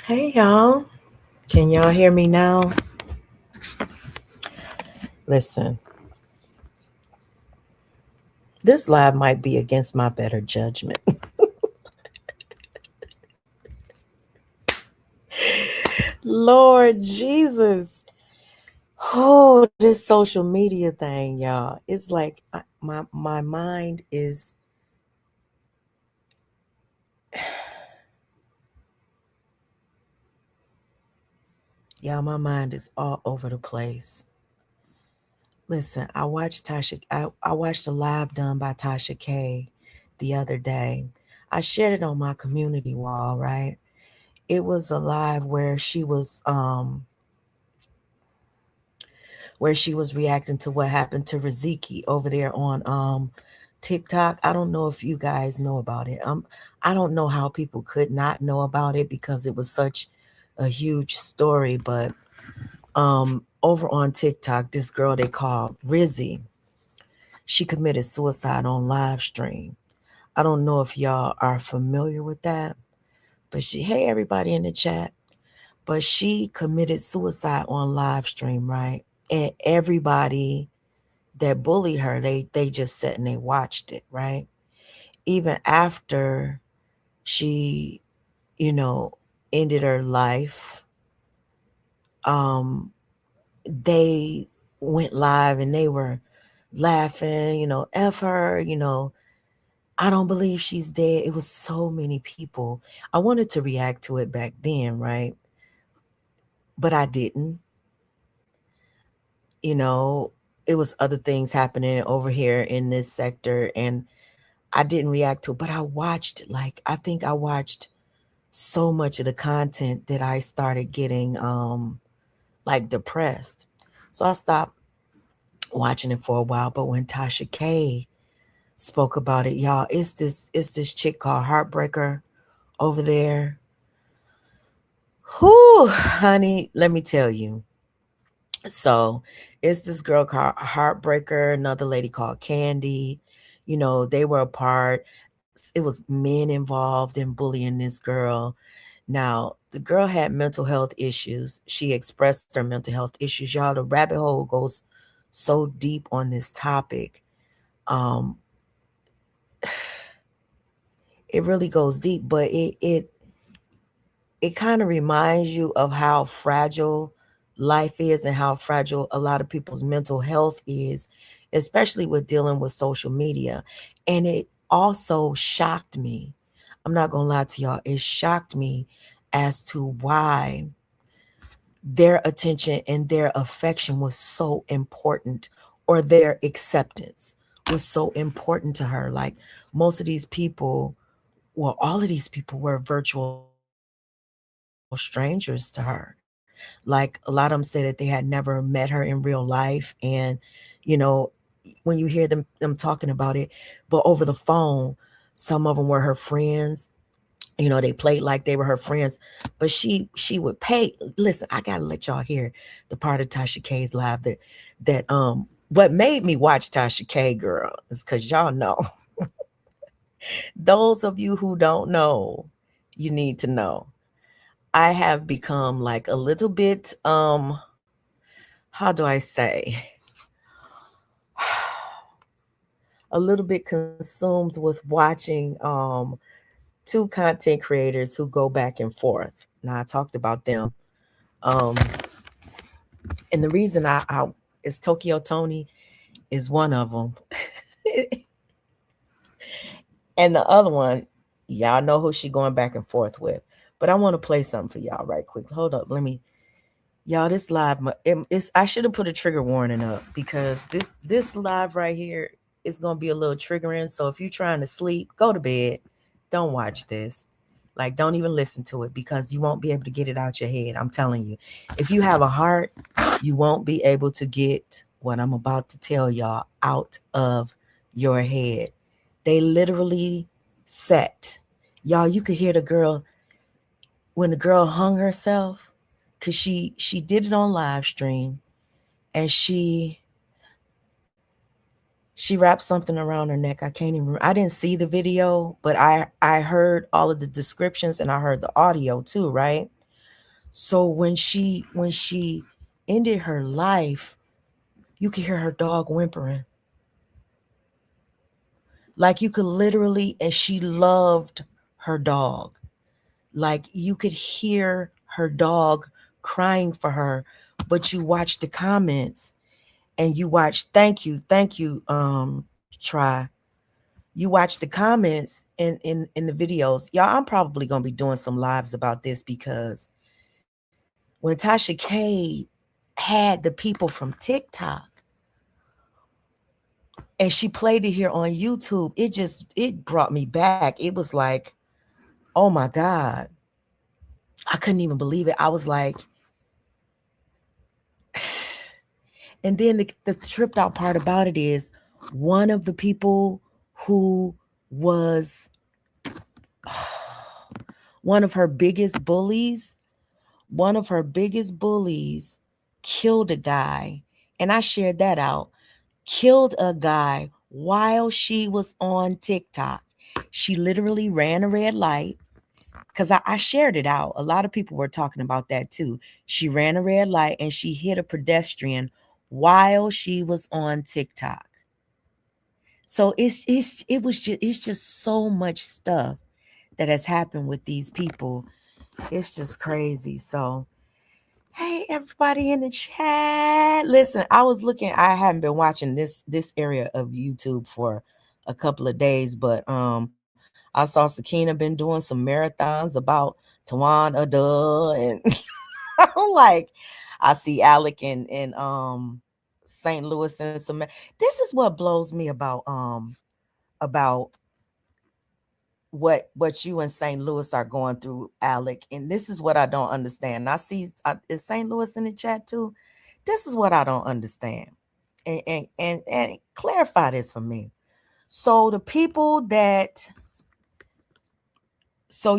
Hey y'all, can y'all hear me now? Listen, this live might be against my better judgment. Lord Jesus. Oh, this social media thing, y'all. It's like my mind is, y'all, my mind is all over the place. Listen, I watched a live done by Tasha K the other day. I shared it on my community wall, right? It was a live where she was reacting to what happened to Riziki over there on TikTok. I don't know if you guys know about it. I don't know how people could not know about it because it was such a huge story. But over on TikTok, this girl they called Rizzy, she committed suicide on live stream. I don't know if y'all are familiar with that, but hey everybody in the chat, but she committed suicide on live stream, right? And everybody that bullied her, they just sat and they watched it, right? Even after she, you know, ended her life, um, they went live and they were laughing, F her, I don't believe she's dead. It was so many people. I wanted to react to it back then, right? But I didn't. You know, it was other things happening over here in this sector and I didn't react to it, but I think I watched so much of the content that I started getting like depressed. So I stopped watching it for a while. But when Tasha K spoke about it, y'all, it's this chick called Heartbreaker over there. Whew, honey, let me tell you. So it's this girl called Heartbreaker, another lady called Candy. They were apart. It was men involved in bullying this girl. Now, the girl had mental health issues. She expressed her mental health issues. Y'all, the rabbit hole goes so deep on this topic. Um, it really goes deep, but it kind of reminds you of how fragile life is and how fragile a lot of people's mental health is, especially with dealing with social media. And it also shocked me. I'm not going to lie to y'all. It shocked me as to why their attention and their affection was so important, or their acceptance was so important to her. Like most of these people, well, all of these people were virtual strangers to her. Like a lot of them said that they had never met her in real life. And, you know, when you hear them talking about it, but over the phone, some of them were her friends. They played like they were her friends, but she would pay. Listen, I gotta let y'all hear the part of Tasha K's live that what made me watch Tasha K, girl, is because y'all know. Those of you who don't know, you need to know. I have become like a little bit how do I say, a little bit consumed with watching two content creators who go back and forth. Now I talked about them. Um and the reason I is Tokyo Tony is one of them. And the other one, y'all know who she going back and forth with. But I want to play something for y'all right quick. Hold up, let me. Y'all, this live, it's, I should have put a trigger warning up because this live right here is gonna be a little triggering. So if you're trying to sleep, go to bed. Don't watch this. Like, don't even listen to it because you won't be able to get it out your head. I'm telling you, if you have a heart, you won't be able to get what I'm about to tell y'all out of your head. They literally set. Y'all, you could hear the girl when the girl hung herself, because she did it on live stream, and she wrapped something around her neck. I can't even, I didn't see the video, but I heard all of the descriptions and I heard the audio too, right? So when she ended her life, you could hear her dog whimpering. Like you could literally, and she loved her dog. Like you could hear her dog crying for her, but you watch the comments and you watch, thank you, try. You watch the comments in the videos. Y'all, I'm probably gonna be doing some lives about this because when Tasha K had the people from TikTok and she played it here on YouTube, it brought me back. It was like, oh my God. I couldn't even believe it. I was like, and then the tripped out part about it is one of the people who was one of her biggest bullies, one of her biggest bullies killed a guy. And I shared that out. Killed a guy while she was on TikTok. She literally ran a red light because I shared it out. A lot of people were talking about that too. She ran a red light and she hit a pedestrian while she was on TikTok. So it's just so much stuff that has happened with these people. It's just crazy. So hey everybody in the chat. Listen, I was looking, I haven't been watching this area of YouTube for a couple of days, but I saw Sakina been doing some marathons about Tawana Duh and I'm like, I see Alec and St. Louis and some. This is what blows me about what you and St. Louis are going through, Alec. And this is what I don't understand. And I see is St. Louis in the chat too. This is what I don't understand. And clarify this for me. So the people that so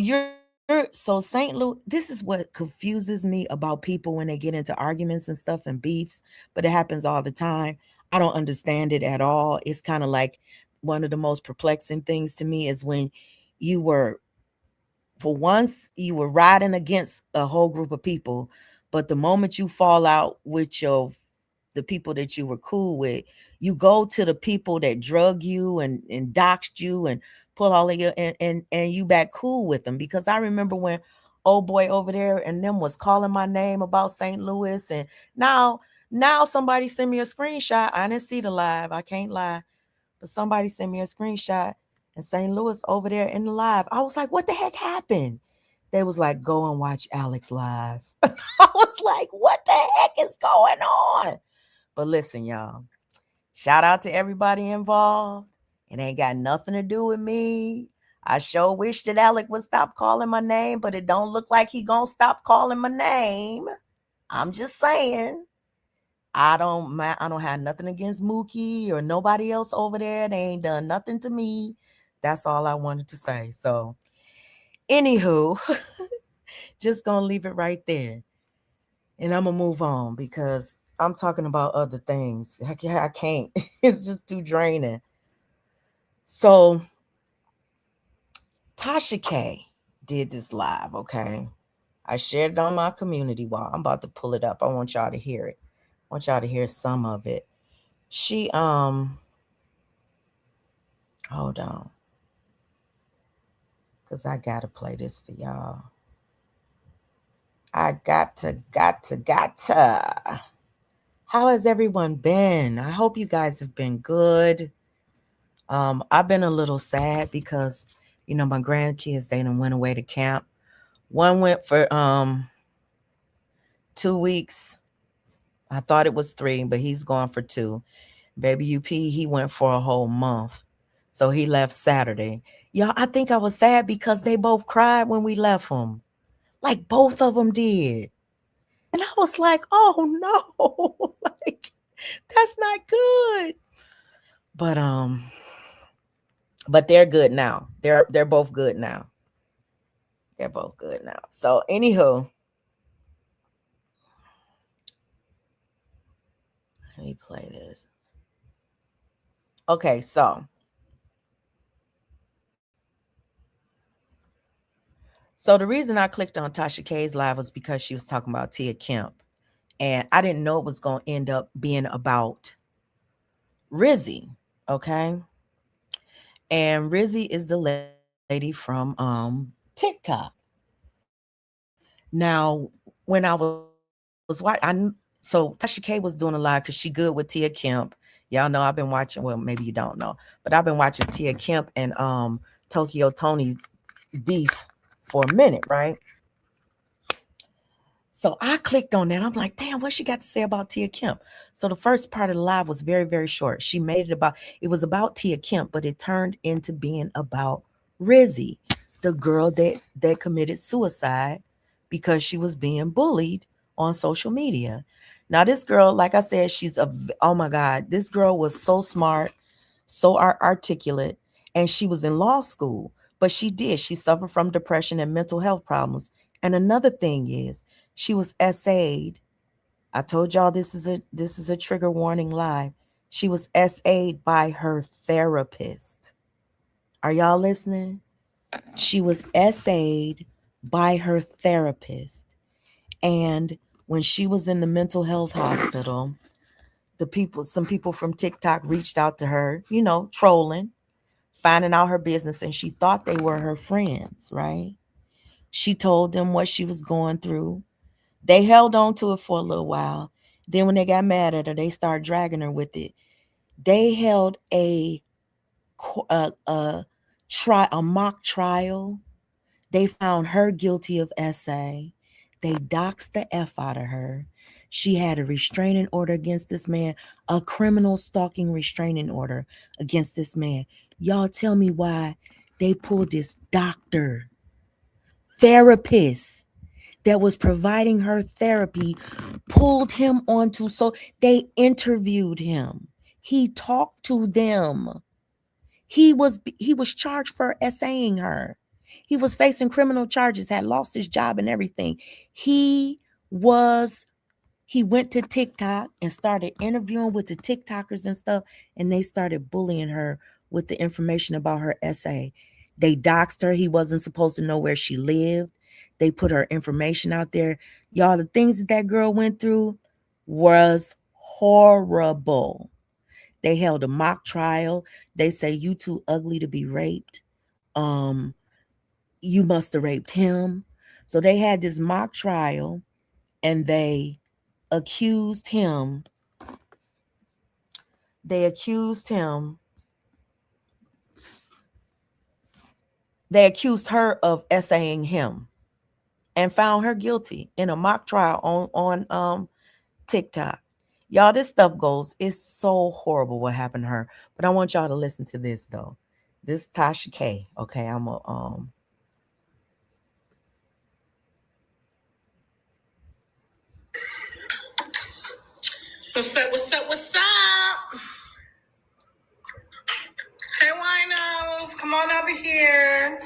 St. Louis, this is what confuses me about people when they get into arguments and stuff and beefs, but it happens all the time. I don't understand it at all. It's kind of like one of the most perplexing things to me is when you were for once you were riding against a whole group of people, but the moment you fall out with your the people that you were cool with, you go to the people that drug you and doxed you and put all of your and you back cool with them. Because I remember when old boy over there and them was calling my name about St. Louis, and now somebody sent me a screenshot. I didn't see the live, I can't lie, but somebody sent me a screenshot in St. Louis over there in the live. I was like, what the heck happened? They was like, go and watch Alex live. I was like, what the heck is going on? But listen, y'all, shout out to everybody involved. It ain't got nothing to do with me. I sure wish that Alec would stop calling my name, but it don't look like he gonna stop calling my name. I'm just saying. I don't have nothing against Mookie or nobody else over there. They ain't done nothing to me. That's all I wanted to say. So, anywho, just gonna leave it right there, and I'm gonna move on because I'm talking about other things. I can't. It's just too draining. So, Tasha K did this live. Okay, I shared it on my community wall. I'm about to pull it up. I want y'all to hear it. I want y'all to hear some of it. She hold on. Because I got to play this for y'all. I got to. How has everyone been? I hope you guys have been good. I've been a little sad because, my grandkids, they done went away to camp. One went for 2 weeks. I thought it was 3, but he's gone for 2. Baby UP, he went for a whole month. So he left Saturday. Y'all, I think I was sad because they both cried when we left them. Like both of them did. And I was like, oh no, like that's not good. But but they're good now. They're both good now. They're both good now. So anywho, let me play this. Okay, so So the reason I clicked on Tasha K's live was because she was talking about Tia Kemp. And I didn't know it was going to end up being about Rizzy. Okay. And Rizzy is the lady from TikTok. Now, when I was watching, so Tasha K was doing a live because she good with Tia Kemp. Y'all know I've been watching. Well, maybe you don't know, but I've been watching Tia Kemp and Tokyo Tony's beef for a minute, right? So I clicked on that. I'm like, damn, what she got to say about Tia Kemp? So the first part of the live was very, very short. She made it was about Tia Kemp, but it turned into being about Rizzy, the girl that committed suicide because she was being bullied on social media. Now this girl, like I said, oh my God, this girl was so smart, so articulate, and she was in law school. But she suffered from depression and mental health problems. And another thing is, she was SA'd. I told y'all this is a trigger warning live. She was SA'd by her therapist. Are y'all listening? She was SA'd by her therapist. And when she was in the mental health hospital, some people from TikTok reached out to her, trolling, finding out her business, and she thought they were her friends, right? She told them what she was going through. They held on to it for a little while. Then when they got mad at her, they started dragging her with it. They held a mock trial. They found her guilty of SA. They doxed the F out of her. She had a restraining order against this man, a criminal stalking restraining order against this man. Y'all tell me why they pulled this doctor, therapist that was providing her therapy, pulled him onto, so they interviewed him. He talked to them. He was charged for essaying her. He was facing criminal charges, had lost his job and everything. He went to TikTok and started interviewing with the TikTokers and stuff, and they started bullying her with the information about her essay. They doxed her. He wasn't supposed to know where she lived. They put her information out there. Y'all, the things that girl went through was horrible. They held a mock trial. They say, you too ugly to be raped. You must have raped him. So they had this mock trial, and they accused him. They accused him. They accused her of essaying him and found her guilty in a mock trial on TikTok. Y'all, this stuff it's so horrible what happened to her. But I want y'all to listen to this though. This is Tasha K. Okay, I'm a What's up, what's up, what's up? Hey, winos, come on over here.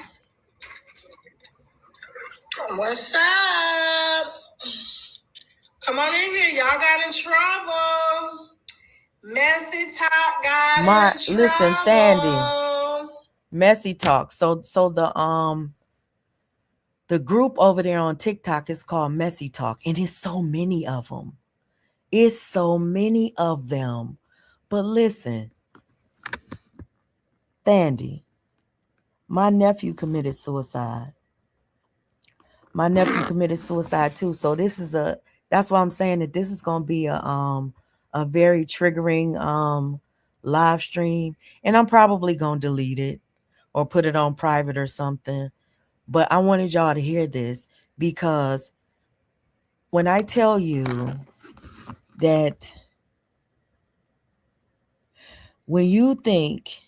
What's up? Come on in here. Y'all got in trouble. Messy Talk got in trouble. Listen, Thandy. Messy Talk. So the group over there on TikTok is called Messy Talk, and it's so many of them. It's so many of them. But listen, Thandy, my nephew committed suicide. My nephew committed suicide too. So that's why I'm saying that this is gonna be a very triggering live stream. And I'm probably gonna delete it or put it on private or something. But I wanted y'all to hear this, because when I tell you that when you think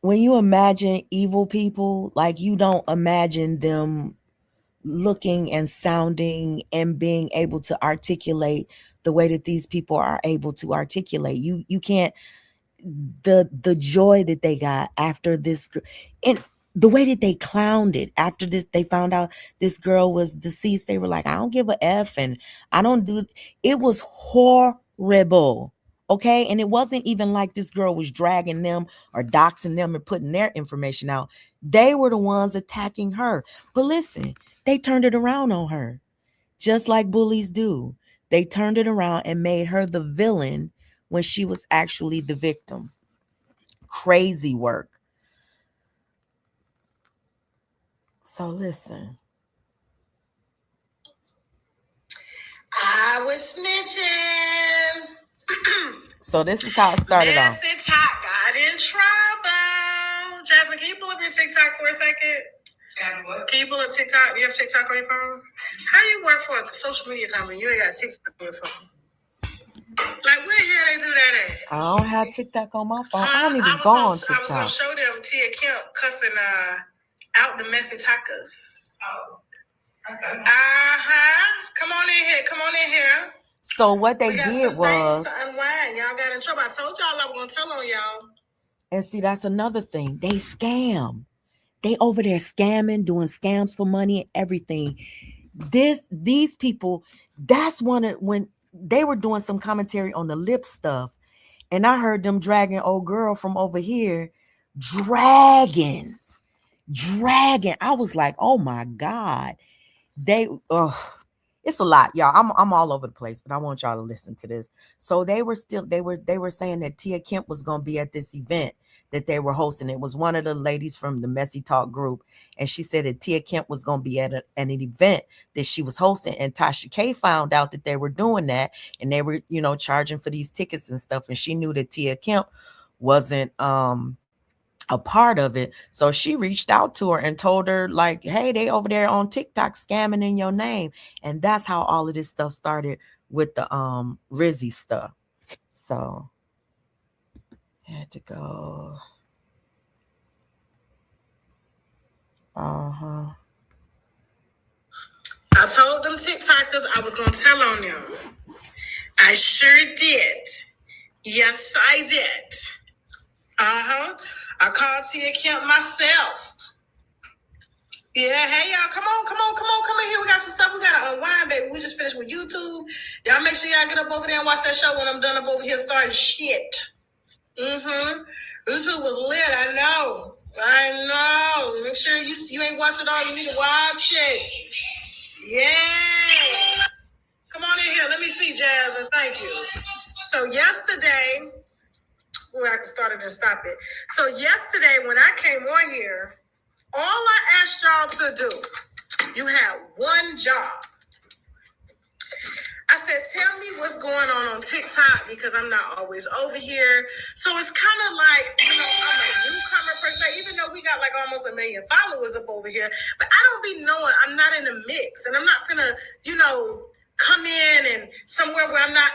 when you imagine evil people, like, you don't imagine them looking and sounding and being able to articulate the way that these people are able to articulate. You can't, the joy that they got after this, and the way that they clowned it after this, they found out this girl was deceased. They were like, I don't give a F, and I don't do it. Was horrible. Okay. And it wasn't even like this girl was dragging them or doxing them and putting their information out. They were the ones attacking her. But listen, they turned it around on her, just like bullies do. They turned it around and made her the villain when she was actually the victim. Crazy work. So listen. I was snitching. So this is how it started off. TikTok got in trouble. Jasmine, can you pull up your TikTok for a second? Can you pull up TikTok? Do you have TikTok on your phone? How do you work for a social media company? You ain't got TikTok on your phone. Like, where the hell they do that at? I don't have TikTok on my phone. I don't even go on TikTok. I was going to show them Tia Kemp cussing out the messy talkers. Oh, okay. Come on in here. Come on in here. So what they did was... to unwind. Y'all got in trouble. I told y'all I was going to tell on y'all. And see, that's another thing. They scam. They over there scamming, doing scams for money and everything. These people, that's one of when they were doing some commentary on the lip stuff. And I heard them dragging old girl from over here, dragging. I was like, oh my God. It's a lot, y'all. I'm all over the place, but I want y'all to listen to this. So they were saying that Tia Kemp was going to be at this event that they were hosting. It was one of the ladies from the Messy Talk group. And she said that Tia Kemp was going to be at an event that she was hosting. And Tasha K found out that they were doing that. And they were, charging for these tickets and stuff. And she knew that Tia Kemp wasn't a part of it. So she reached out to her and told her, like, hey, they over there on TikTok scamming in your name. And that's how all of this stuff started with the Rizzy stuff. So had to go. I told them TikTokers I was gonna tell on them. I sure did. Yes, I did. I called Tia Kemp myself. Yeah, hey y'all, come in here. We got some stuff we gotta unwind, baby. We just finished with YouTube. Y'all make sure y'all get up over there and watch that show when I'm done up over here starting shit. YouTube was lit, I know. Make sure you ain't watched it all. You need to watch it. Yes. Come on in here. Let me see, Jasmine. Thank you. So yesterday, I can start it and stop it. So yesterday when I came on here, all I asked y'all to do, you had one job. I said, tell me what's going on TikTok because I'm not always over here. So it's kind of like, I'm a newcomer per se, even though we got like almost 1 million followers up over here. But I don't be knowing, I'm not in the mix. And I'm not finna, come in and somewhere where I'm not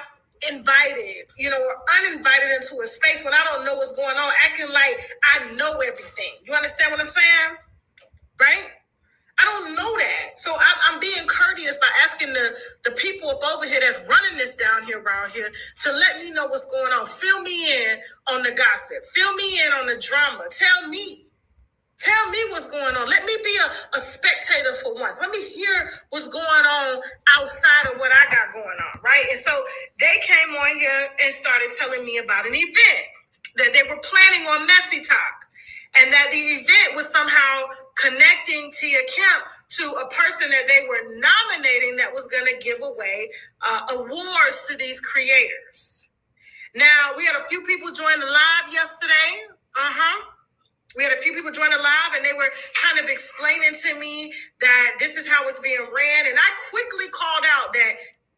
invited, or uninvited into a space when I don't know what's going on, acting like I know everything. You understand what I'm saying? Right? I don't know that. So I'm being courteous by asking the people up over here that's running this down here around here to let me know what's going on. Fill me in on the gossip. Fill me in on the drama. Tell me what's going on. Let me be a spectator for once. Let me hear what's going on outside of what I got going on, right? And so they came on here and started telling me about an event that they were planning on Messy Talk. And that the event was somehow connecting Tia Kemp to a person that they were nominating that was going to give away awards to these creators. Now, we had a few people join the live yesterday. We had a few people join the live, and they were kind of explaining to me that this is how it's being ran. And I quickly called out that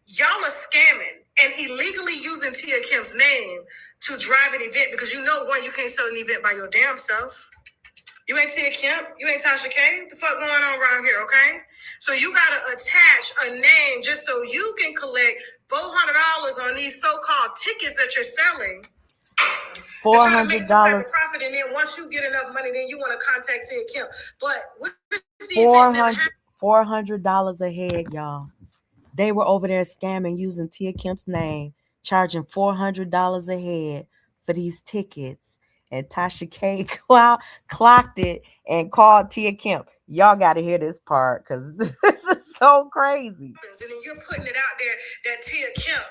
y'all are scamming and illegally using Tia Kemp's name to drive an event because you can't sell an event by your damn self. You ain't Tia Kemp. You ain't Tasha K. What the fuck going on around here, okay? So you got to attach a name just so you can collect $400 on these so-called tickets that you're selling. $400. Profit, and then once you get enough money, then you want to contact Tia Kemp. But what if the $400 a head, y'all. They were over there scamming using Tia Kemp's name, charging $400 a head for these tickets. And Tasha K clocked it and called Tia Kemp. Y'all got to hear this part because this is so crazy. And then you're putting it out there that Tia Kemp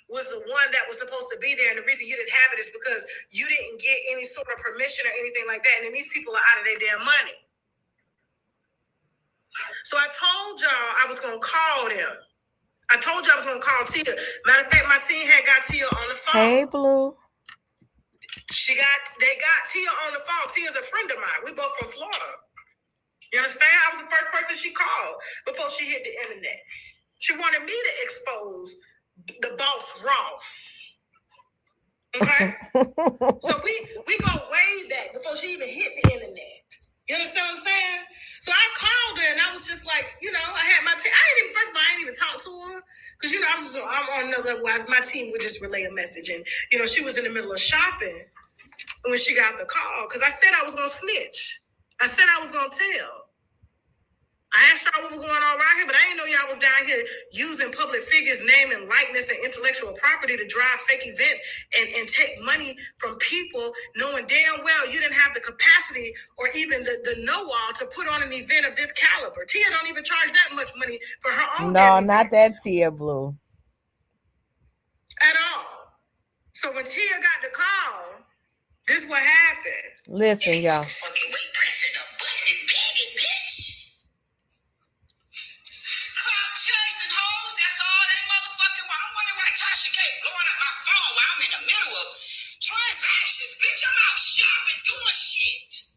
was the one that was supposed to be there, and the reason you didn't have it is because you didn't get any sort of permission or anything like that, and then these people are out of their damn money. So I told y'all I was gonna call them. I told you I was gonna call Tia. Matter of fact, my team had got Tia on the phone. Hey, Blue. They got Tia on the phone. Tia's a friend of mine. We both from Florida. You understand? I was the first person she called before she hit the internet. She wanted me to expose the boss Ross. Okay? So we go way back before she even hit the internet. You understand what I'm saying? So I called her and I was just like, I had my team. First of all, I didn't even talk to her. Because, I'm on another level. My team would just relay a message. And, she was in the middle of shopping when she got the call. Because I said I was going to snitch. I said I was going to tell. I asked y'all what was going on around here, but I didn't know y'all was down here using public figures' name and likeness and intellectual property to drive fake events and take money from people, knowing damn well you didn't have the capacity or even the know-all to put on an event of this caliber. Tia don't even charge that much money for her own. No, not that Tia, Blue. At all. So when Tia got the call, this what happened. Listen, y'all. Fucking wait, pressing a button and begging, bitch. Chasing hoes, that's all that motherfucking while I'm wondering why Tasha K blowing up my phone while I'm in the middle of transactions. Bitch, I'm out shopping, doing shit.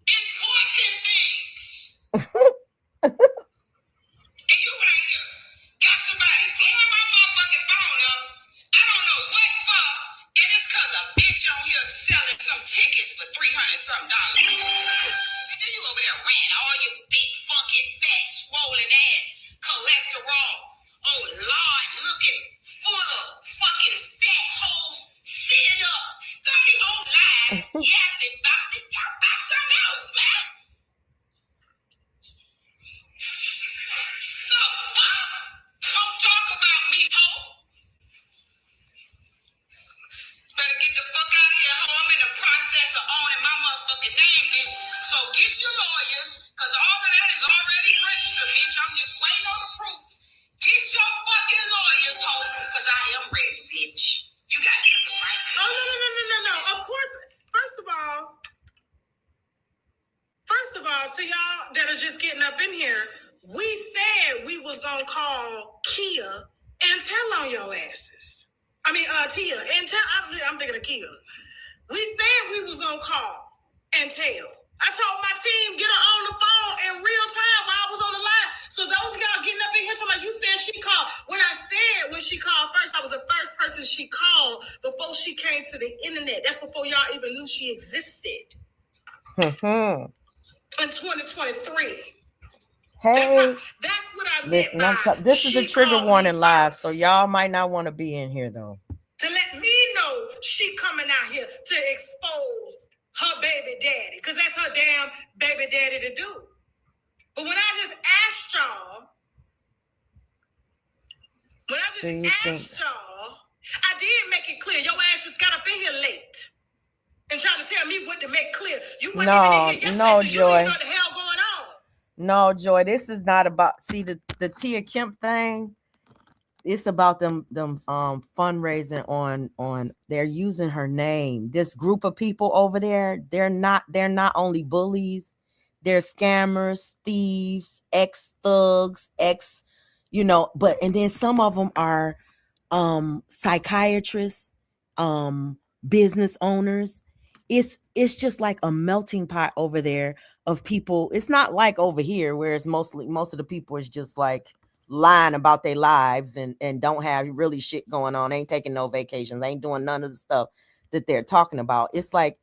Important things. And you right here got somebody blowing my motherfucking phone up. I don't know what for, and it's cause a bitch on here selling some tickets for $300-something. And then you over there ranting all your big fucking fat swollen ass cholesterol. Oh Lord, looking full of fucking fat hoes sitting up, studying on live, yapping about me. Talk about something else, man. The fuck? Don't talk about me, hoe. Better get the fuck out of here, hoe. I'm in the process of owning my motherfucking name, bitch. So get your lawyers, because all of that is already registered, bitch. I'm just waiting on the proof. Get your fucking lawyers, hoe, because I am ready, bitch. You got to do the right thing. Oh, no. Of course, first of all, to y'all that are just getting up in here, we said we was going to call Kia and tell on your asses. I mean, Tia, and tell, I'm thinking of Kia. We said we was going to call and tell. I told my team, get her on the phone in real time while I was on the line. So those of y'all getting up in here talking about, you said she called. When I said when she called first, I was the first person she called before she came to the internet. That's before y'all even knew she existed. In 2023. Hey, that's what I listen, meant. this is a trigger warning live, so y'all might not want to be in here though. To let me know she coming out here to expose her baby daddy, because that's her damn baby daddy to do. But when I just asked y'all, I did make it clear. Your ass just got up in here late and trying to tell me what to make clear. You weren't even in here yesterday, so you Joy. didn't know what the hell going on. No, Joy, this is not about, see, the Tia Kemp thing. It's about them fundraising on they're using her name. This group of people over there, they're not only bullies, they're scammers, thieves, ex-thugs, but and then some of them are psychiatrists, business owners. It's just like a melting pot over there of people. It's not like over here where it's most of the people is just like lying about their lives and don't have really shit going on, ain't taking no vacations, ain't doing none of the stuff that they're talking about. It's like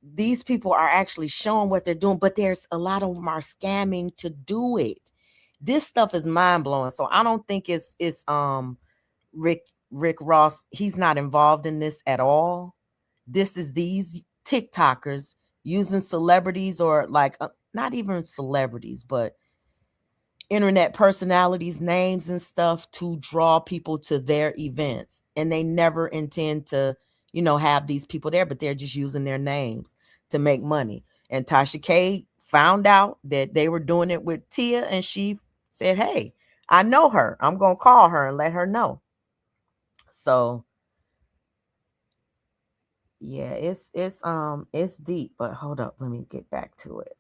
these people are actually showing what they're doing, but there's a lot of them are scamming to do it. This stuff is mind-blowing. So I don't think it's Rick Ross. He's not involved in this at all. This is these TikTokers using celebrities, or like not even celebrities, but internet personalities' names and stuff to draw people to their events. And they never intend to, have these people there, but they're just using their names to make money. And Tasha K found out that they were doing it with Tia, and she said, hey, I know her. I'm gonna call her and let her know. So yeah, it's deep, but hold up, let me get back to it.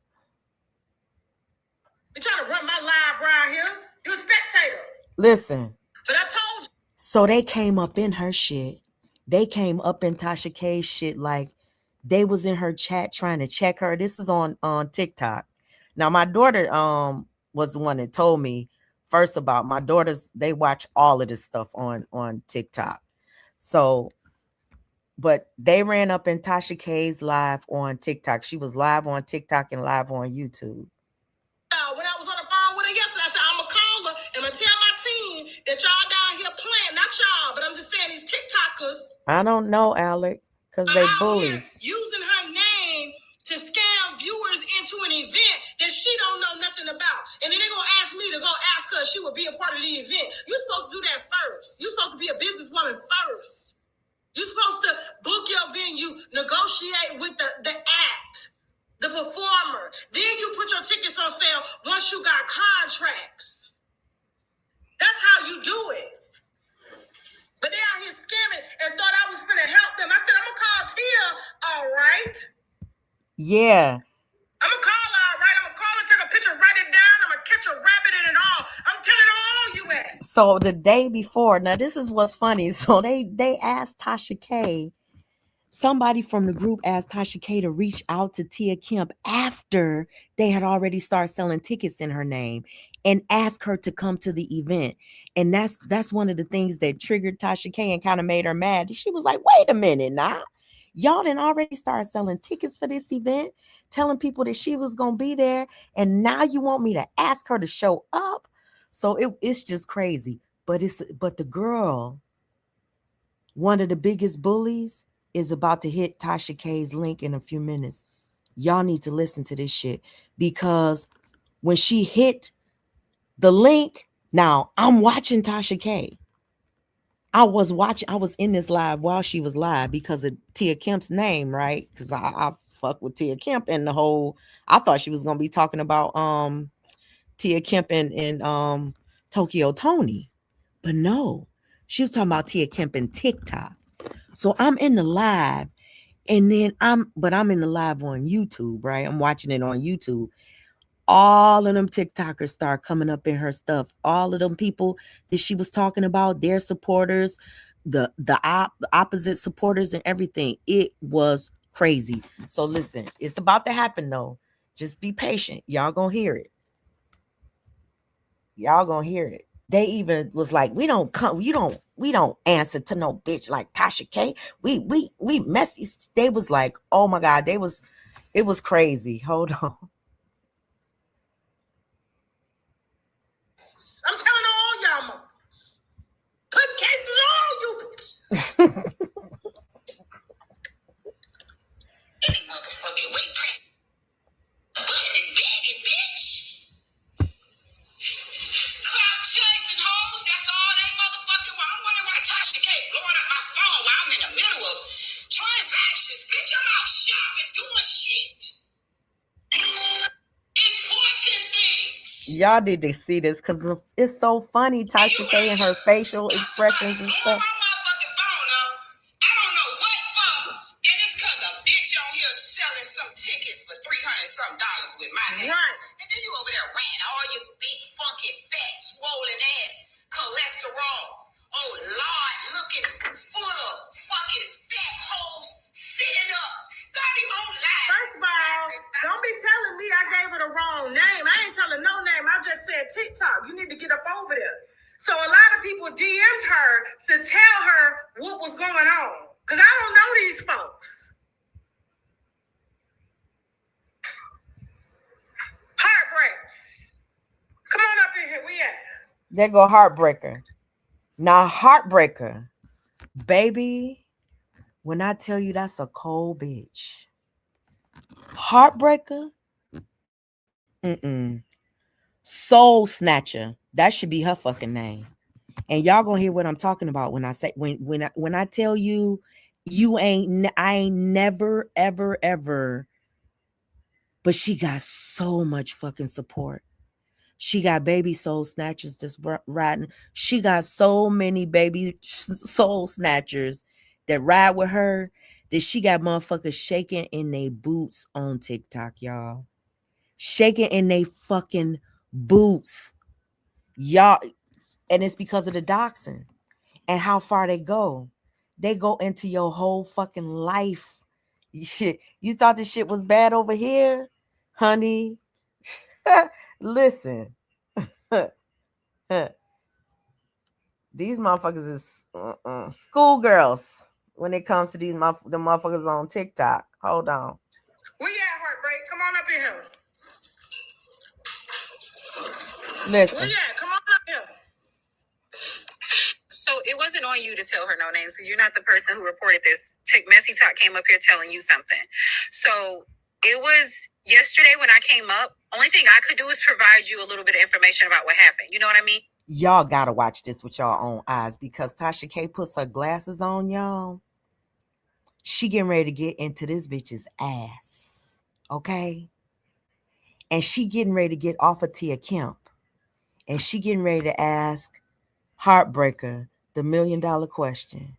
You trying to run my live right here? You a spectator. Listen. But I told you. So they came up in her shit. They came up in Tasha K's shit like they was in her chat trying to check her. This is on TikTok. Now my daughter was the one that told me first about my daughters. They watch all of this stuff on TikTok. So, but they ran up in Tasha K's live on TikTok. She was live on TikTok and live on YouTube. When I was on the phone with her yesterday, I said, I'm going to call her and I'm going to tell my team that y'all down here playing. Not y'all, but I'm just saying these TikTokers. I don't know, Alec, because they bullies. Using her name to scam viewers into an event that she don't know nothing about. And then they're going to ask me to go ask her if she would be a part of the event. You're supposed to do that first. You're supposed to be a businesswoman first. You're supposed to book your venue, negotiate with the act, the performer. Then you put your tickets on sale once you got contracts. That's how you do it. But they out here scamming and thought I was finna help them. I said, I'm gonna call Tia, all right? Yeah. I'm gonna call her, all right? I'm gonna call her, take a picture, write it down. I'm gonna catch a rabbit in it all. I'm telling all you ass. So the day before, now this is what's funny. So they asked Tasha K, somebody from the group asked Tasha K to reach out to Tia Kemp after they had already started selling tickets in her name and ask her to come to the event. And that's one of the things that triggered Tasha K and kind of made her mad. She was like, wait a minute now. Y'all didn't already start selling tickets for this event, telling people that she was going to be there. And now you want me to ask her to show up? So it's just crazy. But the girl, one of the biggest bullies, is about to hit Tasha K's link in a few minutes. Y'all need to listen to this shit, because when she hit the link, now I'm watching Tasha K. I was in this live while she was live because of Tia Kemp's name, right? Because I fuck with Tia Kemp and the whole, I thought she was gonna be talking about Tia Kemp and Tokyo Tony. But no, she was talking about Tia Kemp and TikTok. So I'm in the live, and then I'm in the live on YouTube, right? I'm watching it on YouTube. All of them TikTokers start coming up in her stuff. All of them people that she was talking about, their supporters, the opposite supporters and everything. It was crazy. So listen, it's about to happen though. Just be patient. Y'all gonna hear it. Y'all gonna hear it. They even was like, we don't answer to no bitch like Tasha K. We messy. They was like, oh my God, it was crazy. Hold on. I'm telling all y'all, mama. Put cases on you. Any motherfucking weight press. Begging, bitch. Clout chasing hoes, that's all they motherfucking want. I'm wondering why Tasha K blowing up my phone while I'm in the middle of transactions. Bitch, I'm out shopping, doing shit. Important things. Y'all need to see this because it's so funny. Tasha K and her facial expressions and stuff. TikTok, you need to get up over there. So a lot of people DM'd her to tell her what was going on. Because I don't know these folks. Heartbreak. Come on up in here. We at? There go Heartbreaker. Now Heartbreaker, baby, when I tell you that's a cold bitch. Heartbreaker. Soul Snatcher. That should be her fucking name. And y'all gonna hear what I'm talking about when I say when I tell you I ain't never ever. But she got so much fucking support. She got baby soul snatchers that's riding. She got so many baby soul snatchers that ride with her that she got motherfuckers shaking in their boots on TikTok, y'all. Shaking in their fucking boots. Y'all, and it's because of the doxing and how far they go. They go into your whole fucking life. You thought this shit was bad over here? Honey, listen. These motherfuckers is schoolgirls when it comes to the motherfuckers on TikTok. Hold on. Where you at, Heartbreak? Come on up here. Listen. Where you at? Come on up here. So it wasn't on you to tell her no names because you're not the person who reported this. Messy Talk came up here telling you something. So it was yesterday when I came up. Only thing I could do is provide you a little bit of information about what happened. You know what I mean? Y'all gotta watch this with y'all own eyes because Tasha K puts her glasses on, y'all. She getting ready to get into this bitch's ass. Okay? And she getting ready to get off of Tia Kemp. And she getting ready to ask Heartbreaker the $1 million question.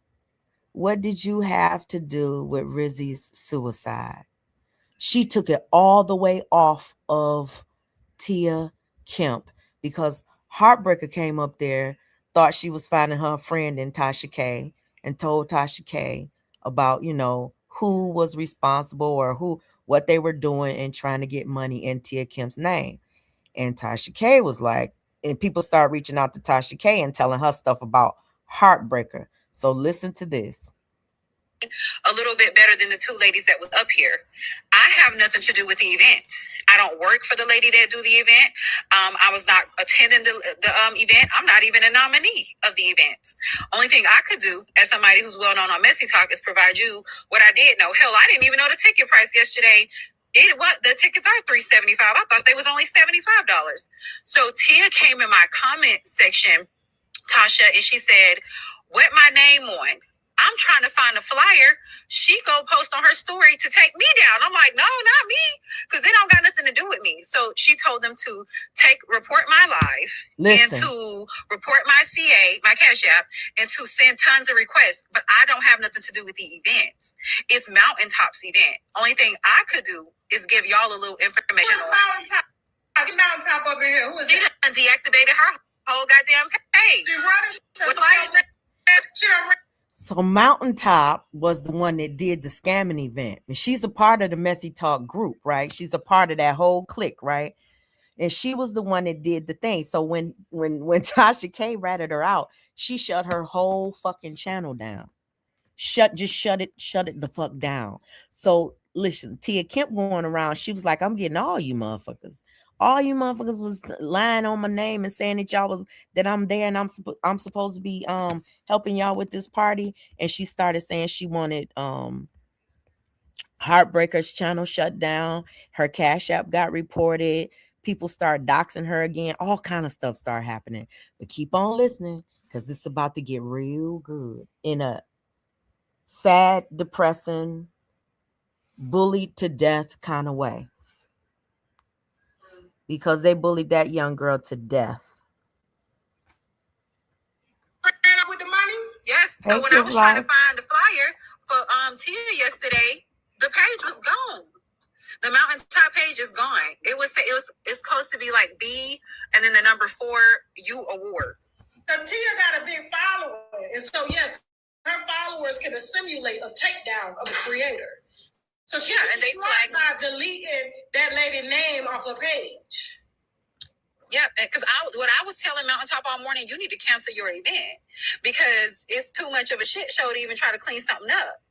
What did you have to do with Rizzy's suicide? She took it all the way off of Tia Kemp because Heartbreaker came up there, thought she was finding her friend in Tasha K, and told Tasha K about, who was responsible or what they were doing and trying to get money in Tia Kemp's name. And Tasha K was like, and people start reaching out to Tasha K and telling her stuff about Heartbreaker. So listen to this. A little bit better than the two ladies that was up here. I have nothing to do with the event. I don't work for the lady that do the event. I was not attending the event. I'm not even a nominee of the event. Only thing I could do as somebody who's well known on Messy Talk is provide you what I did know. Hell, I didn't even know the ticket price yesterday. The tickets are $375. I thought they was only $75. So Tia came in my comment section, Tasha, and she said, "What my name on?" I'm trying to find a flyer. She go post on her story to take me down. I'm like, no, not me, because they don't got nothing to do with me. So she told them to report my live and to report my CA, my Cash App, and to send tons of requests. But I don't have nothing to do with the event. It's Mountaintop's event. Only thing I could do is give y'all a little information on Mountaintop. Get Mountaintop up in here. Who is it? She done deactivated her whole goddamn page. So Mountaintop was the one that did the scamming event. And she's a part of the Messy Talk group, right? She's a part of that whole clique, right? And she was the one that did the thing. So when Tasha K ratted her out, she shut her whole fucking channel down. Shut it the fuck down. So listen, Tia Kemp going around, she was like, I'm getting all you motherfuckers. All you motherfuckers was lying on my name and saying that I'm there and I'm supposed to be helping y'all with this party. And she started saying she wanted Heartbreaker's channel shut down. Her Cash App got reported. People start doxing her again. All kind of stuff start happening. But keep on listening because it's about to get real good in a sad, depressing, bullied to death kind of way. Because they bullied that young girl to death. With the money? Yes. So when I was trying to find the flyer for Tia yesterday, the page was gone. The Mountaintop page is gone. It's supposed to be like B and then the number 4 U awards. Because Tia got a big follower, and so yes, her followers can simulate a takedown of a creator. So she and they flagged by deleting that lady name off her page. Yeah, because what I was telling Mountaintop all morning, you need to cancel your event because it's too much of a shit show to even try to clean something up.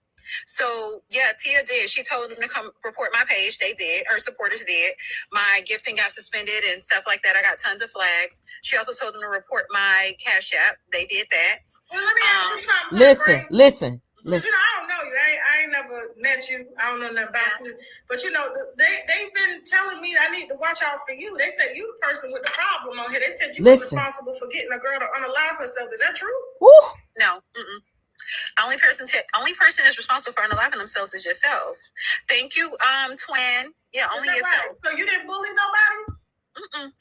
So yeah, Tia did. She told them to come report my page. They did. Her supporters did. My gifting got suspended and stuff like that. I got tons of flags. She also told them to report my Cash App. They did that. Well, let me ask you something. Listen. I don't know you. I ain't never met you. I don't know nothing about you. But they've been telling me I need to watch out for you. They said you the person with the problem on here. They said you were responsible for getting a girl to unalive herself. Is that true? Woo. No. Only person is responsible for unaliving themselves is yourself. Thank you, twin. Yeah, only yourself. Right? So you didn't bully nobody?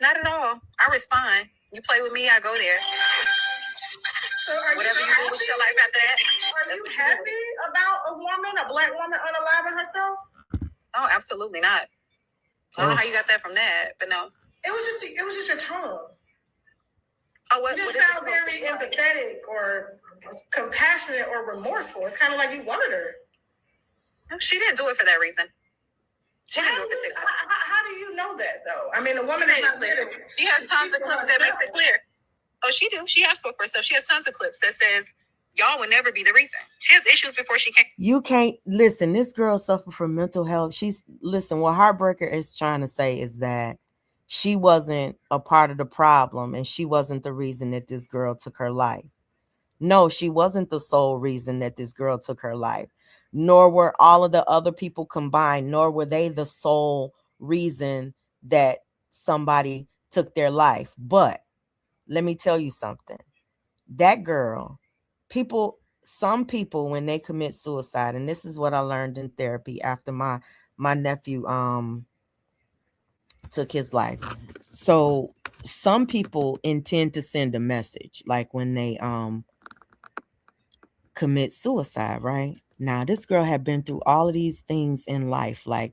Not at all. I respond. You play with me, I go there. So Whatever you do with your life after that. Are you happy about a woman, a black woman, unaliving herself? Oh, absolutely not. I don't know how you got that from that, but no. It was just your tone. Oh, what? You just sound very empathetic or compassionate or remorseful. It's kind of like you wanted her. No, she didn't do it for that reason. She didn't do it for that. How do you know that though? I mean, a woman is not clear. She has tons of clips that makes it clear. Oh, she do. She has spoke for herself. She has tons of clips that says y'all would never be the reason. She has issues before she came. You can't listen. This girl suffered from mental health. What Heartbreaker is trying to say is that she wasn't a part of the problem and she wasn't the reason that this girl took her life. No, she wasn't the sole reason that this girl took her life, nor were all of the other people combined, nor were they the sole reason that somebody took their life. But let me tell you something. That girl, some people, when they commit suicide, and this is what I learned in therapy after my nephew took his life. So some people intend to send a message, like when they commit suicide, right? Now, this girl had been through all of these things in life, like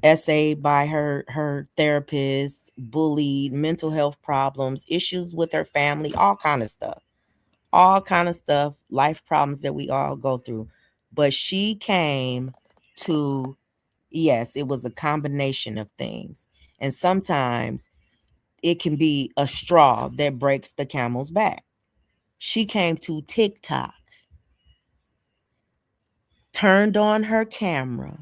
essayed by her therapist, bullied, mental health problems, issues with her family, all kind of stuff, life problems that we all go through. But she came to, yes, it was a combination of things. And sometimes it can be a straw that breaks the camel's back. She came to TikTok, turned on her camera,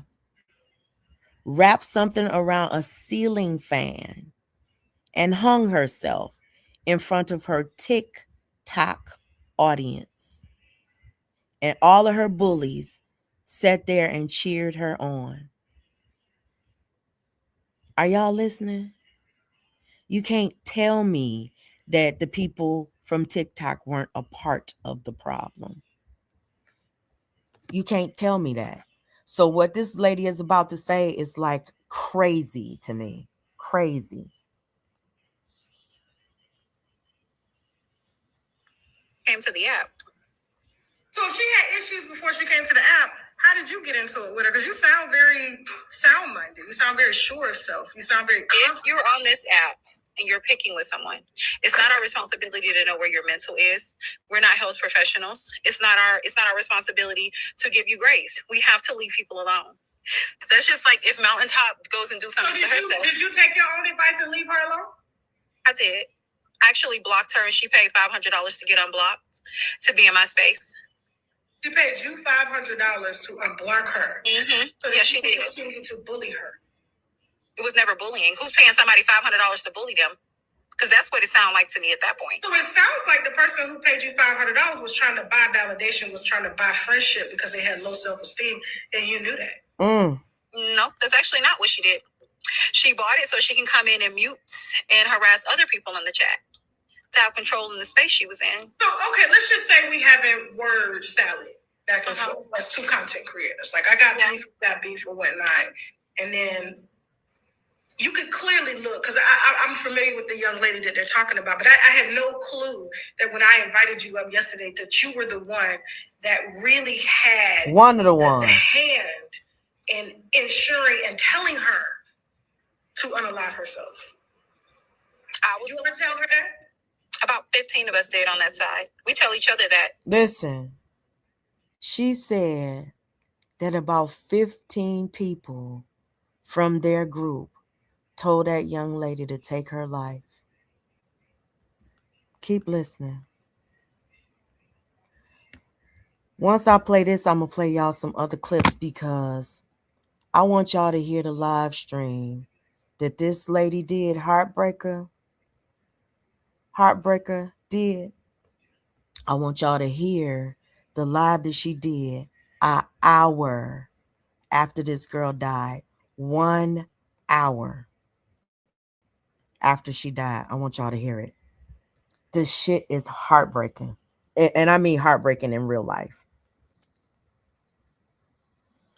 wrapped something around a ceiling fan, and hung herself in front of her TikTok audience. And all of her bullies sat there and cheered her on. Are y'all listening? You can't tell me that the people from TikTok weren't a part of the problem. You can't tell me that. So what this lady is about to say is like crazy to me. Crazy. Came to the app. So if she had issues before she came to the app, how did you get into it with her? Because you sound very sound-minded. You sound very sure of self. You sound very confident. If you're on this app and you're picking with someone, it's not our responsibility to know where your mental is. We're not health professionals. It's not our responsibility to give you grace. We have to leave people alone. That's just like if Mountaintop goes and do something to herself. Did you take your own advice and leave her alone? I did. I actually blocked her and she paid $500 to get unblocked to be in my space. She paid you $500 to unblock her. Mm-hmm. So yeah, she did. Continue to bully her. It was never bullying. Who's paying somebody $500 to bully them? Because that's what it sounded like to me at that point. So it sounds like the person who paid you $500 was trying to buy validation, was trying to buy friendship because they had low self-esteem, and you knew that. No, that's actually not what she did. She bought it so she can come in and mute and harass other people in the chat to have control in the space she was in. So, okay, let's just say we having word salad back and forth. That's two content creators. Like, I got beef or whatnot. And then you could clearly look, because I'm familiar with the young lady that they're talking about, but I had no clue that when I invited you up yesterday that you were the one that really had the hand in ensuring and telling her to unalive herself. Did you ever tell her that? About 15 of us did on that side. We tell each other that. Listen, she said that about 15 people from their group told that young lady to take her life. Keep listening. Once I play this, I'm going to play y'all some other clips because I want y'all to hear the live stream that this lady did, Heartbreaker did. I want y'all to hear the live that she did an hour after this girl died. 1 hour after she died. I want y'all to hear it. This shit is heartbreaking. And I mean heartbreaking in real life.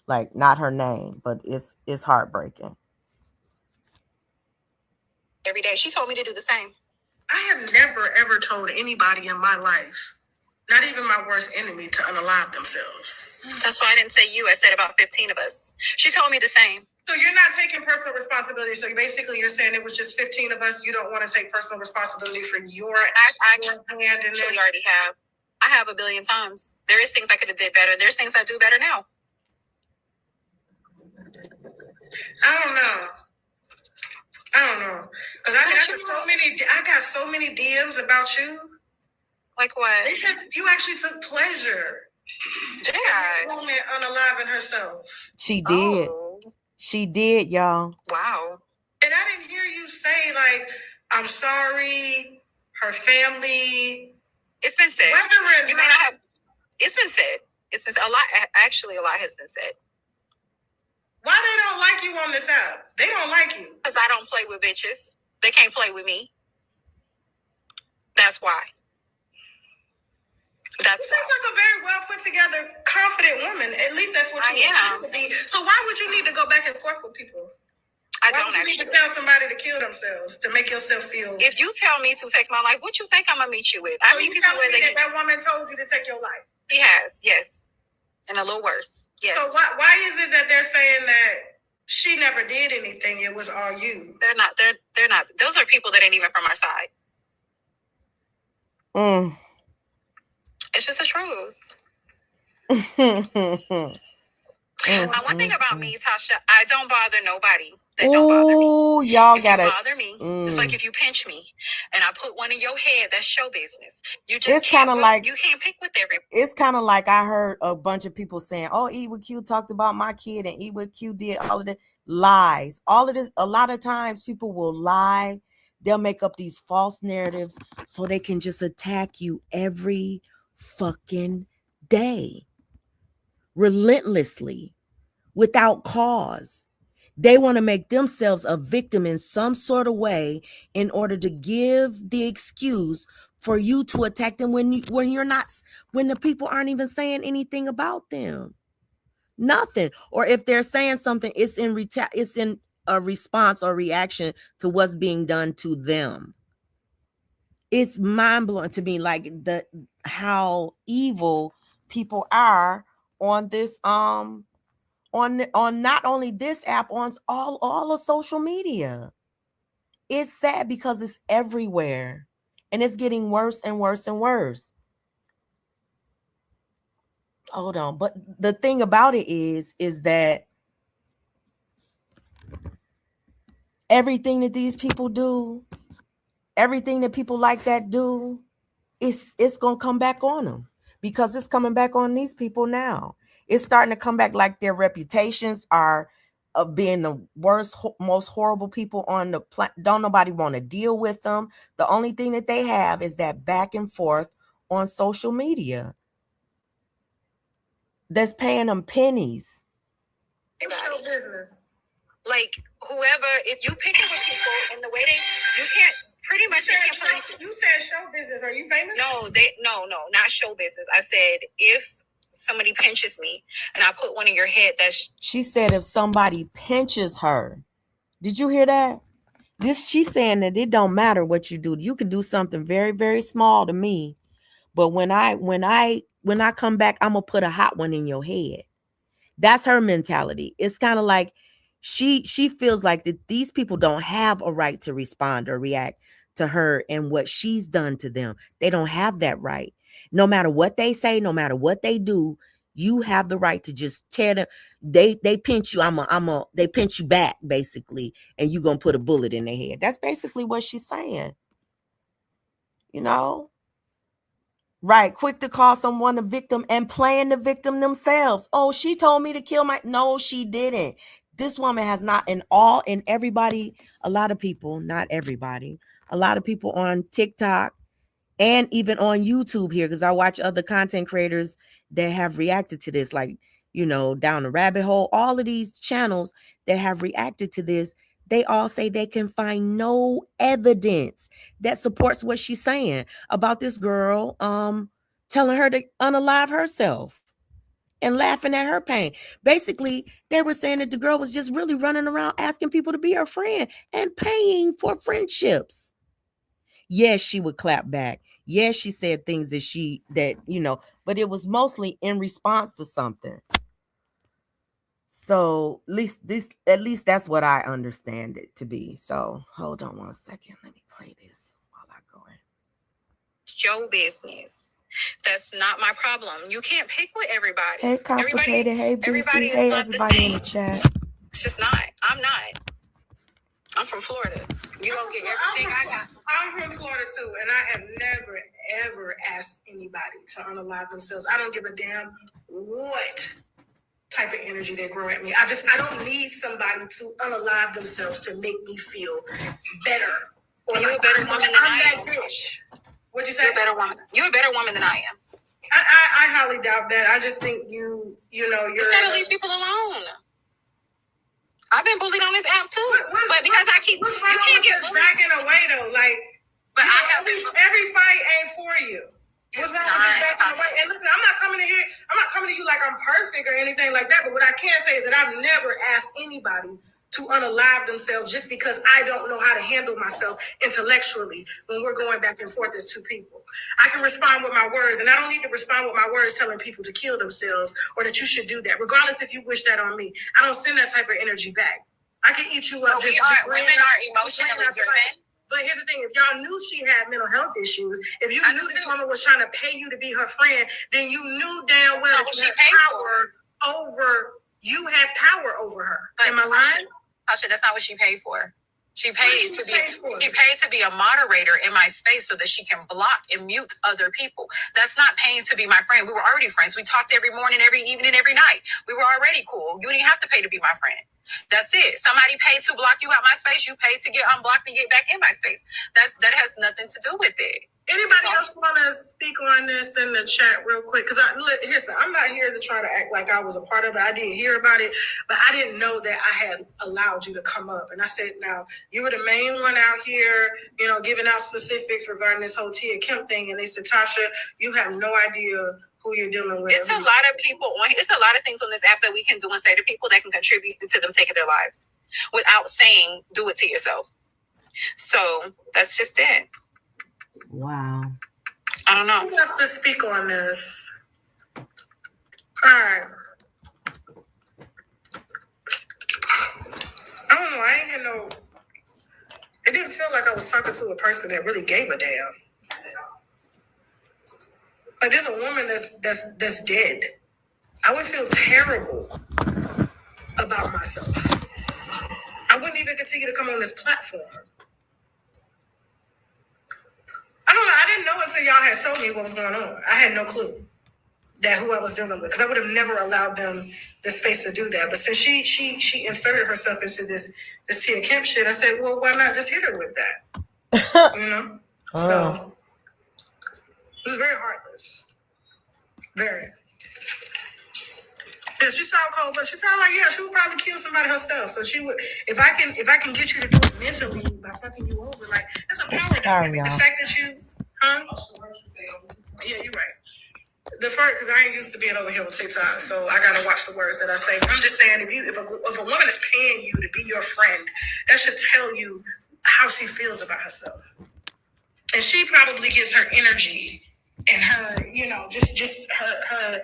Like, not her name, but it's heartbreaking. Every day day. She told me to do the same. I have never, ever told anybody in my life, not even my worst enemy, to unalive themselves. That's why I didn't say you. I said about 15 of us. She told me the same. So you're not taking personal responsibility. So basically you're saying it was just 15 of us. You don't want to take personal responsibility for your hand in this. Already have. I have a billion times. There is things I could have did better. There's things I do better now. I don't know. Because I got so many DMs about you. Like what? They said you actually took pleasure. Yeah. In that woman unaliving herself. She did. Oh. She did, y'all. Wow. And I didn't hear you say, like, I'm sorry, her family. It's been said. You may not have. It's been said. It's been a lot. Actually, a lot has been said. Why they don't like you on this app? They don't like you. Because I don't play with bitches. They can't play with me. That's why. You seem like a very well put together, confident woman. At least that's what you want to be. So why would you need to go back and forth with people? Why don't you need to tell somebody to kill themselves to make yourself feel? If you tell me to take my life, what you think I'm gonna meet you with? I mean, people where that woman told you to take your life. He has, yes, and a little worse. Yes. So why is it that they're saying that she never did anything? It was all you. They're not. They're not. Those are people that ain't even from our side. It's just the truth. One thing about me, Tasha, I don't bother nobody. That don't bother me. Oh, y'all if gotta you bother me. It's like if you pinch me and I put one in your head, that's show business. You just it's kind of like you can't pick with everybody. It's kind of like I heard a bunch of people saying, "Oh, Eat with Q talked about my kid, and Eat with Q did all of the lies." All of this. A lot of times, people will lie. They'll make up these false narratives so they can just attack you every fucking day, relentlessly, without cause. They want to make themselves a victim in some sort of way in order to give the excuse for you to attack them when you're not, when the people aren't even saying anything about them. Nothing. Or if they're saying something, it's in a response or reaction to what's being done to them. It's mind-blowing to me, like how evil people are on this on not only this app, on all of social media. It's sad because it's everywhere and it's getting worse and worse and worse. Hold on. But the thing about it is that everything that these people do, everything that people like that do, it's going to come back on them, because it's coming back on these people now. It's starting to come back, like their reputations are of being the worst, most horrible people on the planet. Don't nobody want to deal with them. The only thing that they have is that back and forth on social media that's paying them pennies. It's show business. Like, whoever, if you pick it with people and the way you can't, pretty much you said show business. Are you famous? No, not show business. I said, if somebody pinches me and I put one in your head, she said if somebody pinches her. Did you hear that? She's saying that it don't matter what you do. You could do something very, very small to me, but when I come back, I'm gonna put a hot one in your head. That's her mentality. It's kind of like she feels like that these people don't have a right to respond or react to her and what she's done to them. They don't have that right. No matter what they say, no matter what they do, you have the right to just tear them. They pinch you. They pinch you back, basically, and you're gonna put a bullet in their head. That's basically what she's saying. You know? Right, quick to call someone a victim and playing the victim themselves. Oh, she told me to kill no, she didn't. This woman has not, and everybody, a lot of people, not everybody, a lot of people on TikTok and even on YouTube here, because I watch other content creators that have reacted to this, like, Down the Rabbit Hole, all of these channels that have reacted to this, they all say they can find no evidence that supports what she's saying about this girl telling her to unalive herself. and laughing at her pain. Basically, they were saying that the girl was just really running around asking people to be her friend and paying for friendships. Yes, she would clap back. Yes, she said things but it was mostly in response to something. So at least that's what I understand it to be. So hold on one second. Let me play this while I go in. Your business. That's not my problem. You can't pick with everybody. Hey, complicated. Hey, everybody is hey, not everybody the in same. the chat. It's just not. I'm not. I'm from Florida. You don't get everything I got. I'm from Florida too, and I have never, ever asked anybody to unalive themselves. I don't give a damn what type of energy they grow at me. I don't need somebody to unalive themselves to make me feel better. Or you're a better woman than I am. What'd you say? You're a better woman. You're a better woman than I am. I highly doubt that. I just think you're just gotta leave people alone. I've been bullied on this app too, but because I keep you can't get bullied. Backing away though, like, but every fight ain't for you. What's wrong with just backing away? And listen, I'm not coming to you like I'm perfect or anything like that. But what I can say is that I've never asked anybody to unalive themselves just because I don't know how to handle myself intellectually when we're going back and forth as two people. I can respond with my words, and I don't need to respond with my words telling people to kill themselves or that you should do that, regardless if you wish that on me. I don't send that type of energy back. I can eat you up. Women are emotionally driven. But here's the thing, if y'all knew she had mental health issues, if you knew this woman was trying to pay you to be her friend, then you knew damn well that you had power over her. Am I lying? Tasha, that's not what she paid for. She paid to be a moderator in my space so that she can block and mute other people. That's not paying to be my friend. We were already friends. We talked every morning, every evening, every night. We were already cool. You didn't have to pay to be my friend. That's it. Somebody paid to block you out my space. You paid to get unblocked and get back in my space. That has nothing to do with it. Anybody else want to speak on this in the chat real quick? Because I'm not here to try to act like I was a part of it. I didn't hear about it, but I didn't know that I had allowed you to come up. And I said, now, you were the main one out here, giving out specifics regarding this whole Tia Kemp thing. And they said, Tasha, you have no idea who you're dealing with. It's a lot of people it's a lot of things on this app that we can do and say to people that can contribute to them taking their lives without saying, do it to yourself. So that's just it. Wow. I don't know. Who wants to speak on this? All right. I don't know. I ain't had no. It didn't feel like I was talking to a person that really gave a damn. Like, there's a woman that's dead. I would feel terrible about myself. I wouldn't even continue to come on this platform. I don't know. I didn't know until y'all had told me what was going on. I had no clue that who I was dealing with, because I would have never allowed them the space to do that. But since she inserted herself into this Tia Kemp shit, I said, well, why not just hit her with that? So it was very heartless. Very. Yeah, she sounded cold, but she sounded like, she would probably kill somebody herself. So she would, if I can get you to do it mentally by fucking you over, like, that's a power dynamic. The fact that you, Yeah, you're right. The first, because I ain't used to being over here on TikTok, so I gotta watch the words that I say. But I'm just saying, if a woman is paying you to be your friend, that should tell you how she feels about herself. And she probably gets her energy and her, just her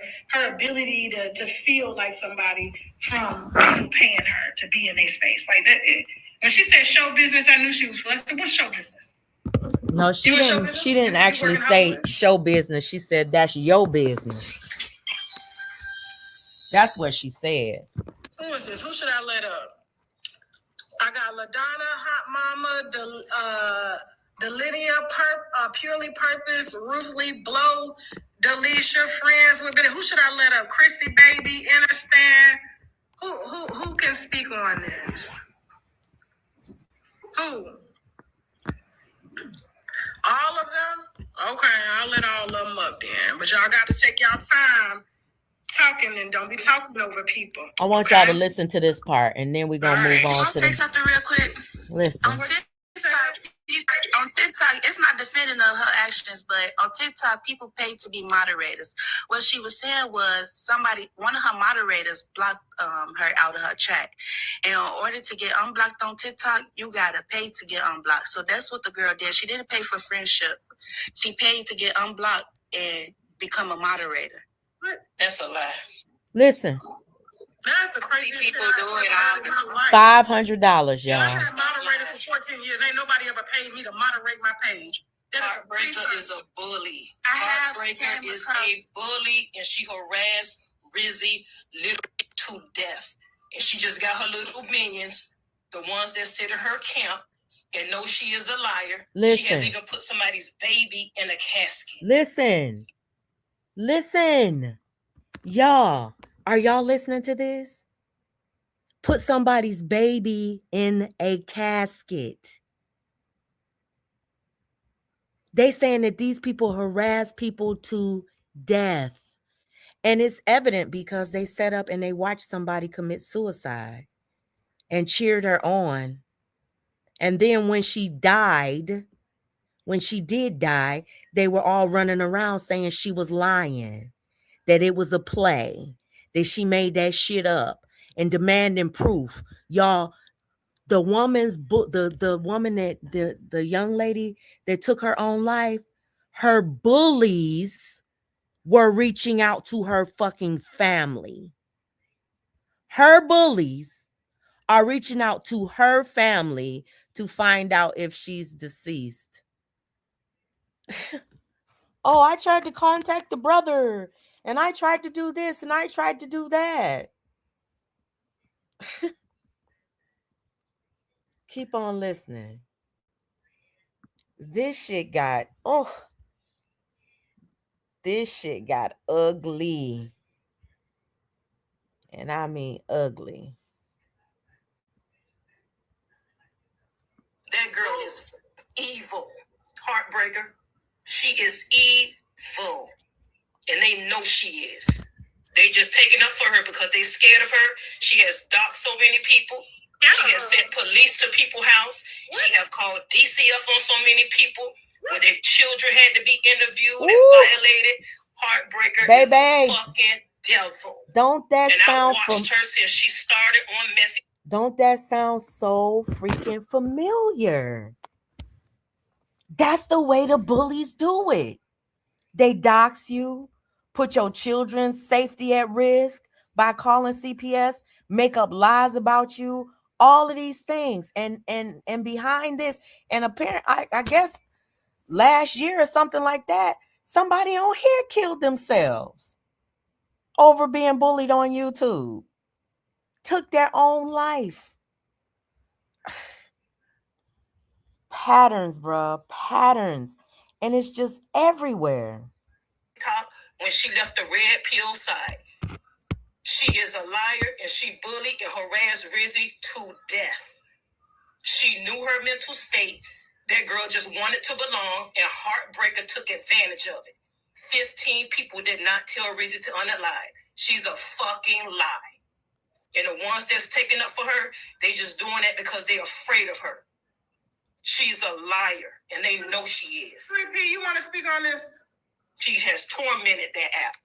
ability to feel like somebody from people paying her to be in a space like that. When she said show business, I knew she was flustered. What's show business? No, she didn't actually say show business. She said that's your business. That's what she said. Who is this? Who should I let up? I got LaDonna, Hot Mama, Delidia, Purely Purpose, Ruthly, Blow, Delisha, Friends with it. Who should I let up? Chrissy, Baby, Understand. Who can speak on this? Who? All of them? Okay, I'll let all of them up then. But y'all got to take y'all time talking and don't be talking over people. I want y'all to listen to this part, and then we're going to move on to I'll say something real quick. Listen. On TikTok, it's not defending understanding of her actions, but on TikTok, people pay to be moderators. What she was saying was one of her moderators blocked her out of her chat. And in order to get unblocked on TikTok, you gotta pay to get unblocked. So that's what the girl did. She didn't pay for friendship. She paid to get unblocked and become a moderator. What? That's a lie. Listen. That's the crazy people do it $500, y'all. I had moderators for 14 years. Ain't nobody ever paid me to moderate my page. Heartbreaker is a bully. Heartbreaker is a bully, and she harassed Rizzy literally to death. And she just got her little minions, the ones that sit in her camp and know she is a liar. Listen. She has even put somebody's baby in a casket. Listen. Y'all, are y'all listening to this? Put somebody's baby in a casket. They saying that these people harass people to death. And it's evident because they set up and they watched somebody commit suicide and cheered her on. And then when she did die, they were all running around saying she was lying, that it was a play, that she made that shit up, and demanding proof. Y'all, the woman's the woman that the young lady that took her own life, her bullies were reaching out to her fucking family. Her bullies are reaching out to her family to find out if she's deceased. Oh, I tried to contact the brother, and I tried to do this, and I tried to do that. Keep on listening. This shit got ugly. And I mean ugly. That girl is evil. Heartbreaker. She is evil. And they know she is. They just taking up for her because they scared of her. She has doxed so many people. She has sent police to people's house. She have called DCF on so many people where their children had to be interviewed and violated. Heartbreaker is a fucking devil. Don't that and sound I watched her since she started on Messy. Don't that sound so freaking familiar? That's the way the bullies do it. They dox you, put your children's safety at risk by calling CPS, make up lies about you, all of these things. And behind this, and apparently, I guess last year or something like that, somebody on here killed themselves over being bullied on YouTube. Took their own life. Patterns, bro. Patterns. And it's just everywhere. When she left the red pill side. She is a liar, and she bullied and harassed Rizzy to death. She knew her mental state. That girl just wanted to belong, and Heartbreaker took advantage of it. 15 people did not tell Rizzy to unalive. She's a fucking lie. And the ones that's taking up for her, they just doing that because they're afraid of her. She's a liar, and they know she is. 3P, you want to speak on this? She has tormented that app.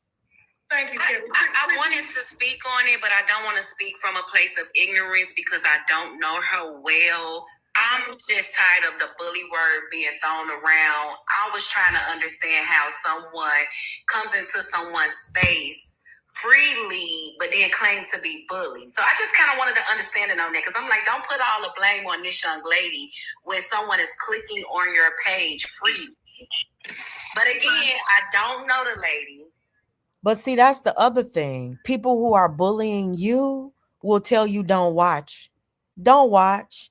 Thank you, Terry. I wanted to speak on it, but I don't want to speak from a place of ignorance because I don't know her well. I'm just tired of the bully word being thrown around. I was trying to understand how someone comes into someone's space freely, but then claims to be bullied. So I just kind of wanted to understand it on that because I'm like, don't put all the blame on this young lady when someone is clicking on your page freely. But again, I don't know the lady. But see, that's the other thing. People who are bullying you will tell you don't watch. Don't watch.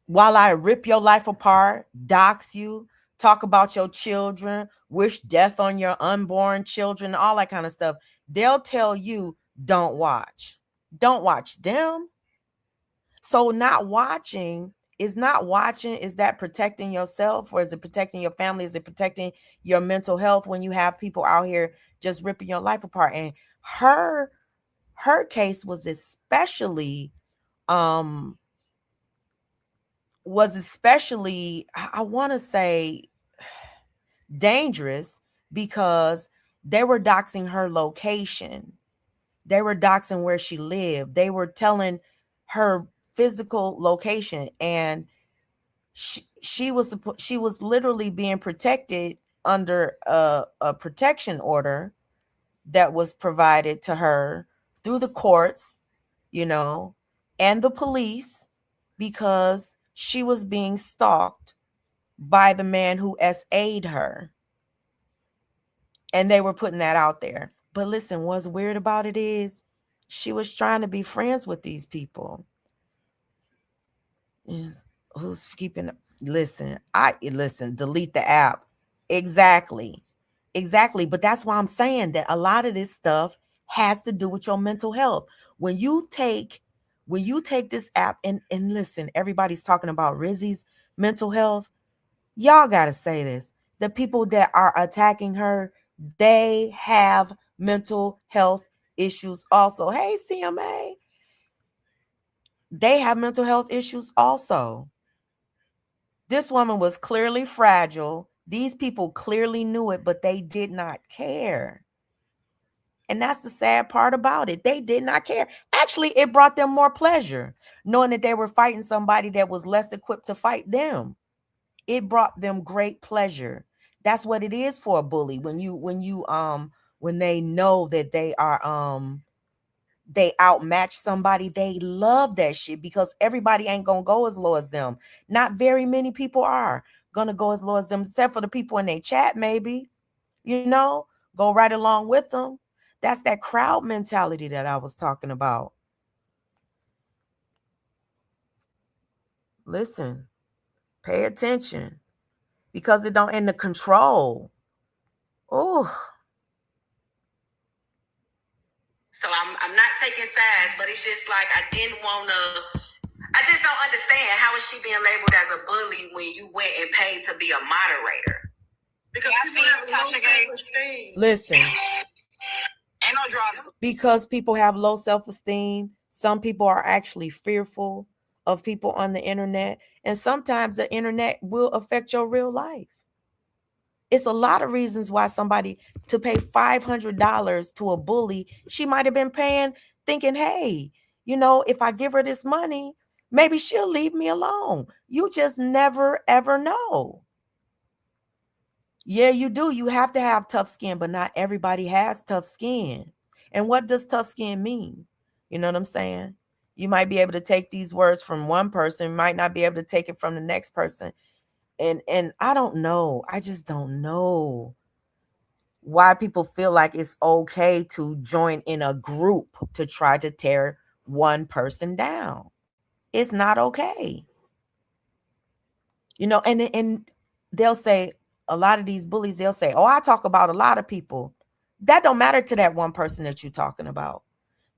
While I rip your life apart, dox you, talk about your children, wish death on your unborn children, all that kind of stuff. They'll tell you don't watch. Don't watch them. So not watching, is that protecting yourself, or is it protecting your family? Is it protecting your mental health when you have people out here just ripping your life apart? And her case was especially was especially, I want to say, dangerous because they were doxing her location. They were doxing where she lived. They were telling her physical location, and she was literally being protected under a protection order that was provided to her through the courts, you know, and the police, because she was being stalked by the man who SA'd her. And they were putting that out there. But listen, what's weird about it is she was trying to be friends with these people. Who's keeping? Listen, delete the app. Exactly. But that's why I'm saying that a lot of this stuff has to do with your mental health. When you take this app, and listen, everybody's talking about Rizzy's mental health. Y'all got to say this. The people that are attacking her, they have mental health issues also. Hey, CMA. They have mental health issues also. This woman was clearly fragile. These people clearly knew it, but they did not care. And that's the sad part about it. They did not care. Actually, it brought them more pleasure, knowing that they were fighting somebody that was less equipped to fight them. It brought them great pleasure. That's what it is for a bully. When they know that they outmatch somebody, they love that shit, because everybody ain't gonna go as low as them. Not very many people are gonna go as low as them, except for the people in their chat, maybe, go right along with them. That's that crowd mentality that I was talking about. Listen, pay attention, because it don't end the control. Oh. So I'm not taking sides, but it's just like I just don't understand, how is she being labeled as a bully when you went and paid to be a moderator? Because people have low self-esteem. Listen. Ain't no drama. Because people have low self-esteem, some people are actually fearful of people on the internet, and sometimes the internet will affect your real life. It's a lot of reasons why somebody to pay $500 to a bully, she might have been paying thinking, hey, if I give her this money, maybe she'll leave me alone. You just never, ever know. Yeah, you do. You have to have tough skin, but not everybody has tough skin. And what does tough skin mean? You know what I'm saying? You might be able to take these words from one person, might not be able to take it from the next person. And I don't know. I just don't know why people feel like it's okay to join in a group to try to tear one person down. It's not okay. And they'll say, a lot of these bullies, they'll say, oh, I talk about a lot of people. That don't matter to that one person that you're talking about.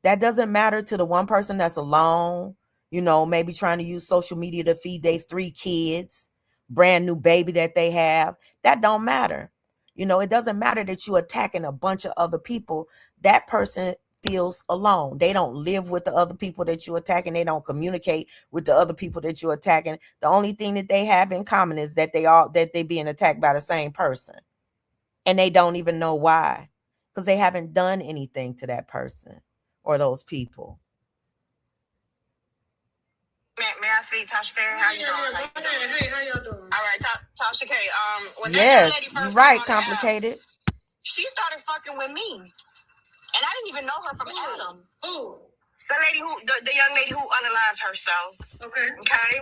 That doesn't matter to the one person that's alone, maybe trying to use social media to feed their 3 kids, brand new baby that they have. That don't matter. It doesn't matter that you're attacking a bunch of other people. That person feels alone. They don't live with the other people that you're attacking. They don't communicate with the other people that you're attacking. The only thing that they have in common is that they being attacked by the same person. And they don't even know why, because they haven't done anything to that person or those people. May I speak, Tasha K? How you doing? Hey, how y'all doing? All right, Tasha K. When that Yes, lady you're first right, came on the app, complicated. she started fucking with me, and I didn't even know her from Adam. Who? The lady the young lady who unalived herself. Okay. Okay.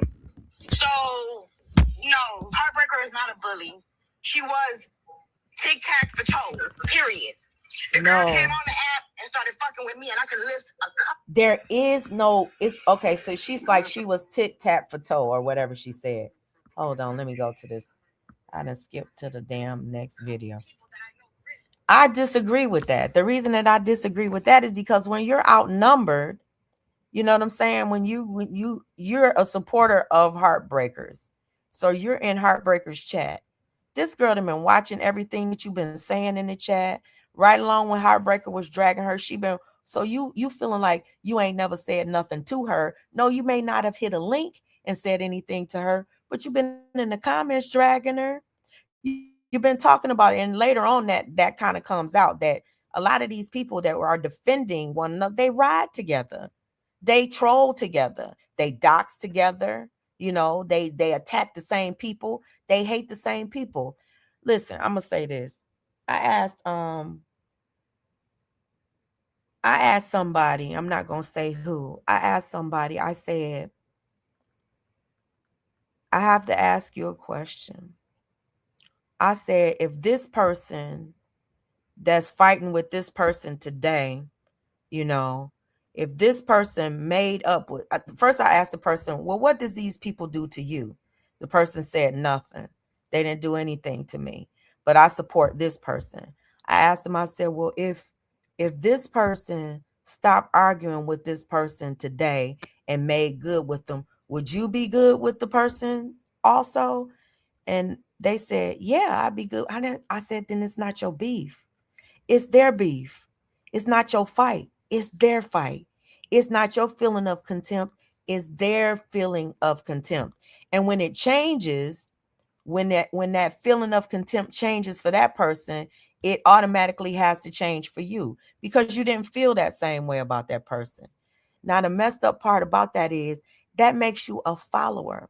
So, no, Heartbreaker is not a bully. She was tic-tac-toe, period. The girl came on the app and started fucking with me, and I could list a couple. There is no, it's okay. So she's like, she was tic-tac-toe or whatever she said. Hold on, let me go to this. I done skipped to the damn next video. I disagree with that. The reason that I disagree with that is because when you're outnumbered, you know what I'm saying? When you're a supporter of Heartbreakers, so you're in Heartbreakers chat. This girl done been watching everything that you've been saying in the chat, right along when Heartbreaker was dragging her. So you feeling like you ain't never said nothing to her. No, you may not have hit a link and said anything to her, but you've been in the comments dragging her. You've been talking about it, and later on that kind of comes out that a lot of these people that are defending one another, they ride together, they troll together, they dox together, they attack the same people, they hate the same people. Listen, I'm gonna say this. I asked somebody, I'm not gonna say who. I asked somebody, I said, I have to ask you a question. I said, if this person that's fighting with this person today, if this person made up with, first I asked the person, well, what does these people do to you? The person said nothing. They didn't do anything to me, but I support this person. I asked them, I said, well, if this person stopped arguing with this person today and made good with them, would you be good with the person also? And they said, yeah, I'd be good. I said, then it's not your beef. It's their beef. It's not your fight. It's their fight. It's not your feeling of contempt. It's their feeling of contempt. And when it changes, when that feeling of contempt changes for that person, it automatically has to change for you because you didn't feel that same way about that person. Now, the messed up part about that is that makes you a follower.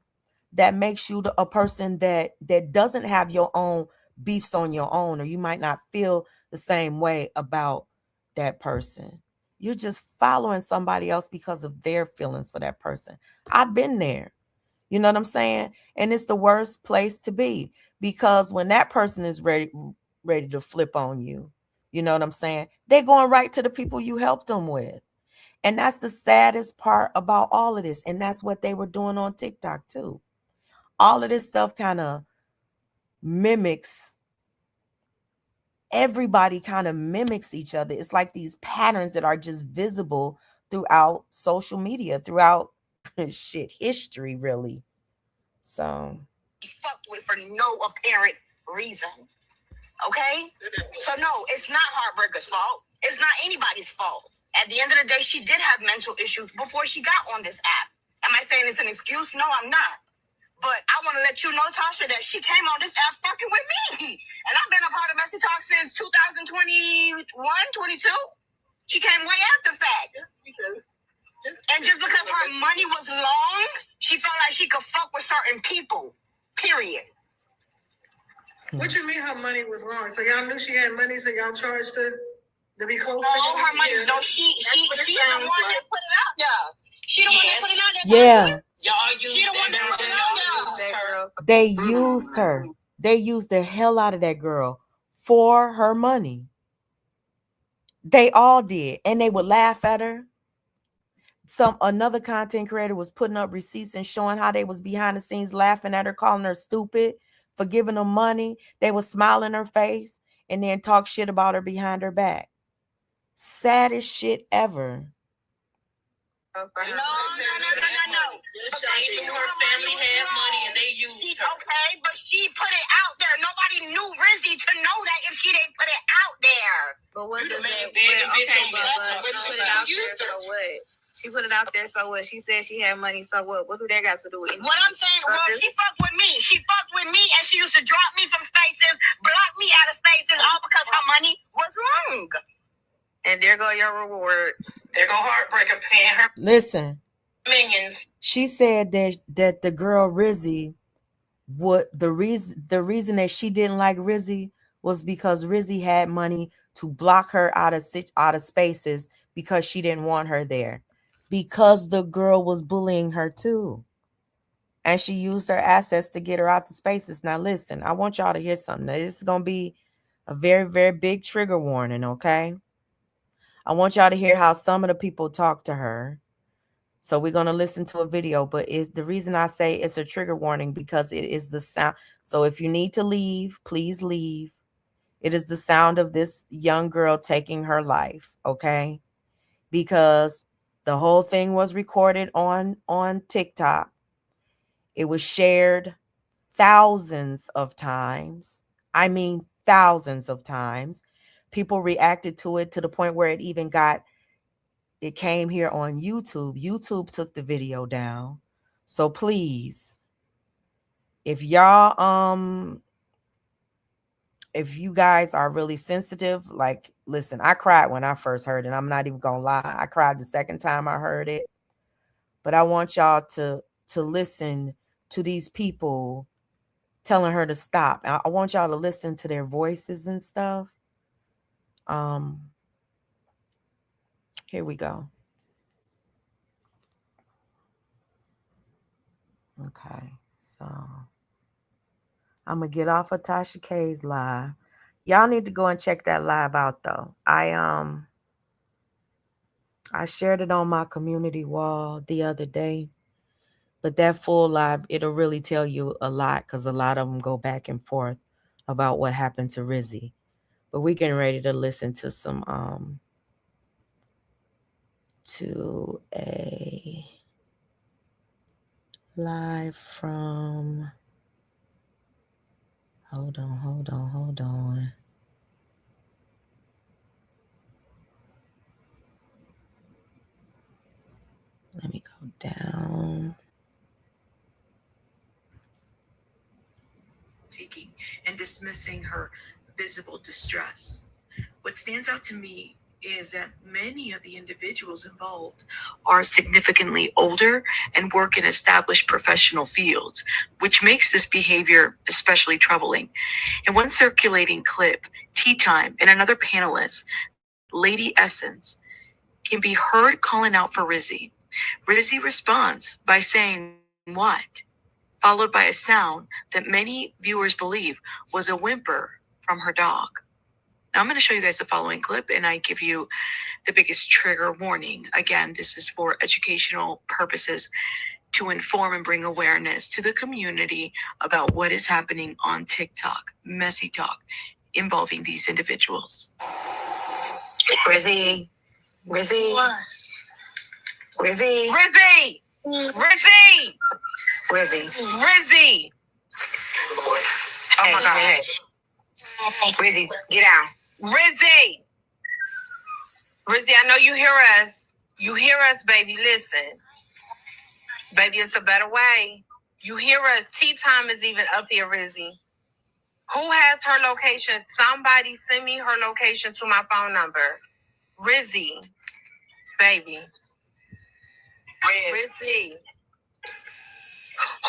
That makes you a person that doesn't have your own beefs on your own, or you might not feel the same way about that person. You're just following somebody else because of their feelings for that person. I've been there. You know what I'm saying? And it's the worst place to be because when that person is ready to flip on you, you know what I'm saying? They're going right to the people you helped them with. And that's the saddest part about all of this. And that's what they were doing on TikTok too. All of this stuff kind of mimics, everybody kind of mimics each other. It's like these patterns that are just visible throughout social media, throughout history, really. So He's fucked with for no apparent reason. Okay? So no, it's not Heartbreaker's fault. It's not anybody's fault. At the end of the day, she did have mental issues before she got on this app. Am I saying it's an excuse? No, I'm not. But I want to let you know, Tasha, that she came on this app fucking with me. And I've been a part of Messy Talk since 2021, 22. She came way after fact. Just because her money was long, she felt like she could fuck with certain people. Period. What you mean her money was long? So y'all knew she had money, so y'all charged her to be close to her money. No, she's the one that put it out there. She the one that put it out there. yeah. She the one that put it out there. They used her. They used the hell out of that girl for her money. They all did. And they would laugh at her. Another content creator was putting up receipts and showing how they was behind the scenes laughing at her, calling her stupid for giving them money. They would smile in her face and then talk shit about her behind her back. Saddest shit ever. No. They knew her family had money and they used her. Okay, but she put it out there. Nobody knew Rizzy to know that if she didn't put it out there. But what does that? She put it out there, so what? She put it out there, so what? She said she had money, so what? What do that got to do with anything? What I'm saying, she fucked with me. She fucked with me, and she used to drop me from spaces, block me out of spaces, all because her money was long. And there go your reward. There go Heartbreaker paying her. Listen. Millions. She said that the girl Rizzy, the reason that she didn't like Rizzy was because Rizzy had money to block her out of spaces because she didn't want her there, because the girl was bullying her too, and she used her assets to get her out to spaces. Now listen, I want y'all to hear something. Now, this is gonna be a very, very big trigger warning. Okay, I want y'all to hear how some of the people talk to her. So we're going to listen to a video, but the reason I say it's a trigger warning because it is the sound. So if you need to leave, please leave. It is the sound of this young girl taking her life, okay? Because the whole thing was recorded on TikTok. It was shared thousands of times. I mean, thousands of times. People reacted to it to the point where it came here on YouTube. YouTube took the video down. So please, if y'all if you guys are really sensitive, like, listen, I cried when I first heard it. I'm not even gonna lie. I cried the second time I heard it. But I want y'all to listen to these people telling her to stop. I want y'all to listen to their voices and stuff. Here we go. Okay, so I'm gonna get off of Tasha K's live. Y'all need to go and check that live out though. I shared it on my community wall the other day, but that full live, it'll really tell you a lot because a lot of them go back and forth about what happened to Rizzy. But we're getting ready to listen to some to a live from, hold on. Let me go down. Seeking and dismissing her visible distress. What stands out to me is that many of the individuals involved are significantly older and work in established professional fields, which makes this behavior especially troubling. In one circulating clip, Tea Time and another panelist, Lady Essence, can be heard calling out for Rizzy. Rizzy responds by saying, "What?" followed by a sound that many viewers believe was a whimper from her dog. Now I'm going to show you guys the following clip, and I give you the biggest trigger warning. Again, this is for educational purposes to inform and bring awareness to the community about what is happening on TikTok, messy talk involving these individuals. Rizzy. Rizzy. Rizzy. Oh my God. Rizzy, get out. Rizzy, I know you hear us. You hear us, baby. Listen. Baby, it's a better way. You hear us. Tea Time is even up here, Rizzy. Who has her location? Somebody send me her location to my phone number. Rizzy, baby. Rizzy.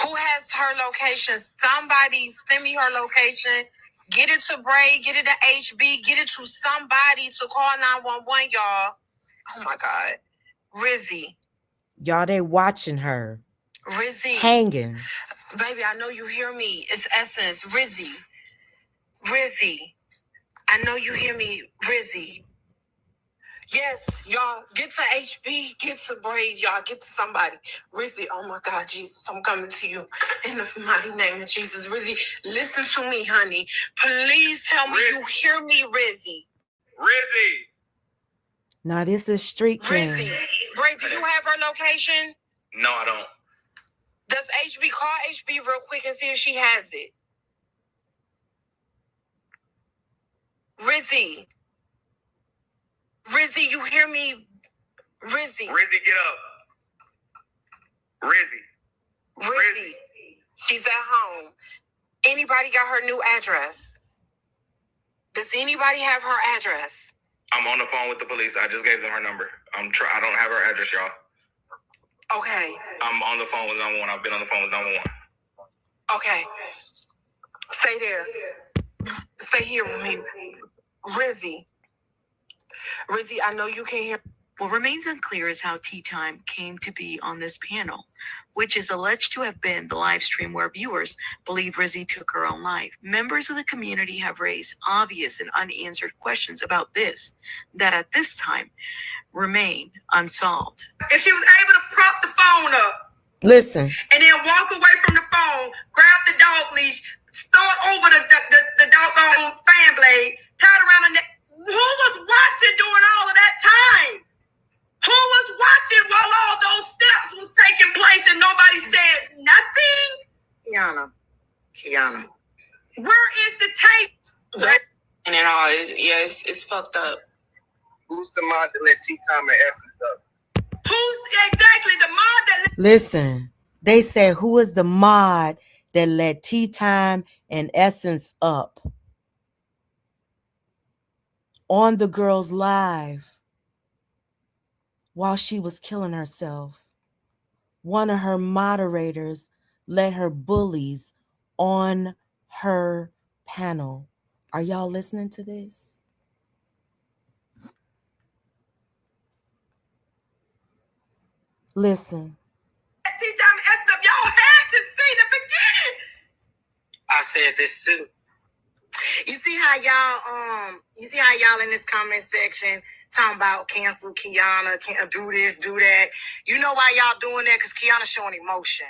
Who has her location? Somebody send me her location. Get it to Bray, get it to HB, get it to somebody to call 911, y'all. Oh my God. Rizzy. Y'all, they watching her. Rizzy. Hanging. Baby, I know you hear me. It's Essence. Rizzy. I know you hear me. Rizzy. Yes, y'all, get to HB, get to Braid, y'all, get to somebody. Rizzy, oh my God, Jesus, I'm coming to you in the mighty name of Jesus. Rizzy, listen to me, honey. Please tell me you hear me, Rizzy. Now this is Street King. Rizzy, Braid, do you have her location? No, I don't. Does HB call HB real quick and see if she has it? Rizzy, you hear me? Rizzy, get up. Rizzy, she's at home. Anybody got her new address? Does anybody have her address? I'm on the phone with the police. I just gave them her number. I don't have her address, y'all. Okay. I'm on the phone with 911. I've been on the phone with 911. Okay. Stay there. Stay here with me. Rizzy, I know you can't hear. What remains unclear is how Tea Time came to be on this panel, which is alleged to have been the live stream where viewers believe Rizzy took her own life. Members of the community have raised obvious and unanswered questions about this that at this time remain unsolved. If she was able to prop the phone up, Listen. and then walk away from the phone, grab the dog leash, start over the doggone fan blade, tied around her neck. Who was watching during all of that time? Who was watching while all those steps was taking place and nobody said nothing? Kiana. Where is the tape? And it all is, it's fucked up. Who's the mod that let Tea Time and Essence up? Who's exactly the mod that? Listen. They said, who is the mod that let Tea Time and Essence up on the girl's live while she was killing herself? One of her moderators let her bullies on her panel. Are y'all listening to this? Listen. Tea Time and Essence, y'all had to see the beginning. I said this too. You see how y'all in this comment section talking about cancel Kiana, can't do this, do that. You know why y'all doing that? Because Kiana's showing emotion.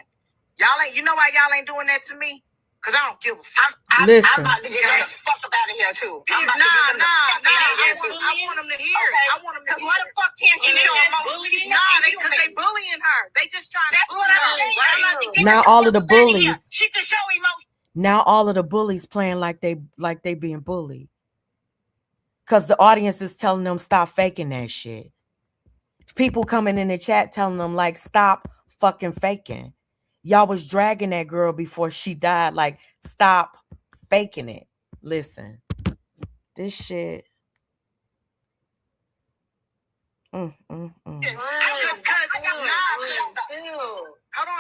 You know why y'all ain't doing that to me? Because I don't give a fuck. Listen. I'm about to get the fuck up out of here too. Nah. I want them to hear it. I want them to hear Why the fuck can't she show emotion? because they bullying her. They just trying to bully her. Now all of the bullies. She can show emotion. Now all of the bullies playing like they being bullied. Because the audience is telling them stop faking that shit. People coming in the chat telling them like stop fucking faking. Y'all was dragging that girl before she died. Like stop faking it. Listen. This shit. Hold on,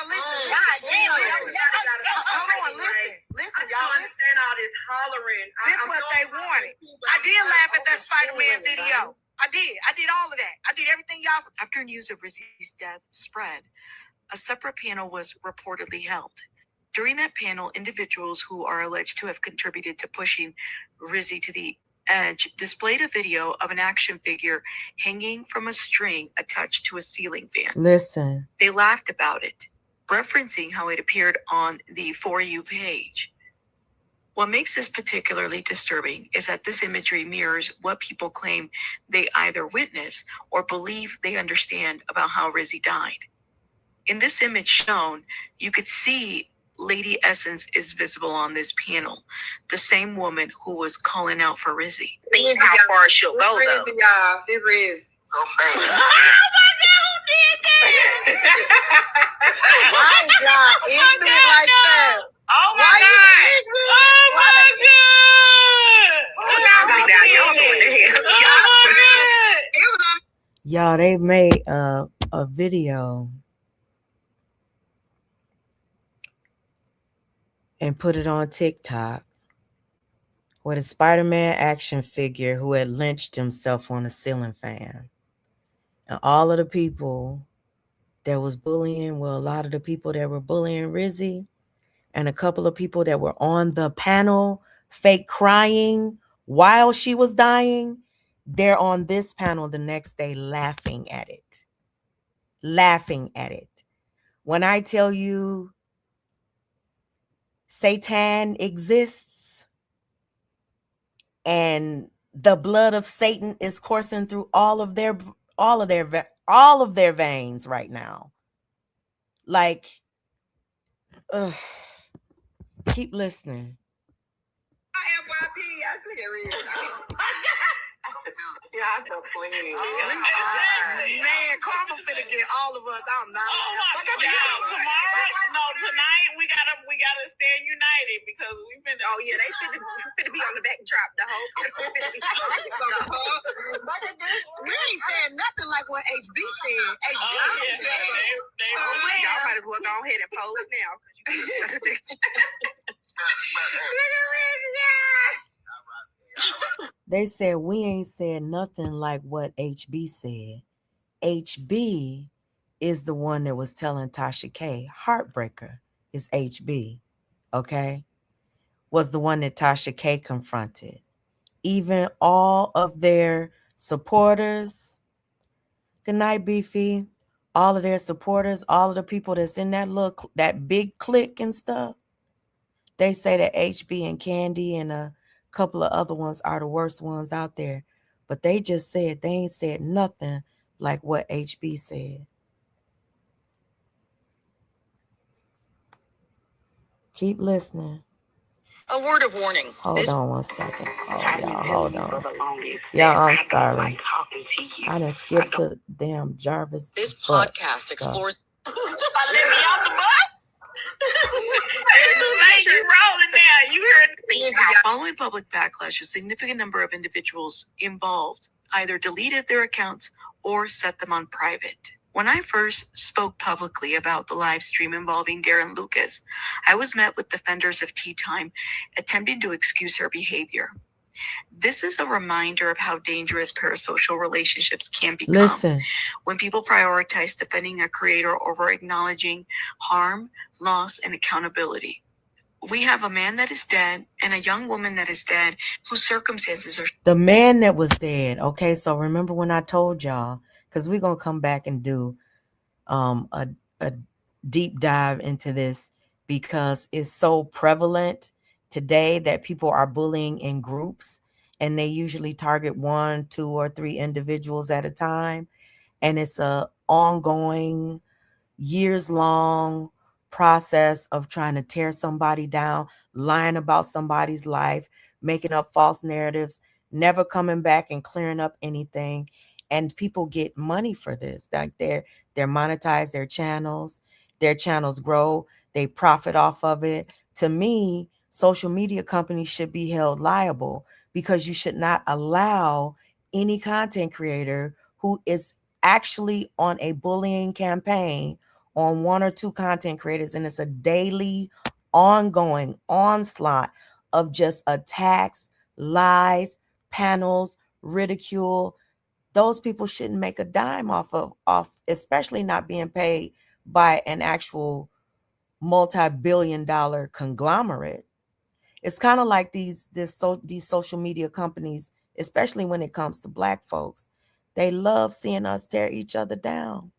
listen. Listen, y'all. Understand all this hollering. This is what they wanted. I did laugh at that Spider-Man video. I did all of that. I did everything y'all. After news of Rizzy's death spread, a separate panel was reportedly held. During that panel, individuals who are alleged to have contributed to pushing Rizzy to the edge displayed a video of an action figure hanging from a string attached to a ceiling fan. Listen. They laughed about it, referencing how it appeared on the For You page. What makes this particularly disturbing is that this imagery mirrors what people claim they either witness or believe they understand about how Rizzy died. In this image shown, you could see Lady Essence is visible on this panel, the same woman who was calling out for Rizzy. See how far she'll go though. Y'all. It is. So bad. Why y'all ignorant like that? Oh my God. Oh my God. Y'all, they made a video and put it on TikTok with a Spider-Man action figure who had lynched himself on a ceiling fan. And all of the people that was bullying, well, a lot of the people that were bullying Rizzy and a couple of people that were on the panel fake crying while she was dying, they're on this panel the next day laughing at it. Laughing at it. When I tell you Satan exists and the blood of Satan is coursing through all of their veins right now. Like, keep listening. FYP, I think it is. Yeah, I know plenty. Man, Karma finna get all of us. I'm not. Tonight we gotta stand united because we've been. Oh yeah, they finna be on the backdrop the whole. We ain't saying nothing like what HB said. Y'all might as well go ahead and pose now. They said we ain't said nothing like what HB said. HB is the one that was telling Tasha K. Heartbreaker is HB, okay? Was the one that Tasha K confronted. Even all of their supporters, good night, Beefy, all of their supporters, all of the people that's in that big clique and stuff, they say that HB and Candy and a couple of other ones are the worst ones out there. But they just said they ain't said nothing like what HB said. Keep listening. A word of warning. Hold on one second. Oh, y'all, hold on. Y'all, I'm sorry. I done skipped to damn Jarvis. This podcast explores. Somebody let me out the butt. It's too late. You rolling now. You heard me. Following public backlash, a significant number of individuals involved either deleted their accounts or set them on private. When I first spoke publicly about the live stream involving Darren Lucas, I was met with defenders of Tea Time attempting to excuse her behavior. This is a reminder of how dangerous parasocial relationships can become. Listen, When people prioritize defending a creator over acknowledging harm, loss, and accountability. We have a man that is dead and a young woman that is dead whose circumstances are the man that was dead. Okay, so remember when I told y'all, because we're gonna come back and do a deep dive into this because it's so prevalent today that people are bullying in groups, and they usually target 1, 2, or 3 individuals at a time, and it's a ongoing, years-long process of trying to tear somebody down, lying about somebody's life, making up false narratives, never coming back and clearing up anything. And people get money for this. Like they're monetize their channels grow, they profit off of it. To me, social media companies should be held liable because you should not allow any content creator who is actually on a bullying campaign on 1 or 2 content creators, and it's a daily ongoing onslaught of just attacks, lies, panels, ridicule. Those people shouldn't make a dime off, especially not being paid by an actual multi-billion-dollar conglomerate. It's kind of like these social media companies, especially when it comes to Black folks. They love seeing us tear each other down.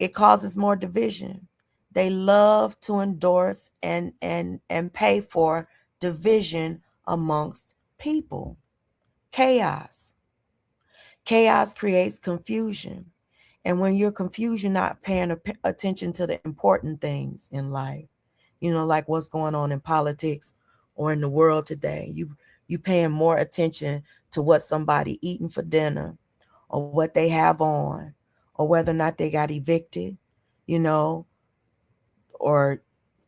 It causes more division. They love to endorse and pay for division amongst people. Chaos. Chaos creates confusion. And when you're confused, you're not paying attention to the important things in life. You know, like what's going on in politics or in the world today. You paying more attention to what somebody eating for dinner or what they have on or whether or not they got evicted, you know, or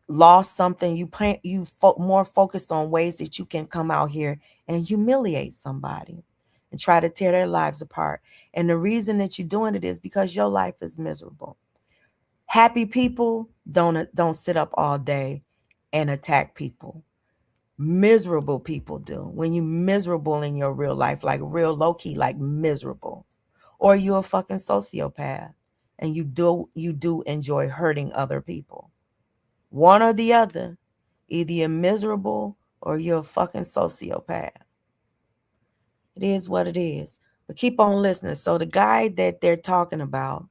lost something. You more focused on ways that you can come out here and humiliate somebody and try to tear their lives apart. And the reason that you're doing it is because your life is miserable. Happy people don't sit up all day and attack people. Miserable people do. When you're miserable in your real life, like real low-key, like miserable, or you're a fucking sociopath and you do enjoy hurting other people. One or the other. Either you're miserable or you're a fucking sociopath. It is what it is. But keep on listening. So the guy that they're talking about,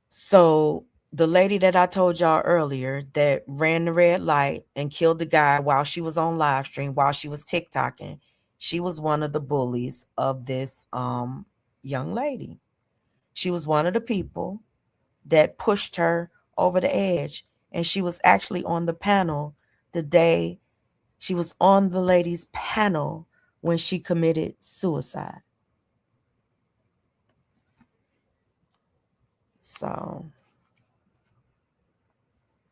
so the lady that I told y'all earlier that ran the red light and killed the guy while she was on live stream, while she was TikToking, she was one of the bullies of this young lady. She was one of the people that pushed her over the edge. And she was actually on the panel the day she was on the lady's panel when she committed suicide. So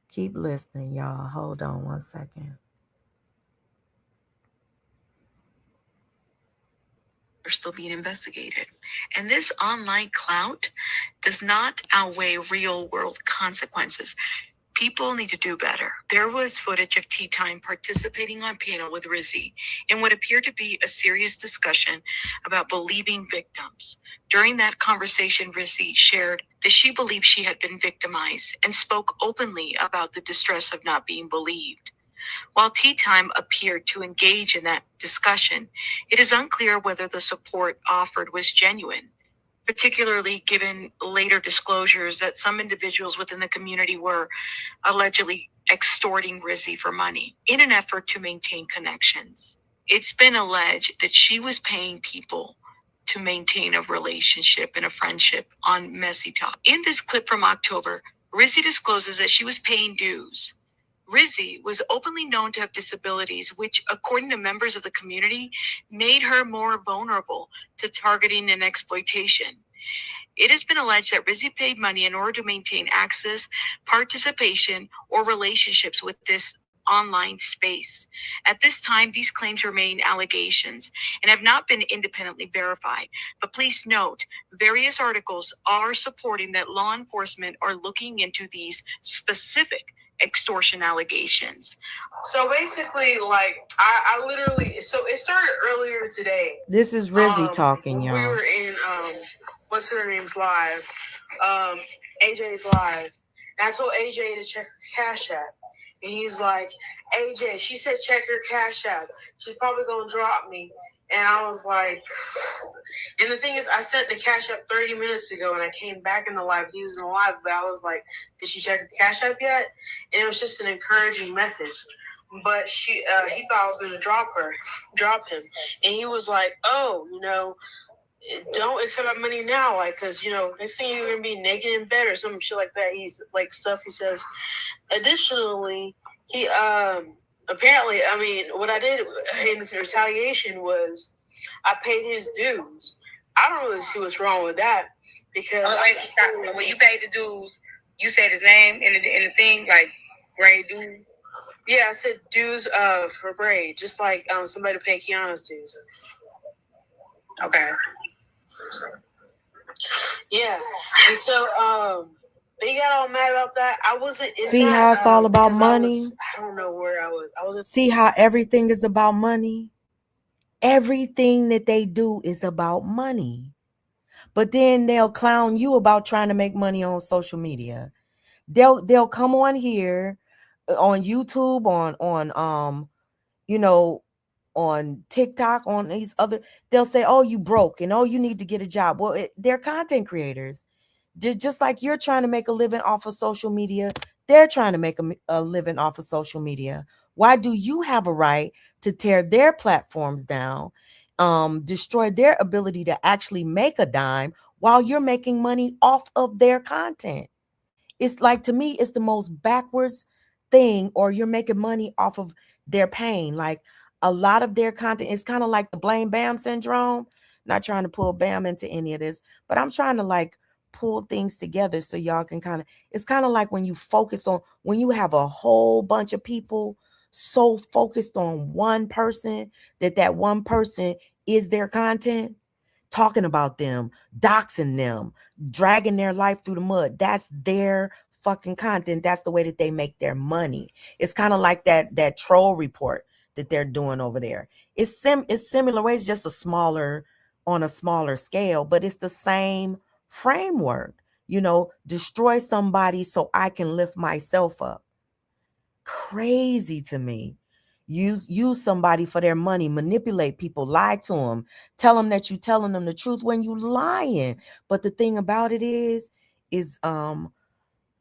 keep listening, y'all. Hold on 1 second. are still being investigated. And this online clout does not outweigh real world consequences. People need to do better. There was footage of Tea Time participating on panel with Rizzy in what appeared to be a serious discussion about believing victims. During that conversation, Rizzy shared that she believed she had been victimized and spoke openly about the distress of not being believed. While Tea Time appeared to engage in that discussion, it is unclear whether the support offered was genuine, particularly given later disclosures that some individuals within the community were allegedly extorting Rizzy for money in an effort to maintain connections. It's been alleged that she was paying people to maintain a relationship and a friendship on Messy Talk. In this clip from October, Rizzy discloses that she was paying dues. Rizzy was openly known to have disabilities, which, according to members of the community, made her more vulnerable to targeting and exploitation. It has been alleged that Rizzy paid money in order to maintain access, participation, or relationships with this online space. At this time, these claims remain allegations and have not been independently verified. But please note, various articles are supporting that law enforcement are looking into these specific extortion allegations. So basically, like I literally, so it started earlier today. This is Rizzy talking, We y'all. were in what's her name's live, AJ's live. And I told AJ to check her Cash App, and he's like, AJ, she said check her Cash App. She's probably gonna drop me. And I was like, and the thing is, I sent the Cash App 30 minutes ago, and I came back in the live. He was in the live, but I was like, did she check her Cash App yet? And it was just an encouraging message. But he thought I was going to drop him. And he was like, oh, don't accept my money now. Like, because, next thing you're going to be naked in bed or some shit like that. He's like stuff he says. Additionally, he, apparently, what I did in retaliation was I paid his dues. I don't really see what's wrong with that because. So when you paid the dues, you said his name in the thing, like, Ray dues? Yeah, I said dues for Braid, just like somebody to pay Kiana's dues. Okay. Yeah, and so they got all mad about that. I wasn't in See that, how it's all about because money? I don't know where I was. I wasn't. See how everything is about money? Everything that they do is about money. But then they'll clown you about trying to make money on social media. They'll come on here on YouTube, on TikTok, on these other, they'll say, oh, you broke and oh, you need to get a job. Well, they're content creators. They're just like you're trying to make a living off of social media. They're trying to make a living off of social media. Why do you have a right to tear their platforms down, destroy their ability to actually make a dime while you're making money off of their content? It's like, to me, it's the most backwards thing, or you're making money off of their pain. Like, a lot of their content is kind of like the blame Bam syndrome. Not trying to pull Bam into any of this, but I'm trying to like pull things together so y'all can kind of, it's kind of like when you focus on, when you have a whole bunch of people so focused on one person that one person is their content, talking about them, doxing them, dragging their life through the mud. That's their fucking content. That's the way that they make their money. It's kind of like that troll report that they're doing over there. It's similar ways, just on a smaller scale, but it's the same framework. Destroy somebody so I can lift myself up. Crazy to me. Use somebody for their money, manipulate people, lie to them, tell them that you're telling them the truth when you lying. But the thing about it is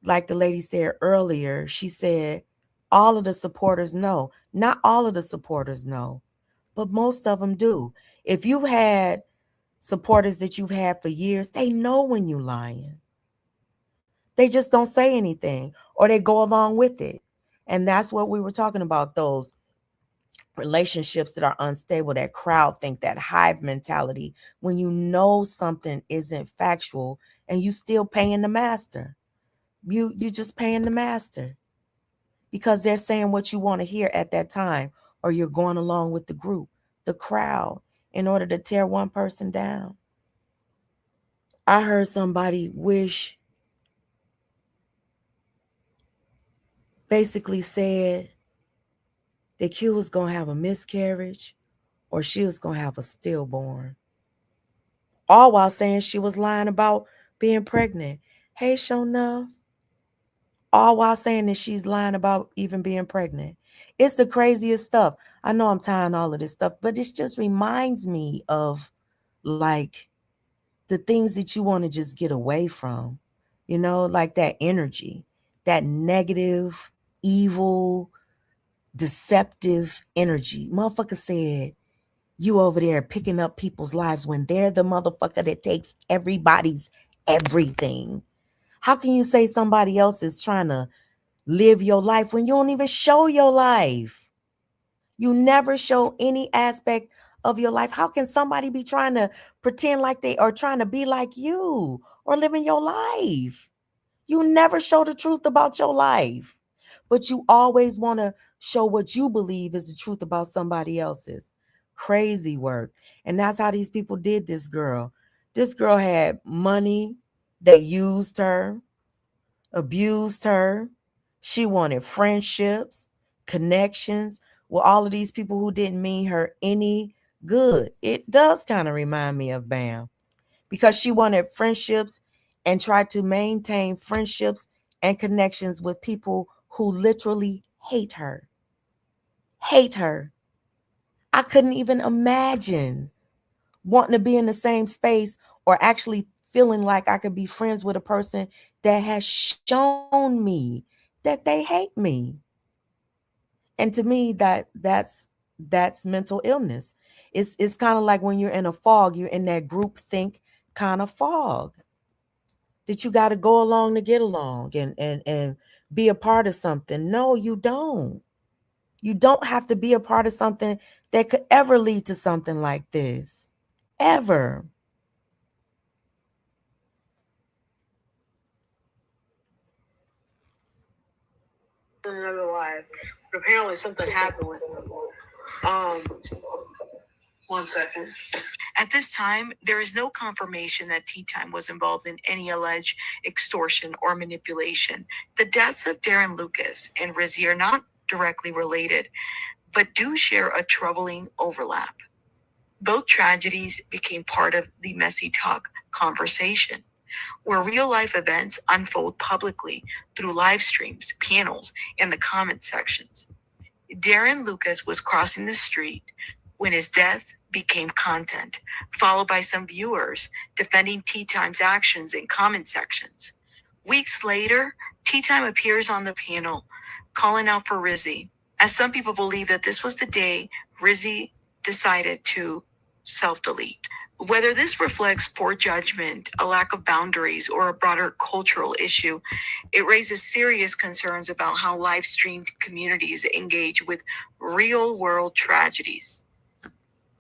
like the lady said earlier, she said all of the supporters know. Not all of the supporters know, but most of them do. If you've had supporters that you've had for years, they know when you're lying. They just don't say anything, or they go along with it. And that's what we were talking about, those relationships that are unstable, that crowd think, that hive mentality, when you know something isn't factual and you still paying the master. You just paying the master because they're saying what you want to hear at that time, or you're going along with the group, the crowd, in order to tear one person down. I heard somebody basically said that Q was going to have a miscarriage or she was going to have a stillborn. All while saying she was lying about being pregnant. Hey, Shona. All while saying that she's lying about even being pregnant. It's the craziest stuff. I know I'm tying all of this stuff, but it just reminds me of like the things that you want to just get away from, like that energy, that negative, evil, deceptive energy. Motherfucker said you over there picking up people's lives when they're the motherfucker that takes everybody's everything. How can you say somebody else is trying to live your life when you don't even show your life? You never show any aspect of your life. How can somebody be trying to pretend like they are trying to be like you or living your life. You never show the truth about your life, but you always want to show what you believe is the truth about somebody else's. Crazy work. And that's how these people did this girl. This girl had money. They used her, abused her. She wanted friendships, connections with all of these people who didn't mean her any good. It does kind of remind me of Bam, because she wanted friendships and tried to maintain friendships and connections with people who literally hate her. Hate her. I couldn't even imagine wanting to be in the same space or actually feeling like I could be friends with a person that has shown me that they hate me. And to me, that's mental illness. It's kind of like when you're in a fog, you're in that group think kind of fog that you got to go along to get along and be a part of something. No, you don't. You don't have to be a part of something that could ever lead to something like this. Ever. Another life. But apparently something happened with him. 1 second. At this time, there is no confirmation that Tea Time was involved in any alleged extortion or manipulation. The deaths of Darren Lucas and Rizzy are not directly related, but do share a troubling overlap. Both tragedies became part of the Messy Talk conversation, where real life events unfold publicly through live streams, panels, and the comment sections. Darren Lucas was crossing the street when his death became content, followed by some viewers defending Tea Time's actions in comment sections. Weeks later, Tea Time appears on the panel, calling out for Rizzy, as some people believe that this was the day Rizzy decided to self-delete. Whether this reflects poor judgment, a lack of boundaries, or a broader cultural issue, it raises serious concerns about how live-streamed communities engage with real-world tragedies.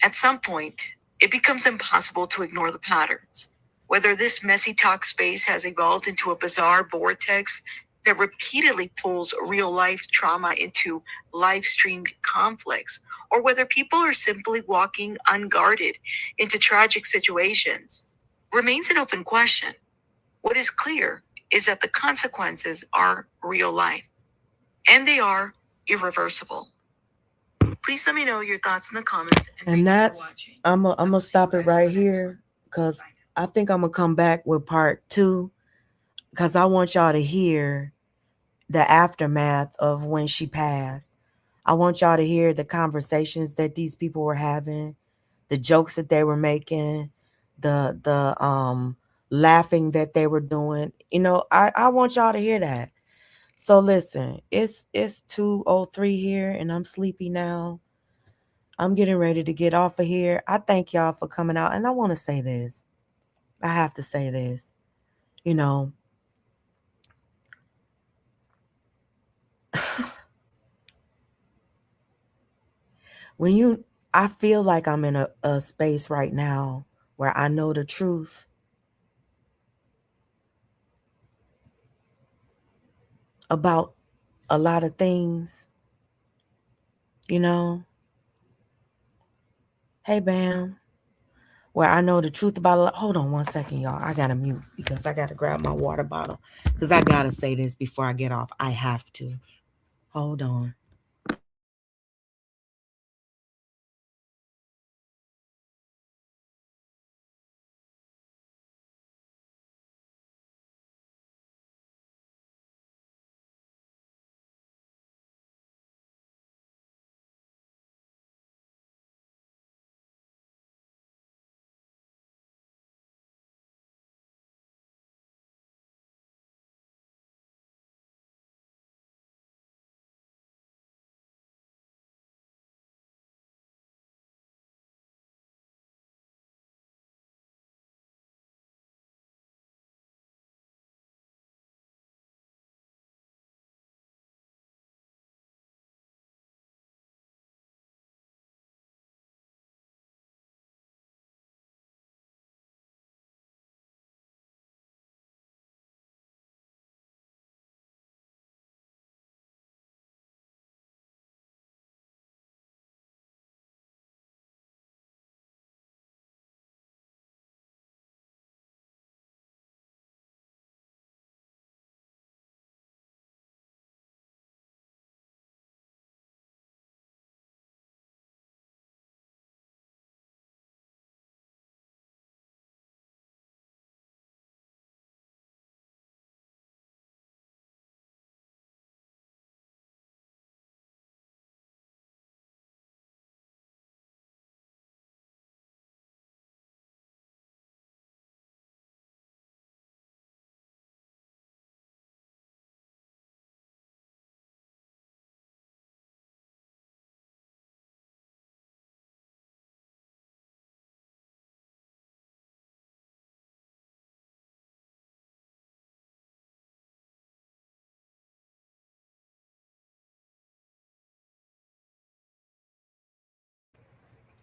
At some point, it becomes impossible to ignore the patterns. Whether this Messy Talk space has evolved into a bizarre vortex that repeatedly pulls real-life trauma into live-streamed conflicts, or whether people are simply walking unguarded into tragic situations, remains an open question. What is clear is that the consequences are real life, and they are irreversible. Please let me know your thoughts in the comments. And that's, I'm gonna stop it right here, because I think I'm gonna come back with part 2, because I want y'all to hear the aftermath of when she passed. I want y'all to hear the conversations that these people were having, the jokes that they were making, the laughing that they were doing. You know, I want y'all to hear that. So listen, it's 2:03 here and I'm sleepy now. I'm getting ready to get off of here. I thank y'all for coming out, and I want to say this. I have to say this. You know, I feel like I'm in a space right now where I know the truth about a lot of things, you know. Hey, Bam. Where I know the truth about a lot. Hold on 1 second, y'all. I got to mute because I got to grab my water bottle, because I got to say this before I get off. I have to. Hold on.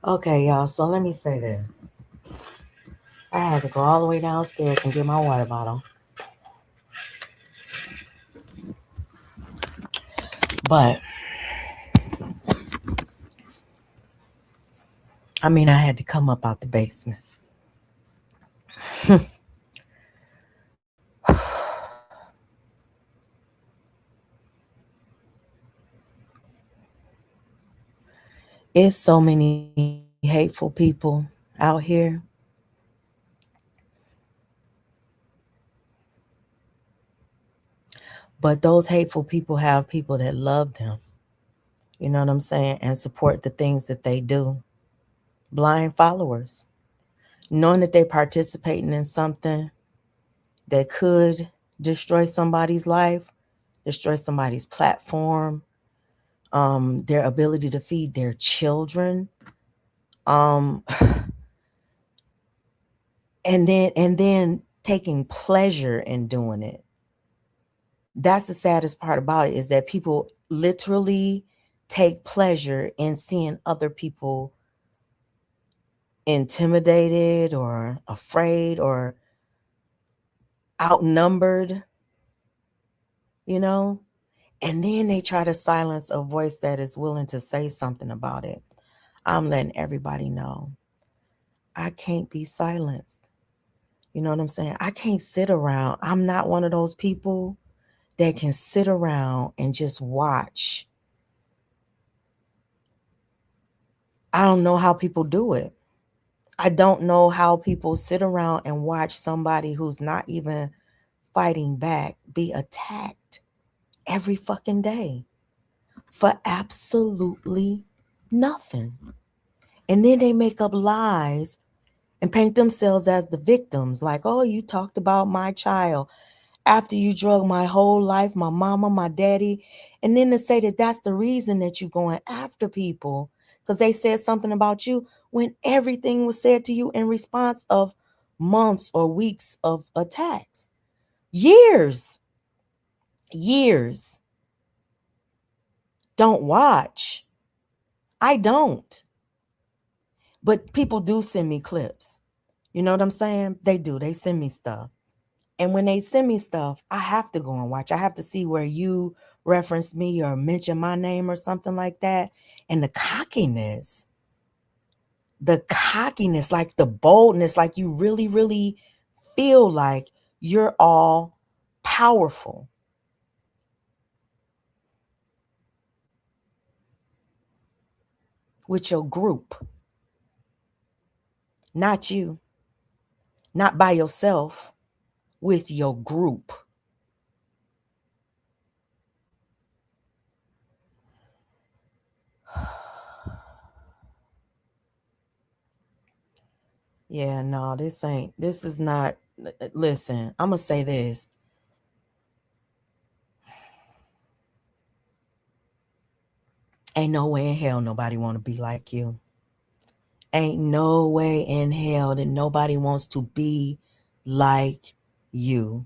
Okay, y'all. So let me say this. I had to go all the way downstairs and get my water bottle. But I mean, I had to come up out the basement. It's so many hateful people out here. But those hateful people have people that love them. You know what I'm saying? And support the things that they do. Blind followers. Knowing that they're participating in something that could destroy somebody's life, destroy somebody's platform, their ability to feed their children, and then taking pleasure in doing it. That's the saddest part about it, is that people literally take pleasure in seeing other people intimidated or afraid or outnumbered, you know? And then they try to silence a voice that is willing to say something about it. I'm letting everybody know I can't be silenced. You know what I'm saying? I can't sit around. I'm not one of those people that can sit around and just watch. I don't know how people do it. I don't know how people sit around and watch somebody who's not even fighting back be attacked every fucking day for absolutely nothing. And then they make up lies and paint themselves as the victims. Like, oh, you talked about my child after you drug my whole life, my mama, my daddy. And then to say that that's the reason that you're going after people because they said something about you when everything was said to you in response of months or weeks of attacks. Years. Don't watch. I don't. But people do send me clips. You know what I'm saying? They do. They send me stuff. And when they send me stuff, I have to go and watch. I have to see where you reference me or mention my name or something like that. And the cockiness, like the boldness, like you really, really feel like you're all powerful. With your group. Not you. Not by yourself. With your group. Yeah, no, this is not, listen, I'm going to say this. Ain't no way in hell nobody want to be like you. Ain't no way in hell that nobody wants to be like you.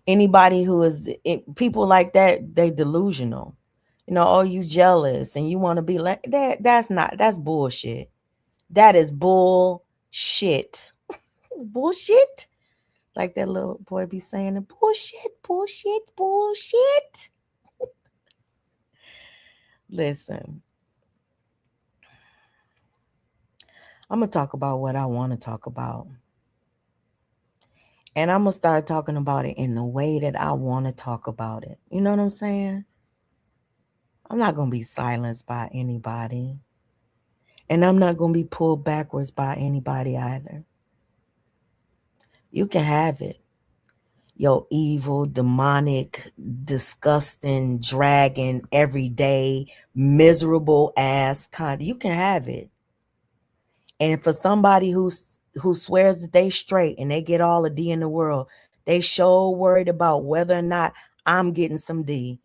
Anybody who is, people like that, they delusional. You know, oh, you jealous and you want to be like that. That's bullshit. That is bullshit. Bullshit. Like that little boy be saying, bullshit. Listen, I'm going to talk about what I want to talk about. And I'm going to start talking about it in the way that I want to talk about it. You know what I'm saying? I'm not going to be silenced by anybody. And I'm not going to be pulled backwards by anybody either. You can have it. Your evil, demonic, disgusting, dragging, everyday, miserable ass kind. You can have it. And for somebody who swears that they straight and they get all the D in the world, they sure worried about whether or not I'm getting some D.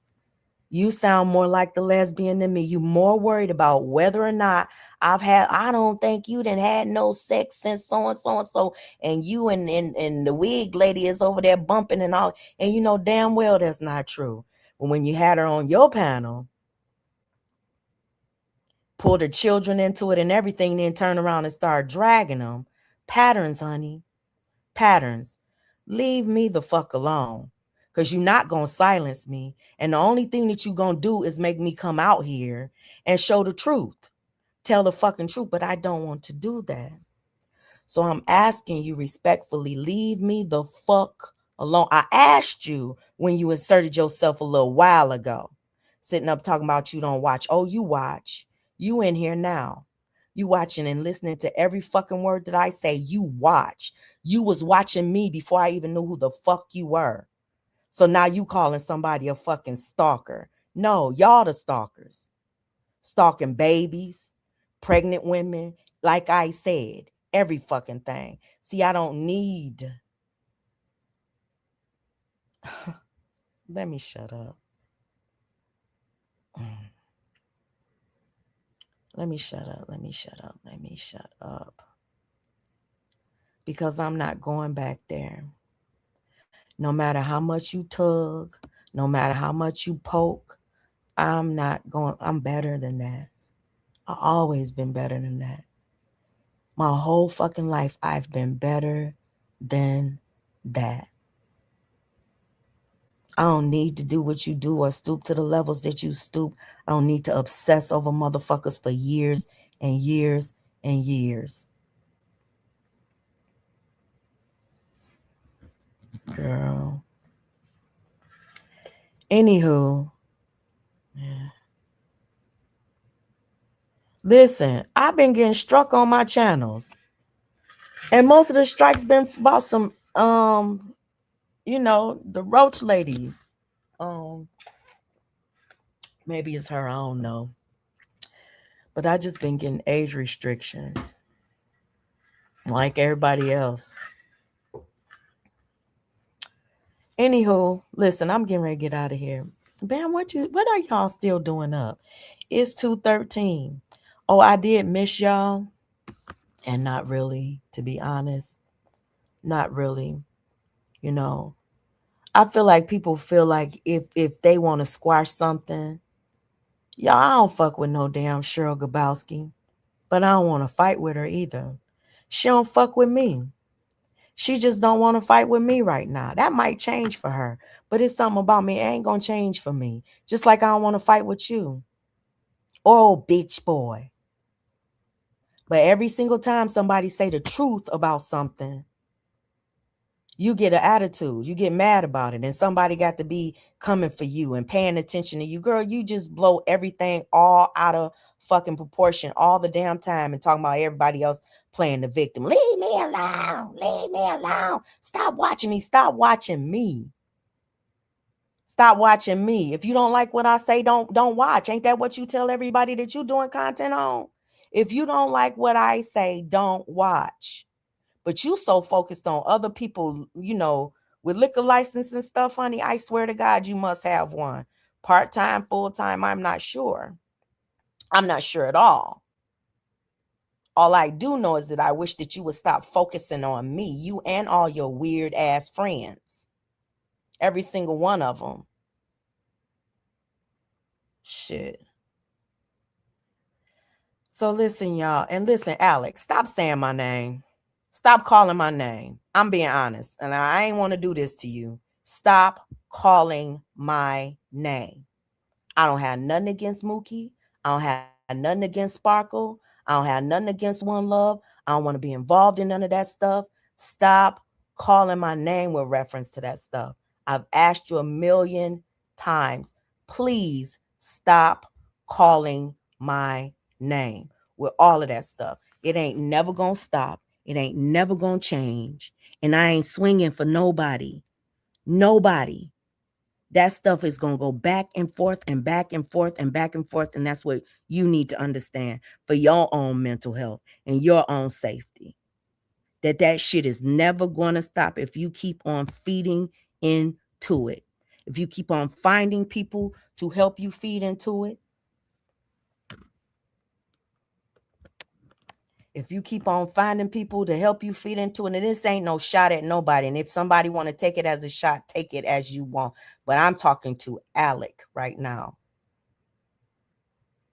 You sound more like the lesbian than me. You more worried about whether or not I don't think you done had no sex since so-and-so. And you and the wig lady is over there bumping and all. And you know damn well that's not true. But when you had her on your panel, pull the children into it and everything, then turn around and start dragging them. Patterns, honey. Patterns. Leave me the fuck alone, because you're not going to silence me. And the only thing that you're going to do is make me come out here and show the truth. Tell the fucking truth, but I don't want to do that. So I'm asking you respectfully, leave me the fuck alone. I asked you when you inserted yourself a little while ago, sitting up talking about you don't watch. Oh, you watch. You in here now. You watching and listening to every fucking word that I say. You watch. You was watching me before I even knew who the fuck you were. So now you calling somebody a fucking stalker. No, y'all the stalkers. Stalking babies, pregnant women, like I said, every fucking thing. See, I don't need. Let me shut up. Let me shut up. Let me shut up. Let me shut up. Because I'm not going back there. No matter how much you tug, no matter how much you poke, I'm not going. I'm better than that. I've always been better than that. My whole fucking life, I've been better than that. I don't need to do what you do or stoop to the levels that you stoop. I don't need to obsess over motherfuckers for years and years and years. Girl. Anywho. Yeah. Listen, I've been getting struck on my channels. And most of the strikes been about some, the roach lady. Maybe it's her, I don't know. But I just been getting age restrictions. Like everybody else. Anywho, listen, I'm getting ready to get out of here. Bam, what are y'all still doing up? It's 2:13. Oh, I did miss y'all. And not really, to be honest. Not really. I feel like people feel like if they want to squash something, y'all, I don't fuck with no damn Cheryl Grabowski. But I don't want to fight with her either. She don't fuck with me. She just don't want to fight with me right now. That might change for her. But it's something about me. It ain't going to change for me. Just like I don't want to fight with you. Oh, bitch boy. But every single time somebody say the truth about something, you get an attitude. You get mad about it. And somebody got to be coming for you and paying attention to you. Girl, you just blow everything all out of fucking proportion all the damn time and talking about everybody else playing the victim. Leave me alone. Leave me alone. Stop watching me. Stop watching me. Stop watching me. If you don't like what I say, don't watch. Ain't that what you tell everybody that you doing content on? If you don't like what I say, don't watch. But you so focused on other people, with liquor license and stuff, honey, I swear to God, you must have one. Part-time, full-time, I'm not sure. I'm not sure at all. All I do know is that I wish that you would stop focusing on me, you and all your weird-ass friends. Every single one of them. Shit. So listen, y'all. And listen, Alex, stop saying my name. Stop calling my name. I'm being honest. And I ain't want to do this to you. Stop calling my name. I don't have nothing against Mookie. I don't have nothing against Sparkle. I don't have nothing against One Love. I don't want to be involved in none of that stuff. Stop calling my name with reference to that stuff. I've asked you 1,000,000 times. Please stop calling my name with all of that stuff. It ain't never going to stop. It ain't never going to change. And I ain't swinging for nobody. Nobody. That stuff is going to go back and forth and back and forth and back and forth. And that's what you need to understand for your own mental health and your own safety. That shit is never going to stop if you keep on feeding into it. If you keep on finding people to help you feed into it. If you keep on finding people to help you feed into it, and this ain't no shot at nobody. And if somebody want to take it as a shot, take it as you want. But I'm talking to Alec right now.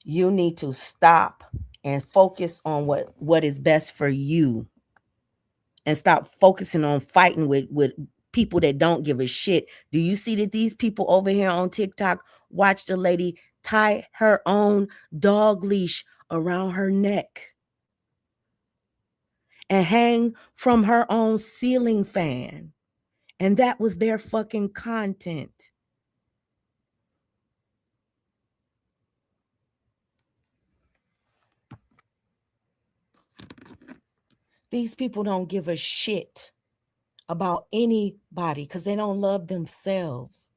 You need to stop and focus on what is best for you, and stop focusing on fighting with people that don't give a shit. Do you see that these people over here on TikTok watch the lady tie her own dog leash around her neck and hang from her own ceiling fan? And that was their fucking content. These people don't give a shit about anybody because they don't love themselves.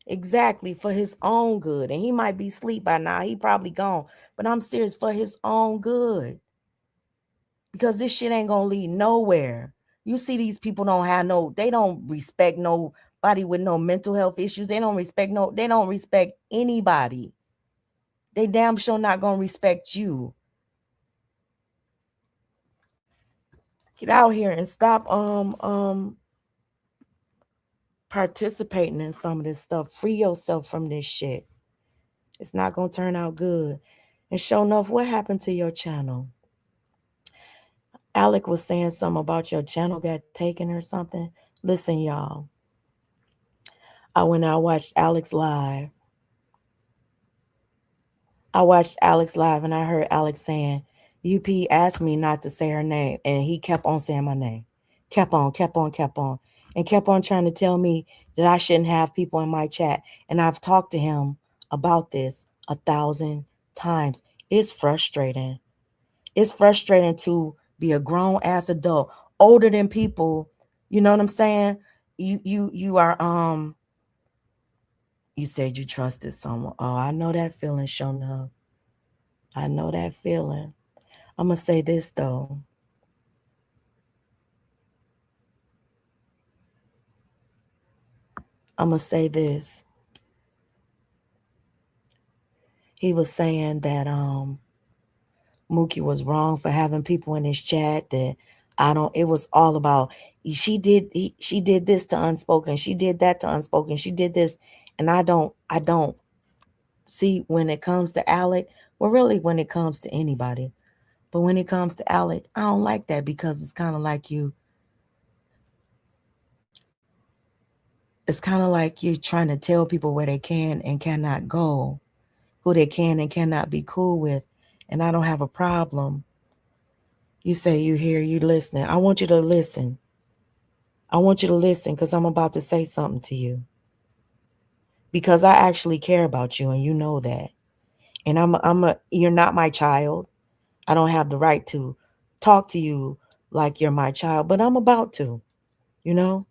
Exactly, for his own good. And he might be asleep by now. He probably gone. But I'm serious, for his own good. Because this shit ain't gonna lead nowhere. You see these people they don't respect nobody with no mental health issues. They don't respect anybody. They damn sure not gonna respect you. Get out here and stop participating in some of this stuff. Free yourself from this shit. It's not gonna turn out good. And sure enough, what happened to your channel? Alec was saying something about your channel got taken or something. Listen, y'all. I watched Alex live. And I heard Alex saying, UP asked me not to say her name, and he kept on saying my name. Kept on, and kept on trying to tell me that I shouldn't have people in my chat. And I've talked to him about this 1,000 times. It's frustrating. It's frustrating to be a grown ass adult, older than people. You know what I'm saying? You are you said you trusted someone. Oh, I know that feeling, Shona. I know that feeling. I'm gonna say this though. I'm gonna say this. He was saying that Mookie was wrong for having people in his chat that it was all about she did this to Unspoken, she did that to Unspoken, she did this. And I don't see, when it comes to Alec, well, really when it comes to anybody, but when it comes to Alec, I don't like that, because it's kind of like you trying to tell people where they can and cannot go, who they can and cannot be cool with. And I don't have a problem. You say you hear, you listening. I want you to listen. I want you to listen, because I'm about to say something to you. Because I actually care about you, and you know that. And you're not my child. I don't have the right to talk to you like you're my child, but I'm about to, you know?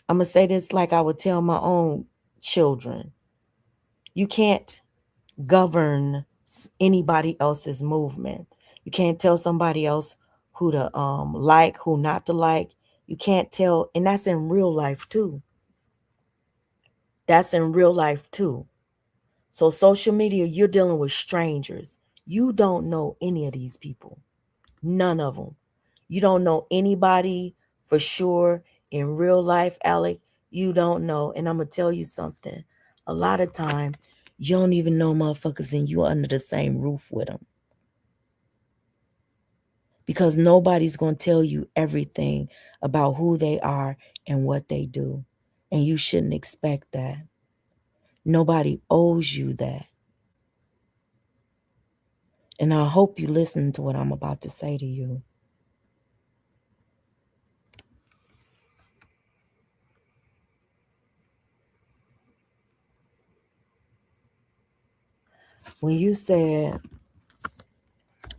I'm going to say this like I would tell my own children. You can't govern anybody else's movement. You can't tell somebody else who to like, who not to like. You can't tell, and that's in real life too. That's in real life too. So social media, you're dealing with strangers. You don't know any of these people. None of them. You don't know anybody for sure in real life, Alec. You don't know. And I'm going to tell you something. A lot of times, you don't even know motherfuckers and you're under the same roof with them. Because nobody's going to tell you everything about who they are and what they do. And you shouldn't expect that. Nobody owes you that. And I hope you listen to what I'm about to say to you. When you said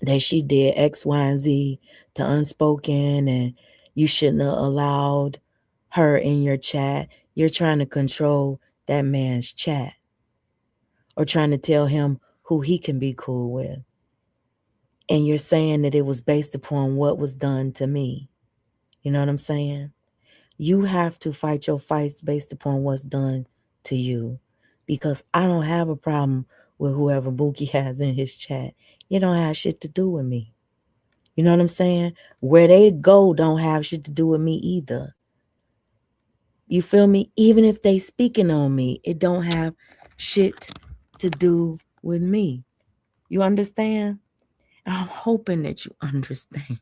that she did X, Y, and Z to Unspoken and you shouldn't have allowed her in your chat, you're trying to control that man's chat or trying to tell him who he can be cool with. And you're saying that it was based upon what was done to me. You know what I'm saying? You have to fight your fights based upon what's done to you, because I don't have a problem with whoever Mookie has in his chat. You don't have shit to do with me. You know what I'm saying? Where they go don't have shit to do with me either. You feel me? Even if they speaking on me, it don't have shit to do with me. You understand? I'm hoping that you understand.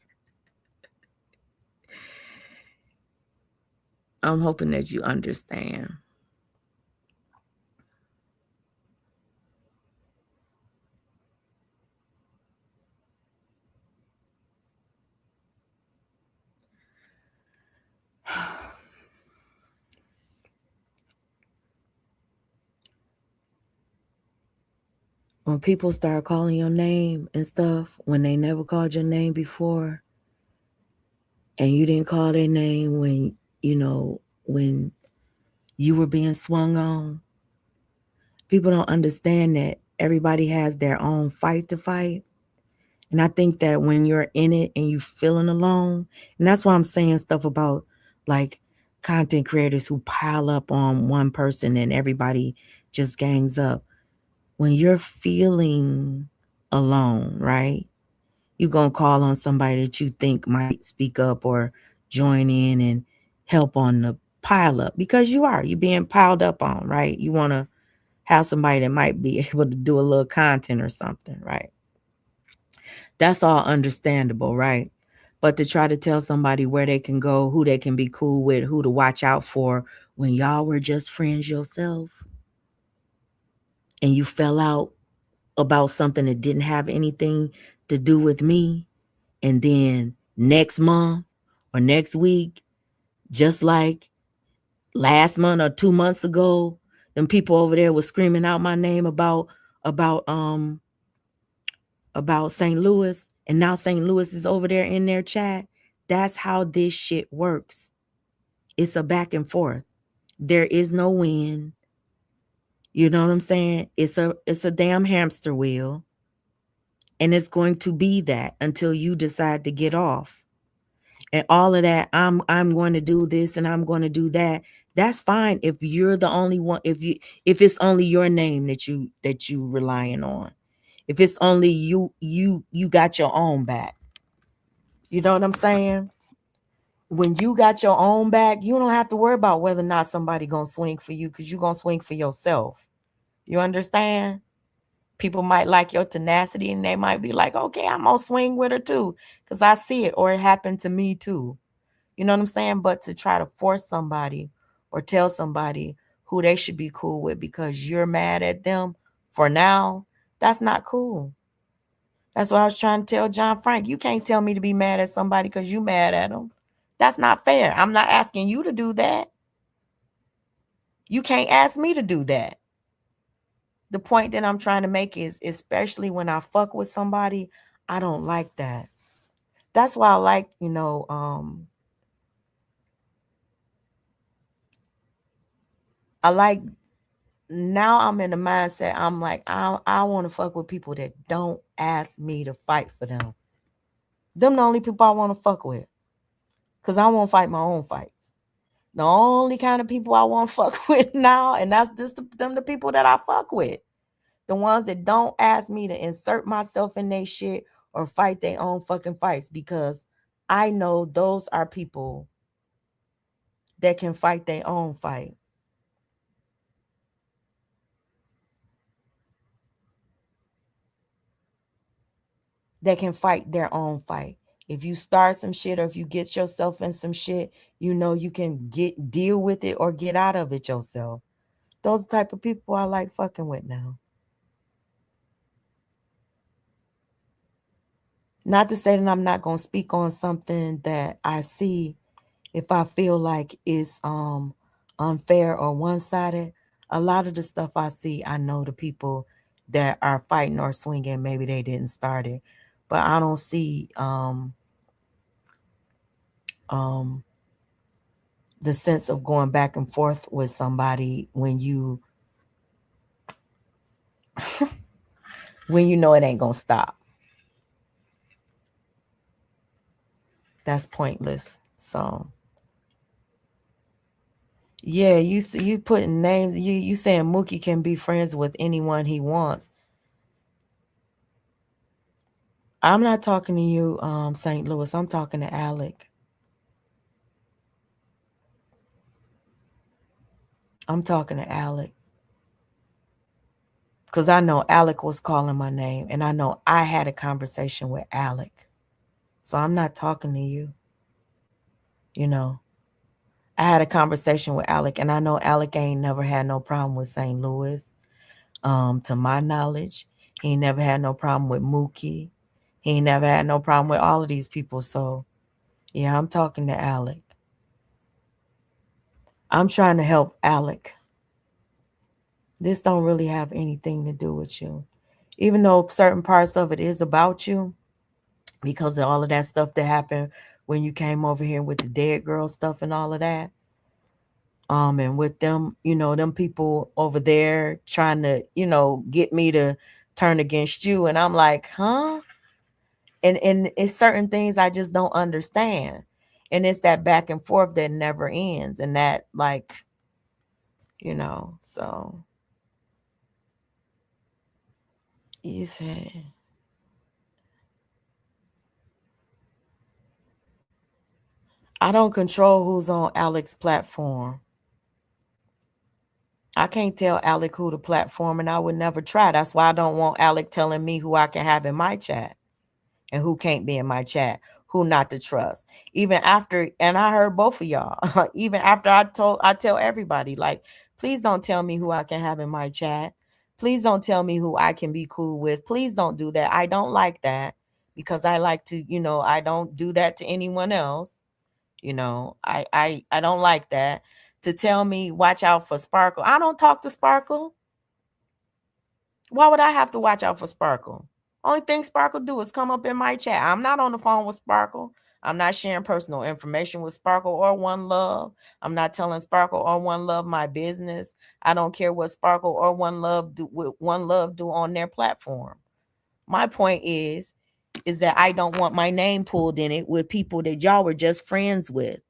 I'm hoping that you understand. When people start calling your name and stuff, when they never called your name before, and you didn't call their name when, when you were being swung on, people don't understand that everybody has their own fight to fight. And I think that when you're in it and you feeling alone, and that's why I'm saying stuff about like content creators who pile up on one person and everybody just gangs up. When you're feeling alone, right? You're going to call on somebody that you think might speak up or join in and help on the pile up, because you're being piled up on, right? You want to have somebody that might be able to do a little content or something, right? That's all understandable, right? But to try to tell somebody where they can go, who they can be cool with, who to watch out for when y'all were just friends yourself and you fell out about something that didn't have anything to do with me, and then next month or next week, just like last month or 2 months ago, them people over there was screaming out my name about St. Louis, and now St. Louis is over there in their chat. That's how this shit works. It's a back and forth. There is no win. You know what I'm saying? It's a damn hamster wheel. And it's going to be that until you decide to get off. And all of that, I'm going to do this and I'm going to do that. That's fine if you're the only one, if it's only your name that you relying on. If it's only you got your own back. You know what I'm saying? When you got your own back, you don't have to worry about whether or not somebody gonna swing for you, because you're gonna swing for yourself. You understand? People might like your tenacity and they might be like, okay, I'm gonna swing with her too, because I see it, or it happened to me too. You know what I'm saying? But to try to force somebody or tell somebody who they should be cool with because you're mad at them for now, that's not cool. That's what I was trying to tell John Frank. You can't tell me to be mad at somebody because you mad at them. That's not fair. I'm not asking you to do that. You can't ask me to do that. The point that I'm trying to make is, especially when I fuck with somebody, I don't like that. That's why I like, I like, now I'm in the mindset, I'm like, I want to fuck with people that don't ask me to fight for them. Them the only people I want to fuck with, because I won't fight my own fights. The only kind of people I want to fuck with now, and that's just them the people that I fuck with. The ones that don't ask me to insert myself in their shit or fight their own fucking fights, because I know those are people that can fight their own fight. That can fight their own fight. If you start some shit or if you get yourself in some shit, you can deal with it or get out of it yourself. Those type of people I like fucking with now. Not to say that I'm not going to speak on something that I see if I feel like it's unfair or one-sided. A lot of the stuff I see, I know the people that are fighting or swinging, maybe they didn't start it. But I don't see the sense of going back and forth with somebody when you know it ain't gonna stop. That's pointless. So yeah, you putting names, you saying Mookie can be friends with anyone he wants. I'm not talking to you, St. Louis. I'm talking to Alec. I'm talking to Alec. Because I know Alec was calling my name, and I know I had a conversation with Alec. So I'm not talking to you. You know, I had a conversation with Alec, and I know Alec ain't never had no problem with St. Louis. To my knowledge, he ain't never had no problem with Mookie. He ain't never had no problem with all of these people. So, yeah, I'm talking to Alec. I'm trying to help Alec. This don't really have anything to do with you. Even though certain parts of it is about you, because of all of that stuff that happened when you came over here with the dead girl stuff and all of that. And with them, them people over there trying to, get me to turn against you. And I'm like, huh? And it's certain things I just don't understand. And it's that back and forth that never ends. And that, like, so you said, I don't control who's on Alec's platform. I can't tell Alec who to platform, and I would never try. That's why I don't want Alec telling me who I can have in my chat and who can't be in my chat, who not to trust. Even after, and I heard both of y'all, even after I tell everybody, like, please don't tell me who I can have in my chat. Please don't tell me who I can be cool with. Please don't do that. I don't like that, because I like to, I don't do that to anyone else. I don't like that. To tell me watch out for Sparkle. I don't talk to Sparkle. Why would I have to watch out for Sparkle? Only thing Sparkle do is come up in my chat. I'm not on the phone with Sparkle. I'm not sharing personal information with Sparkle or One Love. I'm not telling Sparkle or One Love my business. I don't care what Sparkle or One Love do on their platform. My point is that I don't want my name pulled in it with people that y'all were just friends with.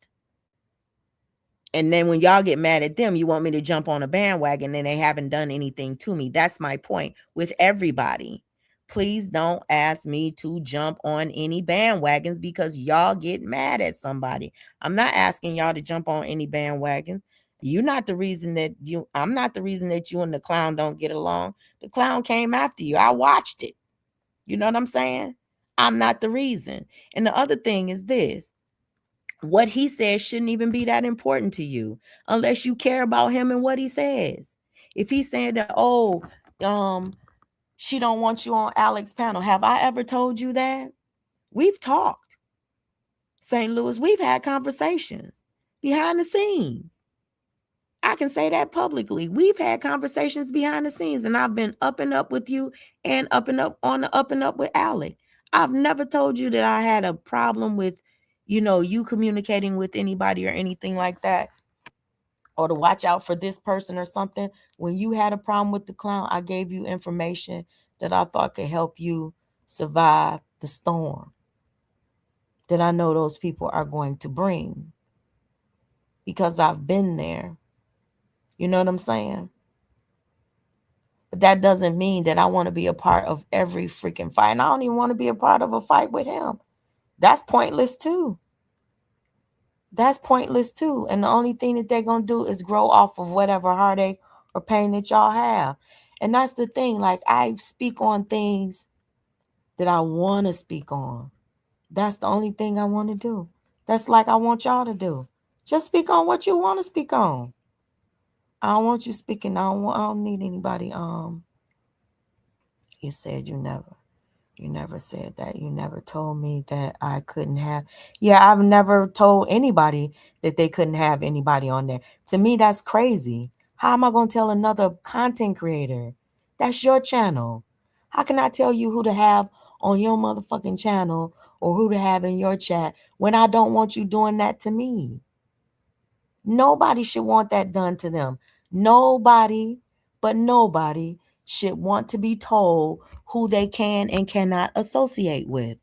And then when y'all get mad at them, you want me to jump on a bandwagon and they haven't done anything to me. That's my point with everybody. Please don't ask me to jump on any bandwagons because y'all get mad at somebody. I'm not asking y'all to jump on any bandwagons. I'm not the reason that you and the clown don't get along. The clown came after you. I watched it. You know what I'm saying? I'm not the reason. And the other thing is this. What he says shouldn't even be that important to you unless you care about him and what he says. If he's saying that, she don't want you on Alec's panel. Have I ever told you that? We've talked. St. Louis, we've had conversations behind the scenes. I can say that publicly. We've had conversations behind the scenes, and I've been up and up with you and up and up with Alec. I've never told you that I had a problem with you communicating with anybody or anything like that, or to watch out for this person or something. When you had a problem with the clown, I gave you information that I thought could help you survive the storm that I know those people are going to bring, because I've been there. You know what I'm saying? But that doesn't mean that I want to be a part of every freaking fight. And I don't even want to be a part of a fight with him. That's pointless too. That's pointless too. And the only thing that they're going to do is grow off of whatever heartache or pain that y'all have. And that's the thing. Like, I speak on things that I want to speak on. That's the only thing I want to do. That's like I want y'all to do. Just speak on what you want to speak on. I don't want you speaking. I don't need anybody. You said you never said that. You never told me that I couldn't have. Yeah, I've never told anybody that they couldn't have anybody on there. To me, that's crazy. How am I going to tell another content creator? That's your channel. How can I tell you who to have on your motherfucking channel or who to have in your chat when I don't want you doing that to me? Nobody should want that done to them. Nobody should want to be told who they can and cannot associate with.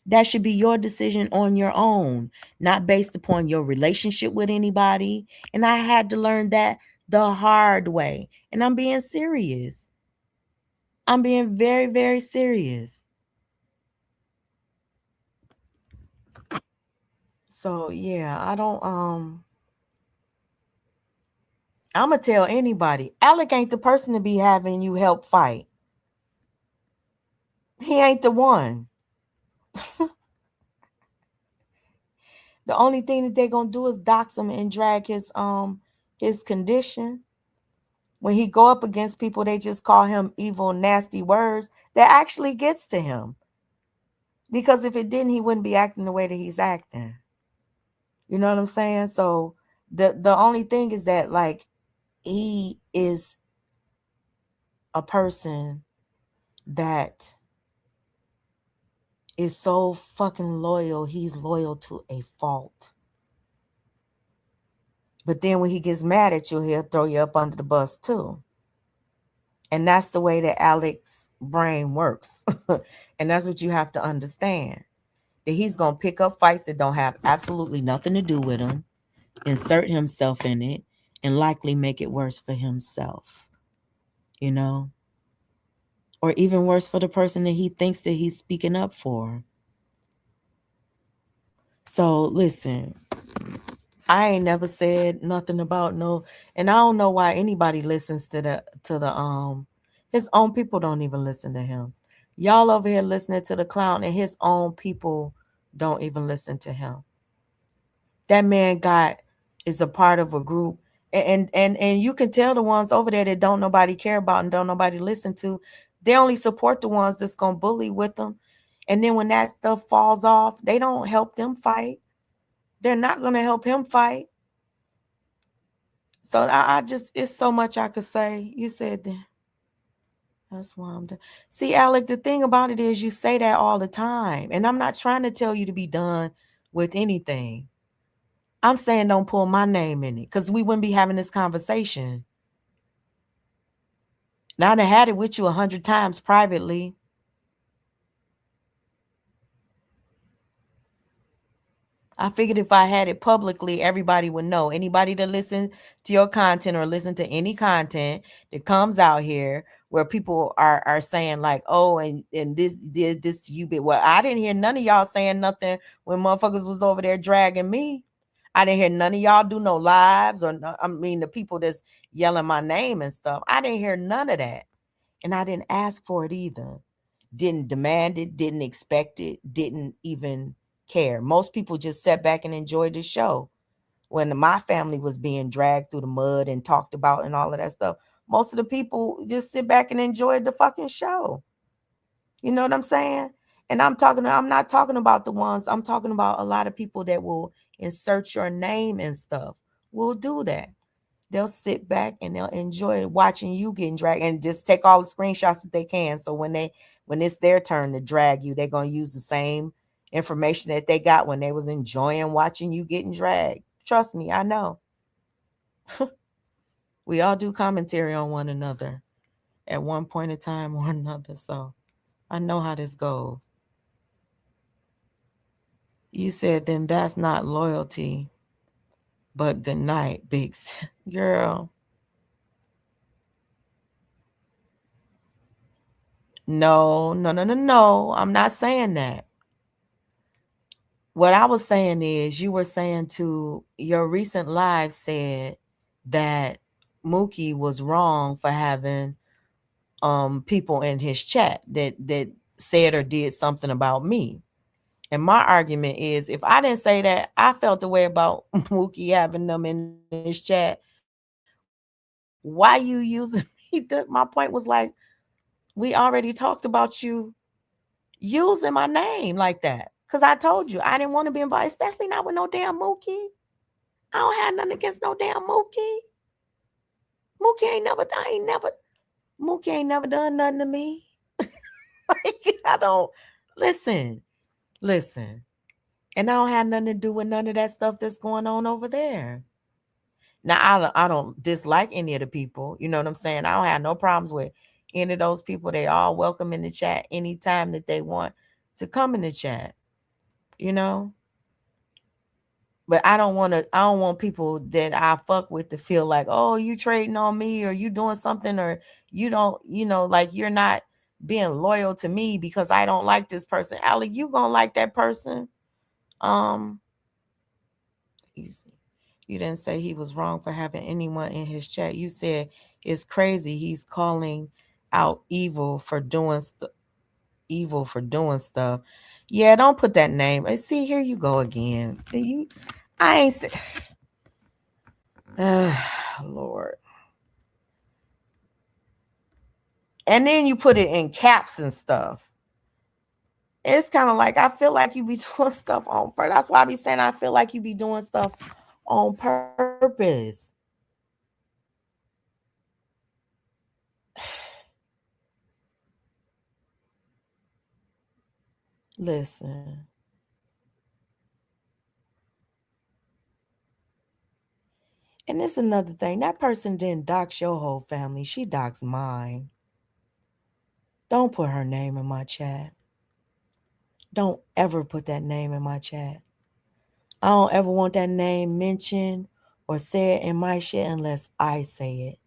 That should be your decision on your own, not based upon your relationship with anybody. And I had to learn that the hard way. And I'm being serious. I'm being very, very serious. So yeah, I don't I'm going to tell anybody, Alec ain't the person to be having you help fight. He ain't the one. The only thing that they're going to do is dox him and drag his condition. When he go up against people, they just call him evil, nasty words that actually gets to him. Because if it didn't, he wouldn't be acting the way that he's acting. You know what I'm saying? So the only thing is that, like, he is a person that is so fucking loyal. He's loyal to a fault. But then when he gets mad at you, he'll throw you up under the bus too. And that's the way that Alec's brain works. And that's what you have to understand. That he's going to pick up fights that don't have absolutely nothing to do with him, insert himself in it, and likely make it worse for himself. You know? Or even worse for the person that he thinks that he's speaking up for. So listen, I ain't never said nothing about no, and I don't know why anybody listens to the his own people don't even listen to him. Y'all over here listening to the clown, and his own people don't even listen to him. That man is a part of a group, and you can tell the ones over there that don't nobody care about and don't nobody listen to, they only support the ones that's gonna bully with them. And then when that stuff falls off, they don't help them fight. They're not going to help him fight. So I just, it's so much I could say. You said that. That's why I'm done. See, Alec, the thing about it is you say that all the time. And I'm not trying to tell you to be done with anything. I'm saying don't pull my name in it because we wouldn't be having this conversation. Now I'd have had it with you 100 times privately. I figured if I had it publicly, everybody would know. Anybody that listen to your content or listen to any content that comes out here where people are saying like, oh, and this did this to you. But well, I didn't hear none of y'all saying nothing when motherfuckers was over there dragging me. I didn't hear none of y'all do no lives or the people that's yelling my name and stuff. I didn't hear none of that. And I didn't ask for it either. Didn't demand it, didn't expect it, didn't even care. Most people just sat back and enjoyed the show. When my family was being dragged through the mud and talked about and all of that stuff, most of the people just sit back and enjoyed the fucking show. You know what I'm saying? And I'm not talking about the ones, I'm talking about a lot of people that will insert your name and stuff. Will do that. They'll sit back and they'll enjoy watching you getting dragged and just take all the screenshots that they can. So when it's their turn to drag you, they're going to use the same information that they got when they was enjoying watching you getting dragged. Trust me, I know. We all do commentary on one another at one point in time or another. So I know how this goes. You said then that's not loyalty, but good night, big girl. No. I'm not saying that. What I was saying is you were saying to your recent live said that Mookie was wrong for having people in his chat that said or did something about me. And my argument is if I didn't say that, I felt the way about Mookie having them in his chat. Why you using me? My point was like, we already talked about you using my name like that. Because I told you I didn't want to be involved, especially not with no damn Mookie. I don't have nothing against no damn Mookie. Mookie ain't never done nothing to me. Like, I don't listen. And I don't have nothing to do with none of that stuff that's going on over there. Now, I don't dislike any of the people. You know what I'm saying? I don't have no problems with any of those people. They all welcome in the chat anytime that they want to come in the chat. You know? But I don't want people that I fuck with to feel like, oh, you trading on me or you doing something or you don't, like you're not being loyal to me because I don't like this person. Alec, you gonna like that person. You didn't say he was wrong for having anyone in his chat. You said it's crazy. He's calling out evil for doing stuff. Yeah, don't put that name. See, here you go again. I ain't say. Lord. And then you put it in caps and stuff. It's kind of like, I feel like you be doing stuff on purpose. That's why I be saying I feel like you be doing stuff on purpose. Listen. And it's another thing. That person didn't dox your whole family. She doxed mine. Don't put her name in my chat. Don't ever put that name in my chat. I don't ever want that name mentioned or said in my shit unless I say it.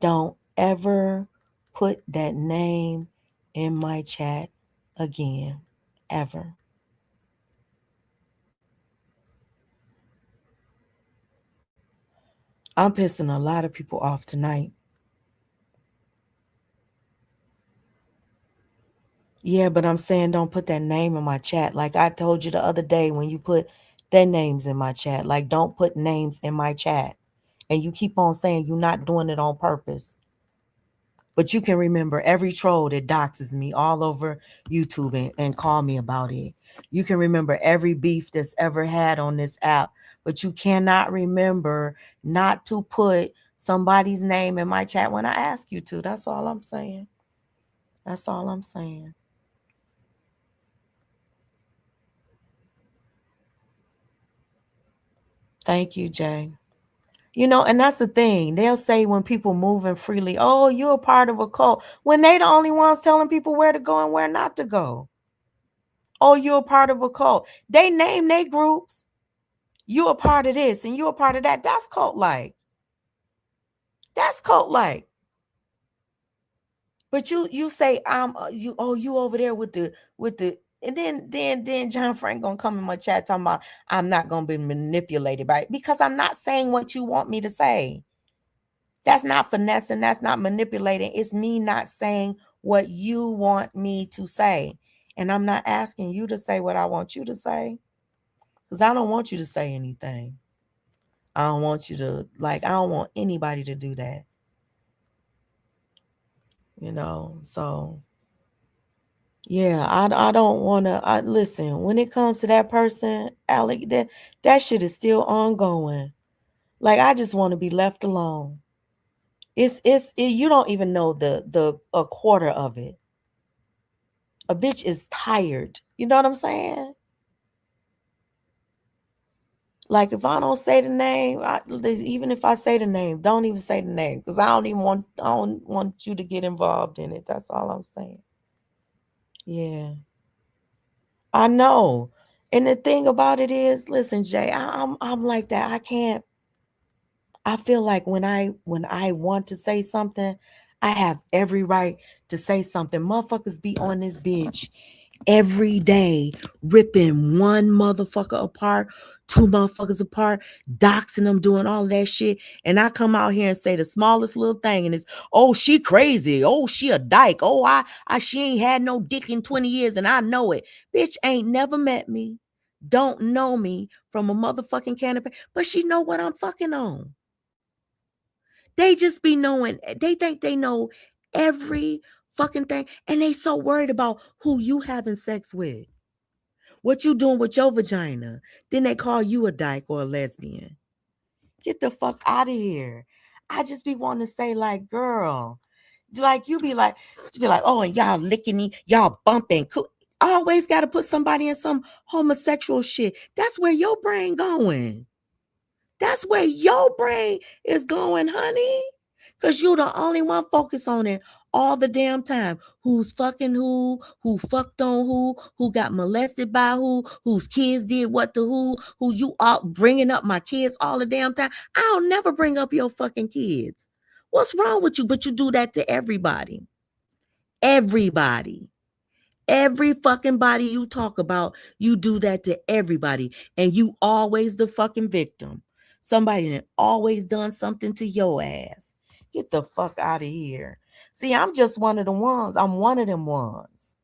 Don't ever put that name in my chat again. Ever. I'm pissing a lot of people off tonight. Yeah, but I'm saying don't put that name in my chat. Like I told you the other day when you put their names in my chat. Like don't put names in my chat. And you keep on saying you're not doing it on purpose. But you can remember every troll that doxes me all over YouTube and call me about it. You can remember every beef that's ever had on this app. But you cannot remember not to put somebody's name in my chat when I ask you to. That's all I'm saying. That's all I'm saying. Thank you, Jay. You know, and that's the thing. They'll say when people moving freely, oh, you're a part of a cult, when they the only ones telling people where to go and where not to go. Oh, you're a part of a cult. They name their groups. You a part of this and you a part of that. That's cult-like. That's cult-like. But you say you over there with the and then John Frank gonna come in my chat talking about I'm not gonna be manipulated by it because I'm not saying what you want me to say. That's not finessing. That's not manipulating. It's me not saying what you want me to say. And I'm not asking you to say what I want you to say. Because I don't want you to say anything. I don't want you to, I don't want anybody to do that. You know, so, yeah, I don't want to, listen, when it comes to that person, Alec, that shit is still ongoing. I just want to be left alone. You don't even know a quarter of it. A bitch is tired. You know what I'm saying? If I don't say the name, even if I say the name, don't even say the name because I don't want you to get involved in it. That's all I'm saying. Yeah, I know. And the thing about it is, listen, Jay, I'm like that. I can't. I feel like when I want to say something, I have every right to say something. Motherfuckers be on this bitch every day, ripping one motherfucker apart, two motherfuckers apart, doxing them, doing all that shit. And I come out here and say the smallest little thing, and it's, oh, she crazy. Oh, she a dyke. Oh, she ain't had no dick in 20 years, and I know it. Bitch ain't never met me, don't know me from a motherfucking canopy, but she know what I'm fucking on. They just be knowing. They think they know every fucking thing. And they so worried about who you having sex with. What you doing with your vagina. Then they call you a dyke or a lesbian. Get the fuck out of here. I just be wanting to say, girl. You be like, oh, and y'all licking me, y'all bumping. Always got to put somebody in some homosexual shit. That's where your brain going. That's where your brain is going, honey. Because you're the only one focused on it all the damn time. Who's fucking who fucked on who got molested by whose kids did what to who you are bringing up my kids all the damn time. I'll never bring up your fucking kids. What's wrong with you? But you do that to everybody. Everybody. Every fucking body you talk about, you do that to everybody. And you always the fucking victim. Somebody that always done something to your ass. Get the fuck out of here. See, I'm just one of the ones. I'm one of them ones.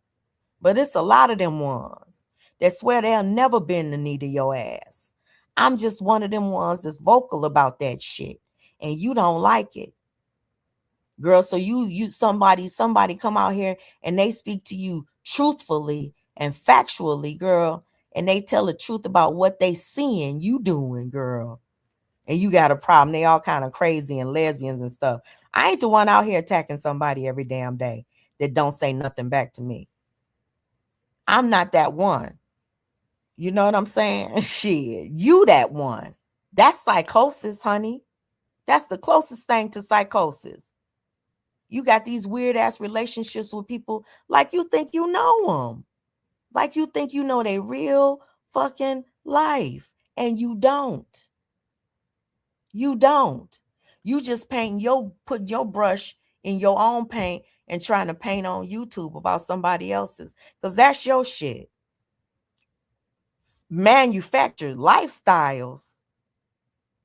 But it's a lot of them ones that swear they'll never bend the knee to your ass. I'm just one of them ones that's vocal about that shit. And you don't like it. Girl, so you somebody come out here and they speak to you truthfully and factually, girl, and they tell the truth about what they seeing you doing, girl. And you got a problem. They all kind of crazy and lesbians and stuff. I ain't the one out here attacking somebody every damn day that don't say nothing back to me. I'm not that one. You know what I'm saying? Shit, you that one. That's psychosis, honey. That's the closest thing to psychosis. You got these weird ass relationships with people like you think you know them. Like you think you know their real fucking life. And you don't. You don't. You just putting your brush in your own paint and trying to paint on YouTube about somebody else's. Because that's your shit. Manufactured lifestyles.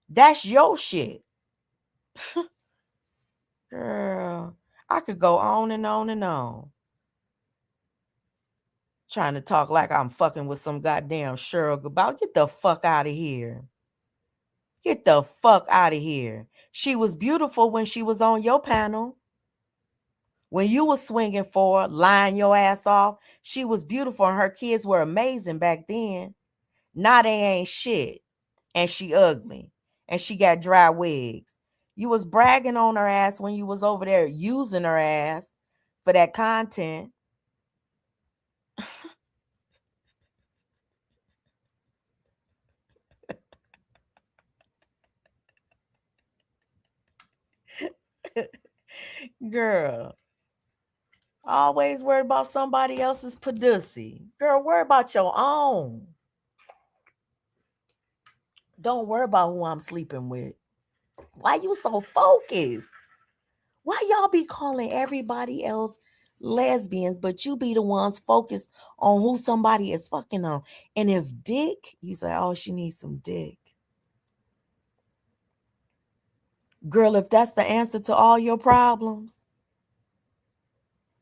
That's your shit. Girl, I could go on and on and on. Trying to talk like I'm fucking with some goddamn Cheryl Goodbout. Get the fuck out of here. Get the fuck out of here. She was beautiful when she was on your panel. When you was swinging for her, lying your ass off, she was beautiful and her kids were amazing back then. Now they ain't shit. And she ugly. And she got dry wigs. You was bragging on her ass when you was over there using her ass for that content. Girl, always worried about somebody else's pussy. Girl, worry about your own. Don't worry about who I'm sleeping with. Why you so focused? Why y'all be calling everybody else lesbians, but you be the ones focused on who somebody is fucking on? And if dick, you say, oh, she needs some dick. Girl, if that's the answer to all your problems,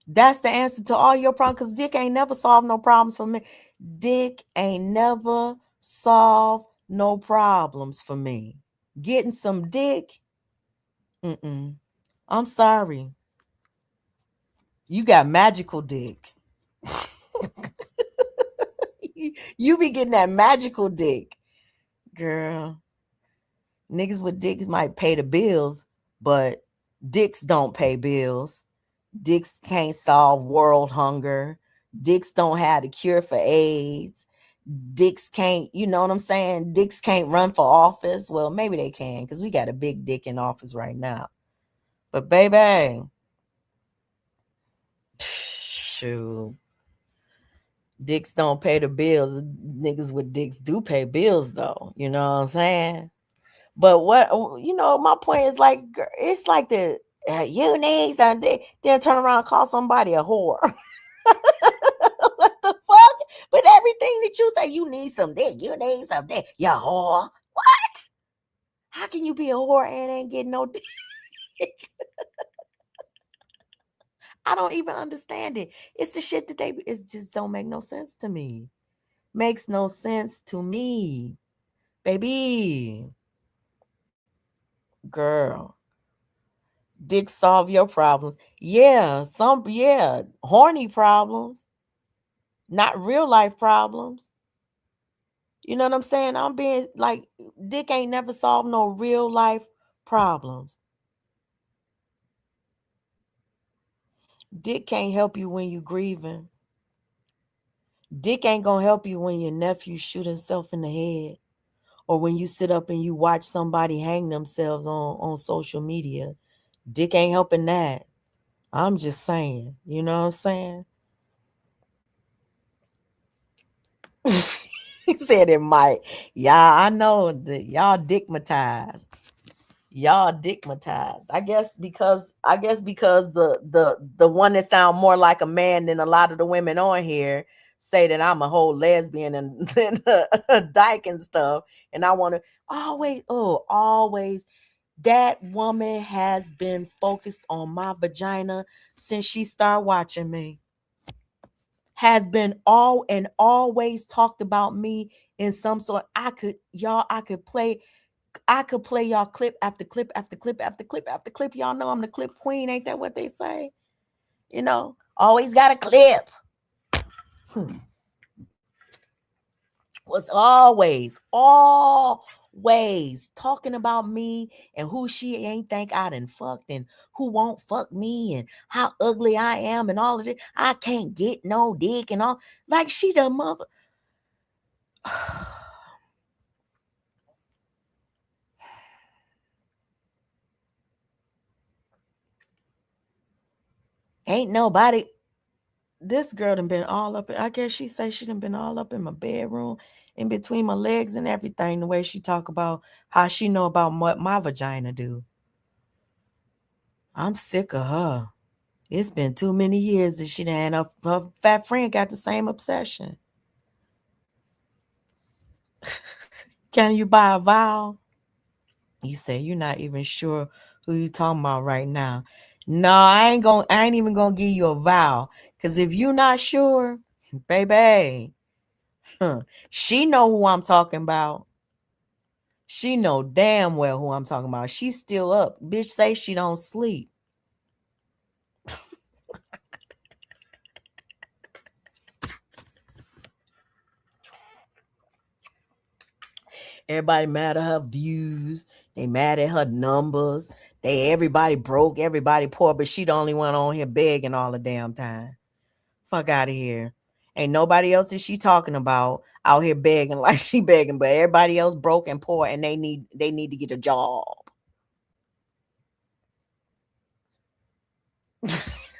that's the answer to all your problems, because dick ain't never solved no problems for me. Dick ain't never solved no problems for me. Getting some dick, I'm sorry. You got magical dick. You be getting that magical dick. Girl, niggas with dicks might pay the bills, but dicks don't pay bills. Dicks can't solve world hunger. Dicks don't have the cure for AIDS. Dicks can't, you know what I'm saying? Dicks can't run for office. Well, maybe they can, because we got a big dick in office right now. But baby, shoot, dicks don't pay the bills. Niggas with dicks do pay bills, though. You know what I'm saying? But what, you know, my point is like, it's like the you need some dick, then turn around and call somebody a whore. What the fuck? But everything that you say, you need some dick, you need some dick, you whore. What? How can you be a whore and ain't getting no dick? I don't even understand it. It's the shit that it just don't make no sense to me. Makes no sense to me. Baby. Girl. Dick solve your problems. Yeah, horny problems. Not real life problems. You know what I'm saying? I'm being like, dick ain't never solved no real life problems. Dick can't help you when you grieving. Dick ain't gonna help you when your nephew shoot himself in the head, or when you sit up and you watch somebody hang themselves on social media. Dick ain't helping that. I'm just saying. You know what I'm saying? He said it might. Yeah, I know that y'all dickmatized. Y'all dickmatized. I guess because the one that sound more like a man than a lot of the women on here. say that I'm a whole lesbian and, and a dyke and stuff. And I want to always. That woman has been focused on my vagina since she started watching me. Has been always talked about me in some sort. I could play y'all clip after clip after clip after clip after clip. Y'all know I'm the clip queen, ain't that what they say? You know, always got a clip. Was always talking about me and who she ain't think I done fucked and who won't fuck me and how ugly I am and all of this. I can't get no dick and all. Like she the mother. Ain't nobody. This girl done been all up. I guess she say she done been all up in my bedroom, in between my legs and everything. The way she talk about how she know about what my vagina do. I'm sick of her. It's been too many years that she done. Her fat friend got the same obsession. Can you buy a vowel? You say you're not even sure who you talking about right now. No, I ain't even gonna give you a vowel. Cause if you're not sure, baby, she know who I'm talking about. She know damn well who I'm talking about. She's still up. Bitch say she don't sleep. Everybody mad at her views. They mad at her numbers. Everybody broke, everybody poor, but she the only one on here begging all the damn time. Fuck out of here. Ain't nobody else that she talking about out here begging like she begging, but everybody else broke and poor and they need to get a job.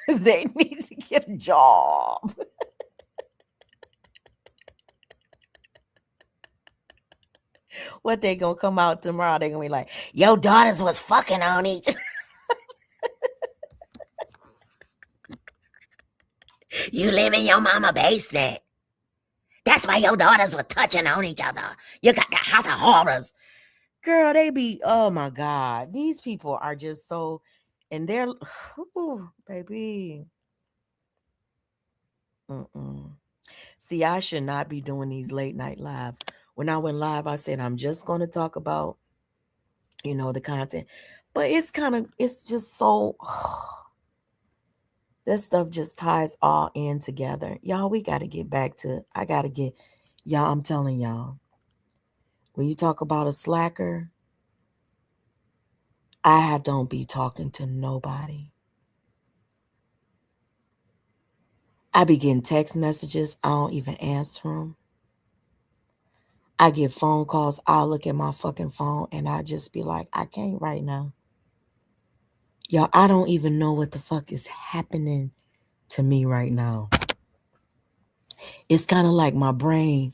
They need to get a job. What they gonna come out tomorrow? They gonna be like, your daughters was fucking on each. You live in your mama basement. That's why your daughters were touching on each other. You got the house of horrors. Girl, they be, oh my God. These people are just so, and they're, baby. See, I should not be doing these late night lives. When I went live, I said, I'm just going to talk about, the content. But it's just so, this stuff just ties all in together. Y'all, we got to get back to, y'all, I'm telling y'all, when you talk about a slacker, I don't be talking to nobody. I be getting text messages. I don't even answer them. I get phone calls. I'll look at my fucking phone and I just be like, I can't right now. Y'all, I don't even know what the fuck is happening to me right now. It's kind of like my brain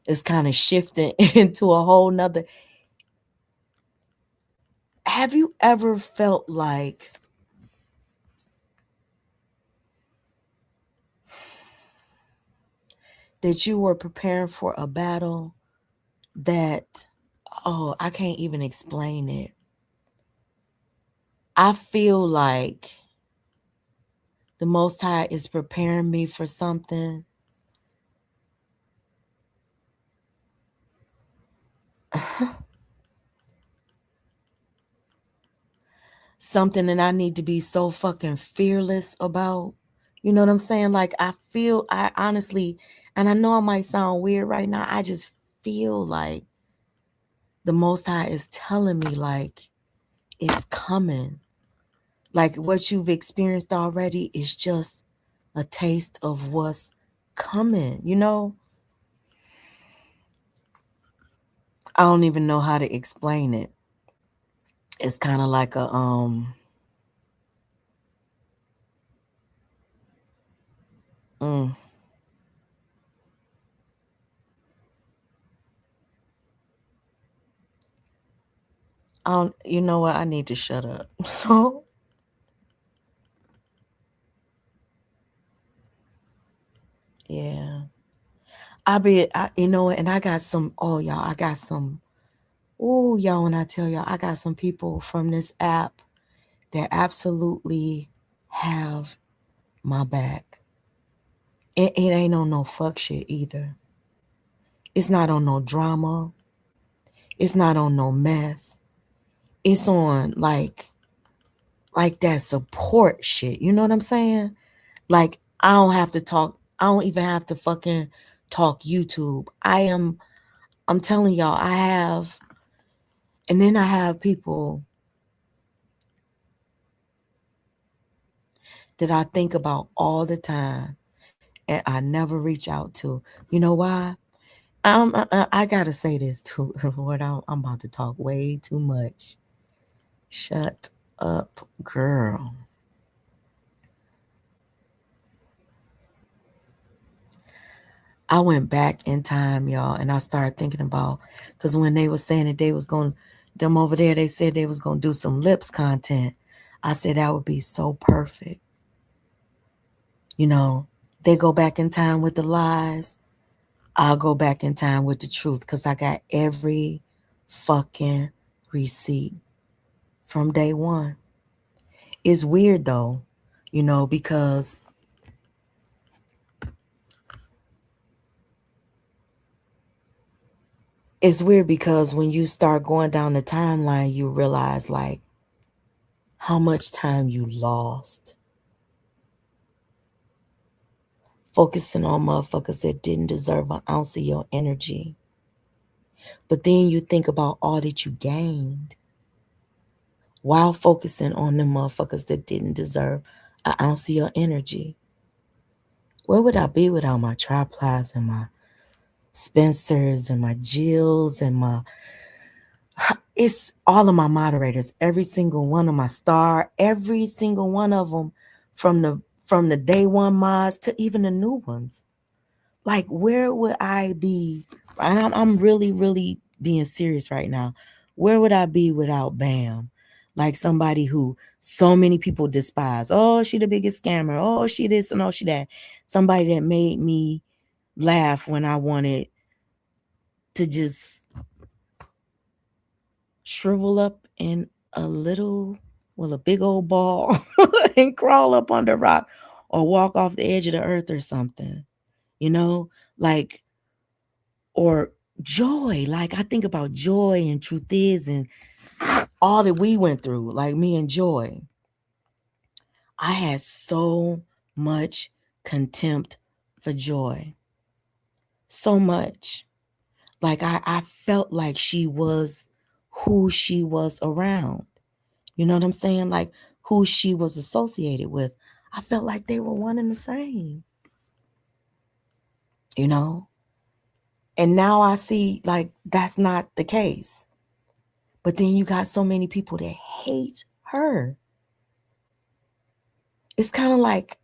is kind of shifting into a whole nother. Have you ever felt like that you were preparing for a battle that, I can't even explain it. I feel like the Most High is preparing me for something. Something that I need to be so fucking fearless about. You know what I'm saying? Like I honestly, and I know it might sound weird right now, I just feel like the Most High is telling me like it's coming. Like what you've experienced already is just a taste of what's coming, I don't even know how to explain it. It's kind of like a you know what? I need to shut up. So yeah. you know, and I got some, y'all, I got some, y'all, when I tell y'all, I got some people from this app that absolutely have my back. It ain't on no fuck shit either. It's not on no drama. It's not on no mess. It's on like that support shit. You know what I'm saying? Like, I don't have to talk. I don't even have to fucking talk YouTube. I'm telling y'all, I have, and then I have people that I think about all the time and I never reach out to. You know why? I gotta say this too. Lord, I'm about to talk way too much. Shut up, girl. I went back in time, y'all, and I started thinking about, because when they were saying that they was going, them over there, they said they was going to do some lips content. I said that would be so perfect. You know, they go back in time with the lies. I'll go back in time with the truth, because I got every fucking receipt from day one. It's weird though, you know, because when you start going down the timeline, you realize like how much time you lost focusing on motherfuckers that didn't deserve an ounce of your energy. But then you think about all that you gained while focusing on the motherfuckers that didn't deserve an ounce of your energy. Where would I be without my Triplies and my Spencers and my Jills and it's all of my moderators, every single one of my star, every single one of them, from the day one mods to even the new ones. Like, where would I be? And I'm really, really being serious right now. Where would I be without Bam? Like, somebody who so many people despise. Oh, she the biggest scammer. Oh, she this and oh, she that. Somebody that made me laugh when I wanted to just shrivel up in a big old ball and crawl up under a rock or walk off the edge of the earth or something, you know, like, or Joy. Like, I think about Joy and Truth Is and all that we went through, like me and Joy. I had so much contempt for Joy. So much. Like, I felt like she was who she was around. You know what I'm saying? Like, who she was associated with. I felt like they were one and the same. You know? And now I see, like, that's not the case. But then you got so many people that hate her. It's kind of like,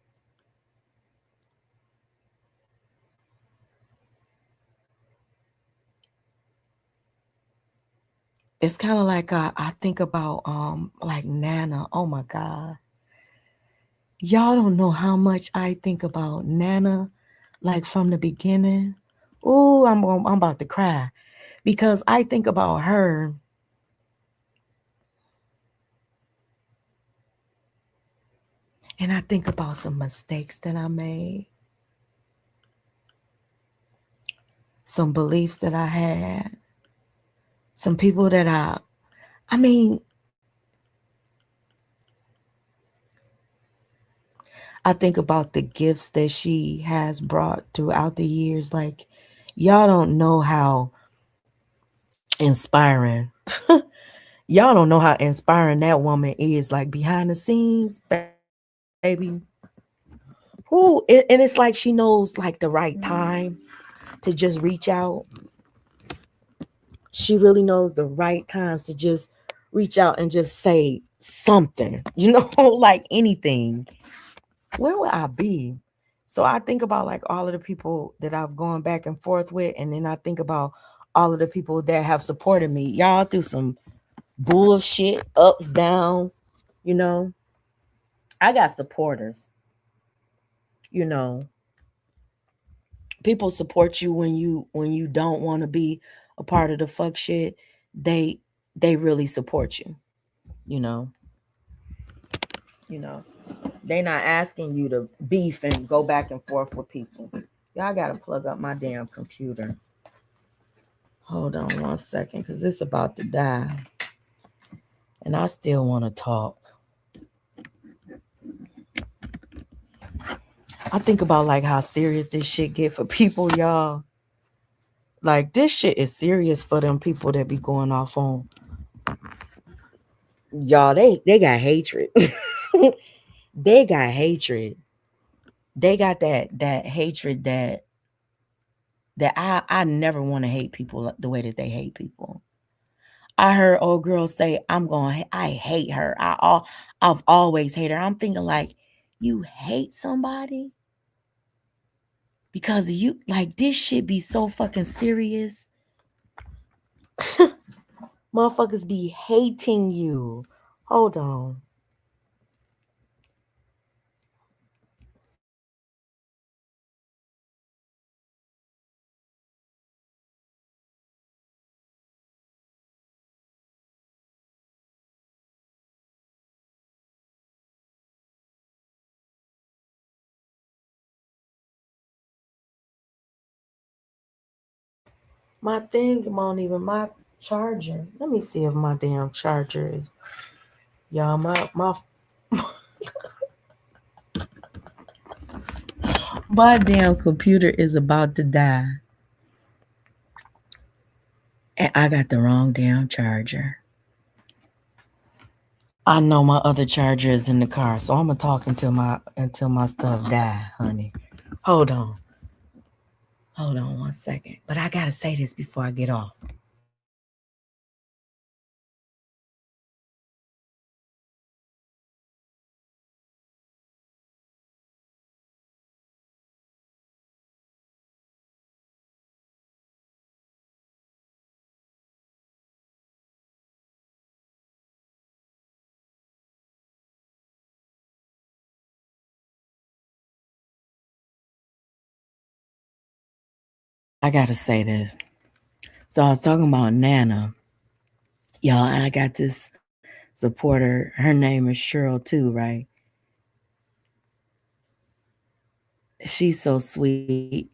I think about like Nana. Oh my God. Y'all don't know how much I think about Nana, like from the beginning. Oh, I'm about to cry because I think about her. And I think about some mistakes that I made. Some beliefs that I had. Some people that I mean, I think about the gifts that she has brought throughout the years. Like, y'all don't know how inspiring. Y'all don't know how inspiring that woman is, like behind the scenes, baby. Who and it's like she knows like the right time to just reach out. She really knows the right times to just reach out and just say something, you know, like anything. Where would I be? So I think about like all of the people that I've gone back and forth with, and then I think about all of the people that have supported me. Y'all through some bullshit, ups, downs, you know. I got supporters, you know. people support you when you don't want to be a part of the fuck shit. They really support you. You know. You know. They not asking you to beef and go back and forth with people. Y'all gotta plug up my damn computer. Hold on 1 second, because it's about to die. And I still want to talk. I think about like how serious this shit get for people, y'all. Like this shit is serious for them people that be going off on. Y'all, they got hatred. They got hatred. They got that hatred that I never want to hate people the way that they hate people. I heard old girls say, I hate her. I've always hated her. I'm thinking like, you hate somebody? Because you like this shit be so fucking serious. Motherfuckers be hating you. Hold on. My thing won't even my charger. Let me see if my damn charger is. Y'all, my damn computer is about to die. And I got the wrong damn charger. I know my other charger is in the car, so I'm gonna talk until my stuff die, honey. Hold on 1 second. But I gotta say this before I get off. I gotta say this. So I was talking about Nana. Y'all, and I got this supporter. Her name is Cheryl too, right? She's so sweet.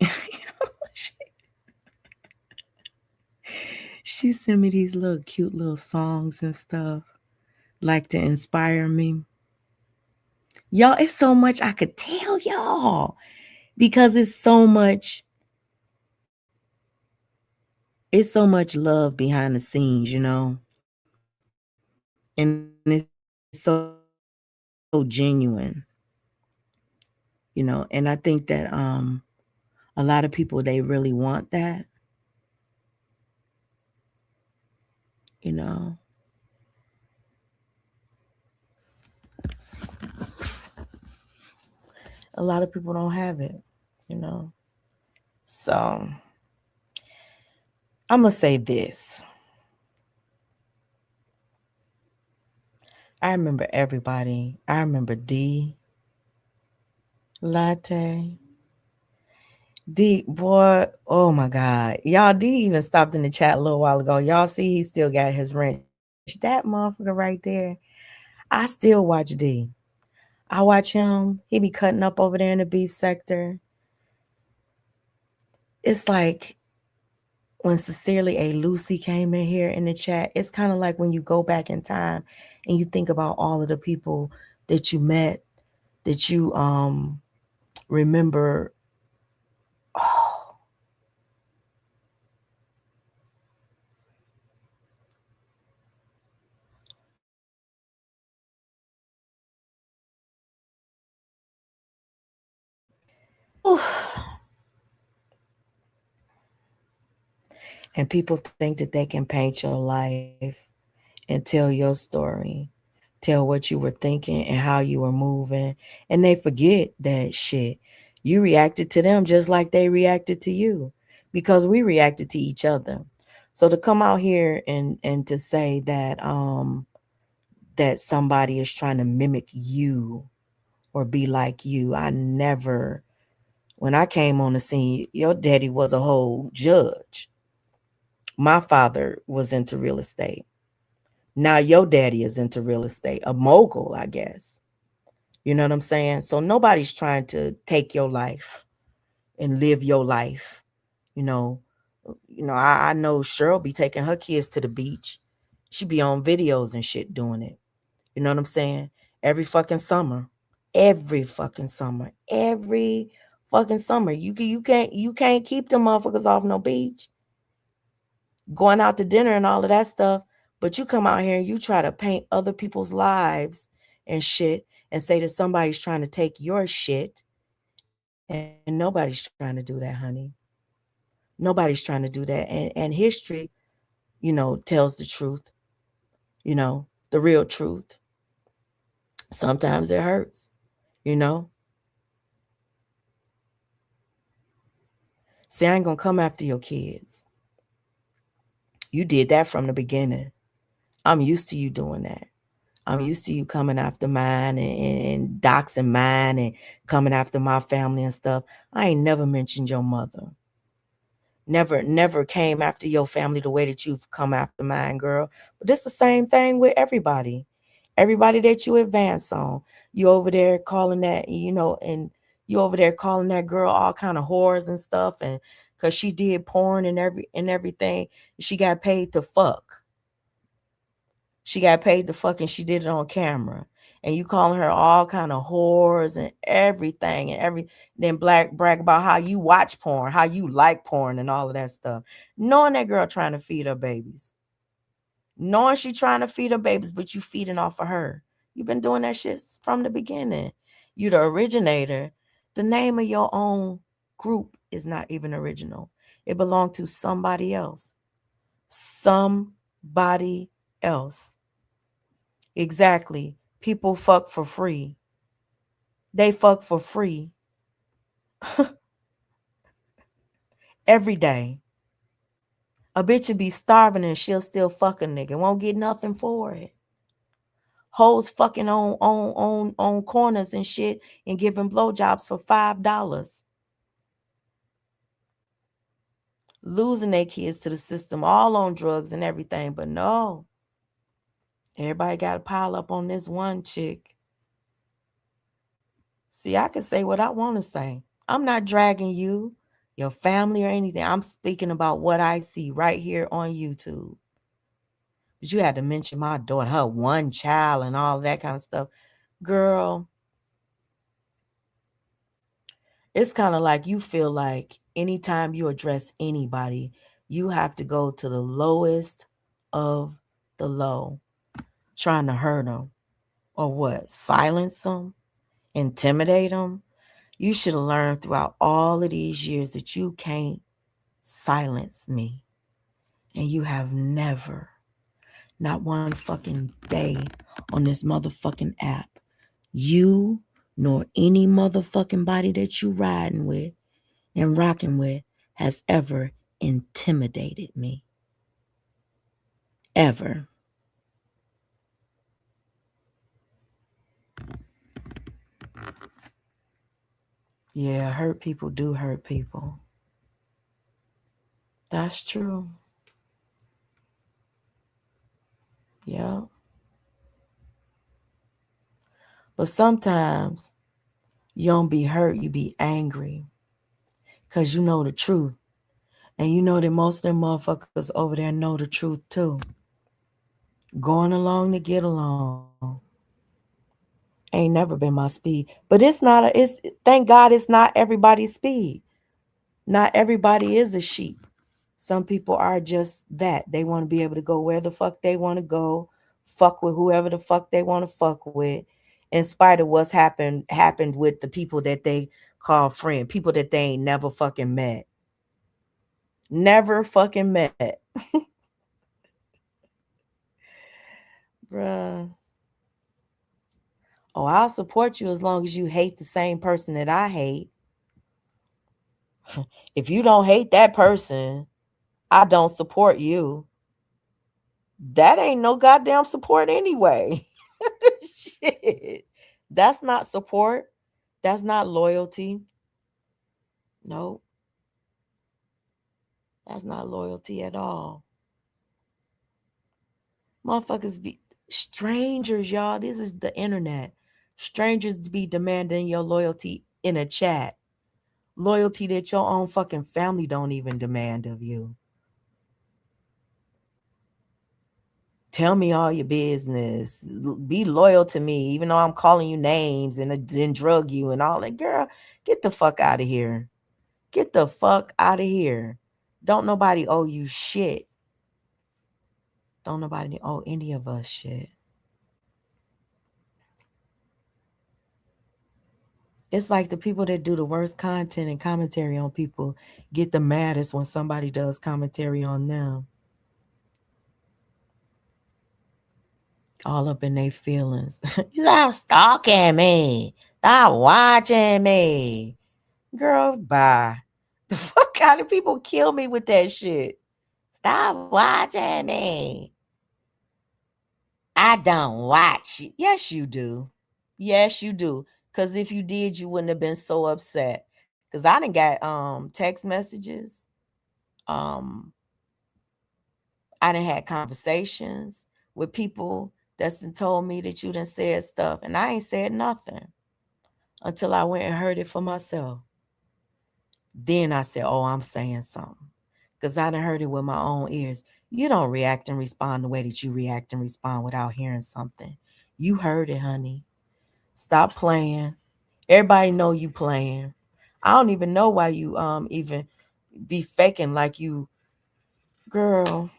She sent me these little cute little songs and stuff, like to inspire me. Y'all, it's so much I could tell y'all because it's so much love behind the scenes, you know? And it's so genuine. You know, and I think that a lot of people, they really want that. You know. A lot of people don't have it, you know. So I'm going to say this. I remember everybody. I remember D. Latte. D, boy, oh my God. Y'all, D even stopped in the chat a little while ago. Y'all see he still got his wrench. That motherfucker right there. I still watch D. I watch him. He be cutting up over there in the beef sector. It's like when Sincerely A Lucy came in here in the chat, it's kind of like when you go back in time and you think about all of the people that you met, that you remember. And people think that they can paint your life and tell your story, tell what you were thinking and how you were moving. And they forget that shit. You reacted to them just like they reacted to you because we reacted to each other. So to come out here and to say that that somebody is trying to mimic you or be like you, I never When I came on the scene, your daddy was a whole judge. My father was into real estate. Now your daddy is into real estate, a mogul, I guess. You know what I'm saying? So nobody's trying to take your life and live your life. You know, I know Cheryl be taking her kids to the beach. She be on videos and shit doing it. You know what I'm saying? Every fucking summer. Every fucking summer. Every fucking summer. You can't keep them motherfuckers off no beach. Going out to dinner and all of that stuff. But you come out here and you try to paint other people's lives and shit and say that somebody's trying to take your shit. And nobody's trying to do that, honey. Nobody's trying to do that. And history, tells the truth, the real truth. Sometimes it hurts, See, I ain't gonna come after your kids. You did that from the beginning. I'm used to you doing that. I'm used to you coming after mine and doxing mine and coming after my family and stuff. I ain't never mentioned your mother. Never came after your family the way that you've come after mine, girl. But it's the same thing with everybody. Everybody that you advance on. You over there calling that, and you over there calling that girl all kind of whores and stuff, and because she did porn and everything. She got paid to fuck. She got paid to fuck and she did it on camera. And you calling her all kind of whores and everything and then brag about how you watch porn, how you like porn and all of that stuff. Knowing that girl trying to feed her babies. Knowing she trying to feed her babies, but you feeding off of her. You've been doing that shit from the beginning. You the originator. The name of your own group is not even original. It belonged to somebody else. Somebody else. Exactly. People fuck for free. They fuck for free. Every day. A bitch would be starving and she'll still fuck a nigga. Won't get nothing for it. Hoes fucking on corners and shit and giving blowjobs for $5. Losing their kids to the system, all on drugs and everything. But no. Everybody got to pile up on this one chick. See, I can say what I want to say. I'm not dragging you, your family, or anything. I'm speaking about what I see right here on YouTube. But you had to mention my daughter, her one child and all that kind of stuff. Girl, it's kind of like you feel like anytime you address anybody, you have to go to the lowest of the low, trying to hurt them or what? Silence them? Intimidate them? You should have learned throughout all of these years that you can't silence me. And you have never, not one fucking day on this motherfucking app, you nor any motherfucking body that you riding with and rocking with has ever intimidated me. Ever. Yeah, hurt people do hurt people. That's true. Yeah. But sometimes you don't be hurt, you be angry. Because you know the truth. And you know that most of them motherfuckers over there know the truth too. Going along to get along. Ain't never been my speed. But thank God it's not everybody's speed. Not everybody is a sheep. Some people are just that. They want to be able to go where the fuck they want to go, fuck with whoever the fuck they want to fuck with, in spite of what's happened with the people that they call friend, people that they ain't never fucking met. Never fucking met. Bruh. Oh, I'll support you as long as you hate the same person that I hate. If you don't hate that person, I don't support you. That ain't no goddamn support anyway. Shit. That's not support. That's not loyalty. Nope. That's not loyalty at all. Motherfuckers be strangers, y'all. This is the internet. Strangers be demanding your loyalty in a chat. Loyalty that your own fucking family don't even demand of you. Tell me all your business. Be loyal to me, even though I'm calling you names and then drug you and all that. Girl, get the fuck out of here. Get the fuck out of here. Don't nobody owe you shit. Don't nobody owe any of us shit. It's like the people that do the worst content and commentary on people get the maddest when somebody does commentary on them. All up in their feelings. You stop stalking me. Stop watching me. Girl, bye. The fuck kind of people kill me with that shit. Stop watching me. I don't watch you. Yes, you do. Yes, you do. Because if you did, you wouldn't have been so upset. Because I done got text messages. I done had conversations with people that's done told me that you done said stuff. And I ain't said nothing until I went and heard it for myself. Then I said, oh, I'm saying something. Because I done heard it with my own ears. You don't react and respond the way that you react and respond without hearing something. You heard it, honey. Stop playing. Everybody know you playing. I don't even know why you even be faking like you, girl.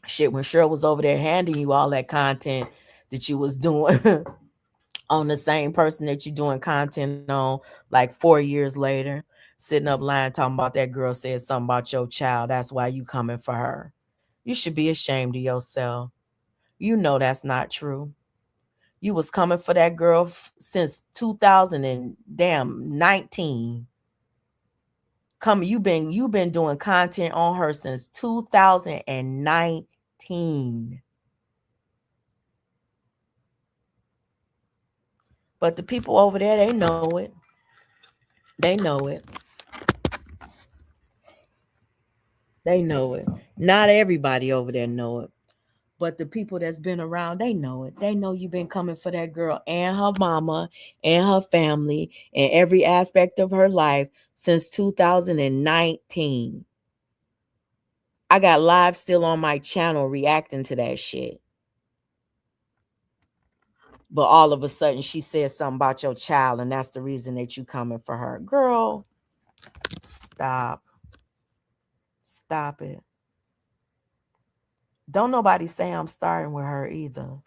Shit, when Cheryl was over there handing you all that content that you was doing on the same person that you doing content on like 4 years later, sitting up lying talking about that girl said something about your child. That's why you coming for her. You should be ashamed of yourself. You know that's not true. You was coming for that girl since 2019. You've been doing content on her since 2019. But the people over there, they know it. They know it. They know it. Not everybody over there know it. But the people that's been around, they know it. They know you've been coming for that girl and her mama and her family and every aspect of her life since 2019. I got live still on my channel reacting to that shit. But all of a sudden she said something about your child and that's the reason that you coming for her. Girl, stop. Stop it. Don't nobody say I'm starting with her either.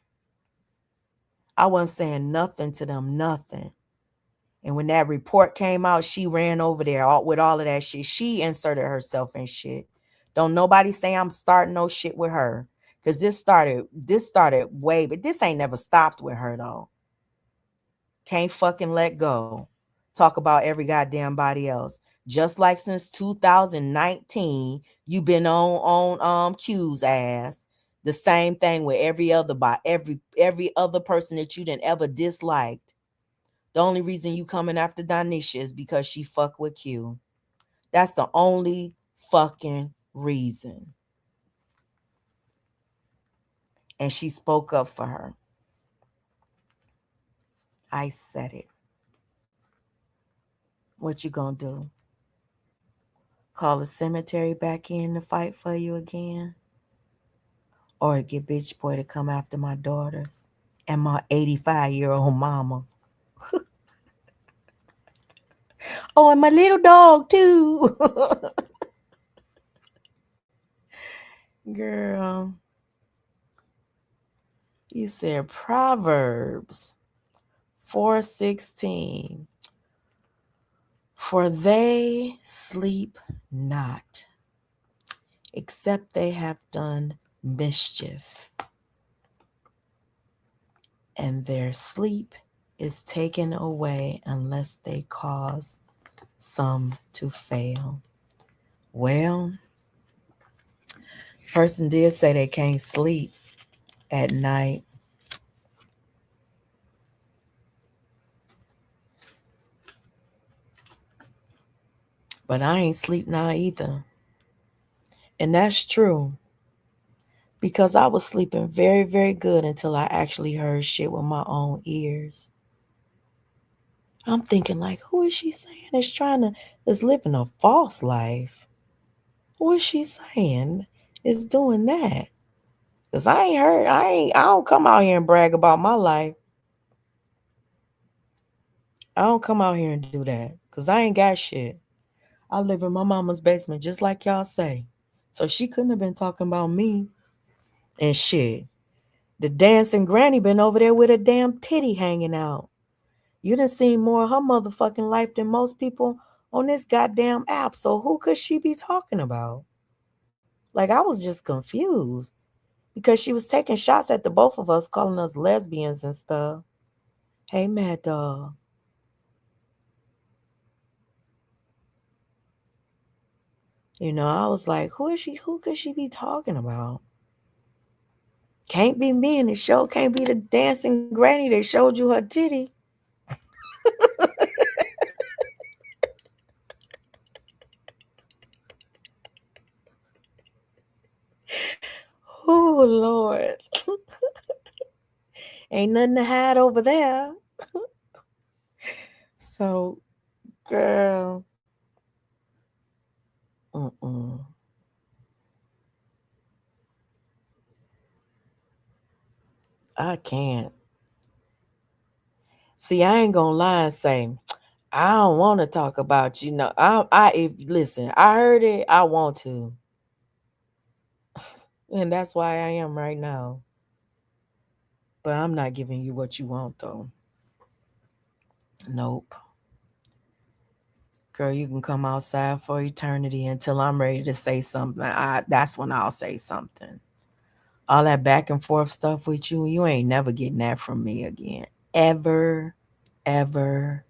I wasn't saying nothing to them, nothing. And when that report came out, she ran over there with all of that shit. She inserted herself in shit. Don't nobody say I'm starting no shit with her. Because this started way, but this ain't never stopped with her though. Can't fucking let go. Talk about every goddamn body else. Just like since 2019, you been on Q's ass. The same thing with every other person that you didn't ever disliked. The only reason you coming after Donisha is because she fuck with Q. That's the only fucking reason. And she spoke up for her. I said it. What you gonna do? Call the cemetery back in to fight for you again? Or get bitch boy to come after my daughters and my 85-year-old mama? Oh, and my little dog too. Girl, you said Proverbs 4:16. For they sleep not, except they have done mischief, and their sleep is taken away unless they cause some to fail. Well, person did say they can't sleep. at night. But I ain't sleep now either. And that's true. Because I was sleeping very, very good until I actually heard shit with my own ears. I'm thinking, like, who is she saying is living a false life? Who is she saying is doing that? Because I don't come out here and brag about my life. I don't come out here and do that. Because I ain't got shit. I live in my mama's basement, just like y'all say. So she couldn't have been talking about me. And shit. The dancing granny been over there with a damn titty hanging out. You done seen more of her motherfucking life than most people on this goddamn app. So who could she be talking about? Like, I was just confused. Because she was taking shots at the both of us, calling us lesbians and stuff. Hey, Mad Dog. You know, I was like, who is she? Who could she be talking about? Can't be me in the show. Can't be the dancing granny that showed you her titty. Oh, Lord. Ain't nothing to hide over there. So, girl. I can't. See, I ain't gonna lie and say, I don't want to talk about, listen, I heard it, I want to. And that's why I am right now. But I'm not giving you what you want, though. Nope. Girl, you can come outside for eternity until I'm ready to say something. That's when I'll say something. All that back and forth stuff with you ain't never getting that from me again. Ever, ever,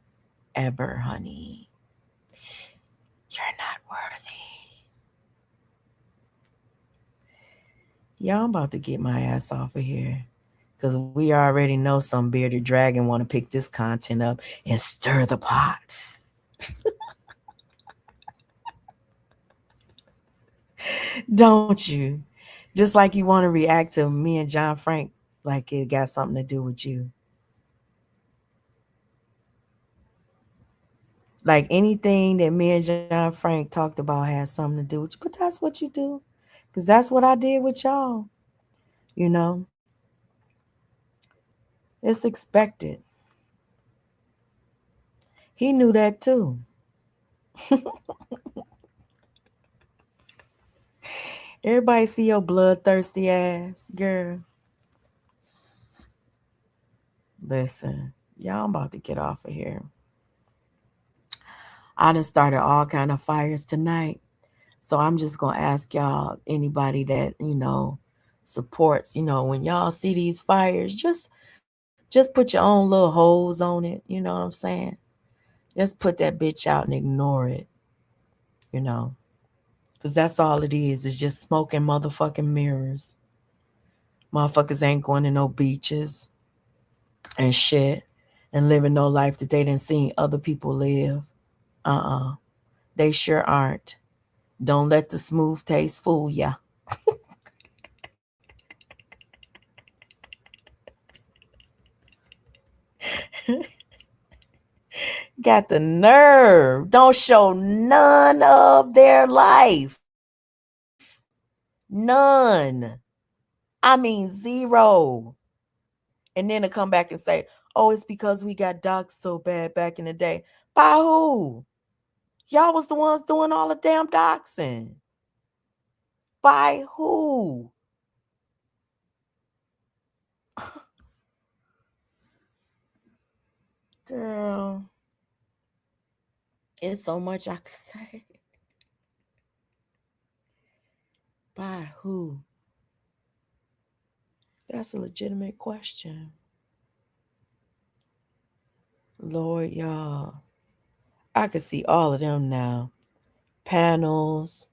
ever, honey. You're not worthy. Y'all, I'm about to get my ass off of here. Because we already know some bearded dragon want to pick this content up and stir the pot. Don't you? Just like you want to react to me and John Frank like it got something to do with you. Like anything that me and John Frank talked about has something to do with you. But that's what you do. Because that's what I did with y'all. You know? It's expected. He knew that too. Everybody see your bloodthirsty ass, girl. Listen, y'all, I'm about to get off of here. I done started all kind of fires tonight. So I'm just going to ask y'all, anybody that, supports, when y'all see these fires, just put your own little holes on it. You know what I'm saying? Just put that bitch out and ignore it. Because that's all it is. It's just smoke and motherfucking mirrors. Motherfuckers ain't going to no beaches and shit and living no life that they didn't see other people live. They sure aren't. Don't let the smooth taste fool ya. Got the nerve. Don't show none of their life. None. I mean, zero. And then to come back and say, oh, it's because we got doxxed so bad back in the day. By who? Y'all was the ones doing all the damn doxing. By who? Girl. It's so much I could say. By who? That's a legitimate question. Lord, y'all. I could see all of them now. Panels.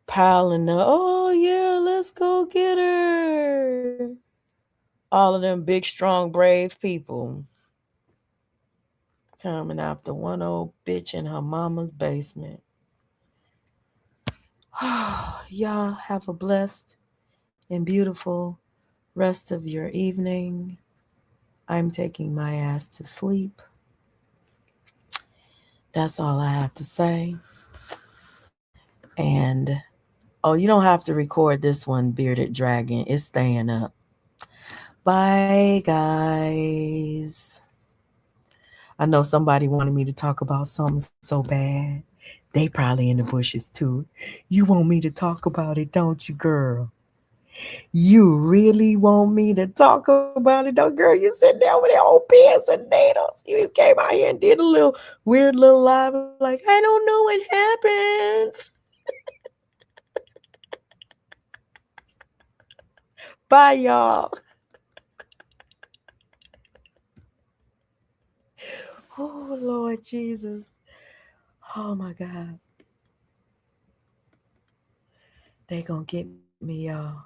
Piling up. Oh, yeah, let's Let's go get her. All of them big, strong, brave people coming after one old bitch in her mama's basement. Y'all have a blessed and beautiful rest of your evening. I'm taking my ass to sleep. That's all I have to say. And you don't have to record this one, Bearded Dragon. It's staying up. Bye, guys. I know somebody wanted me to talk about something so bad. They probably in the bushes too. You want me to talk about it, don't you, girl? You really want me to talk about it, don't, girl? You sitting there with that old pins and needles. You came out here and did a little weird little live like, I don't know what happened. Bye, y'all. Oh, Lord Jesus. Oh, my God. They gonna get me, y'all.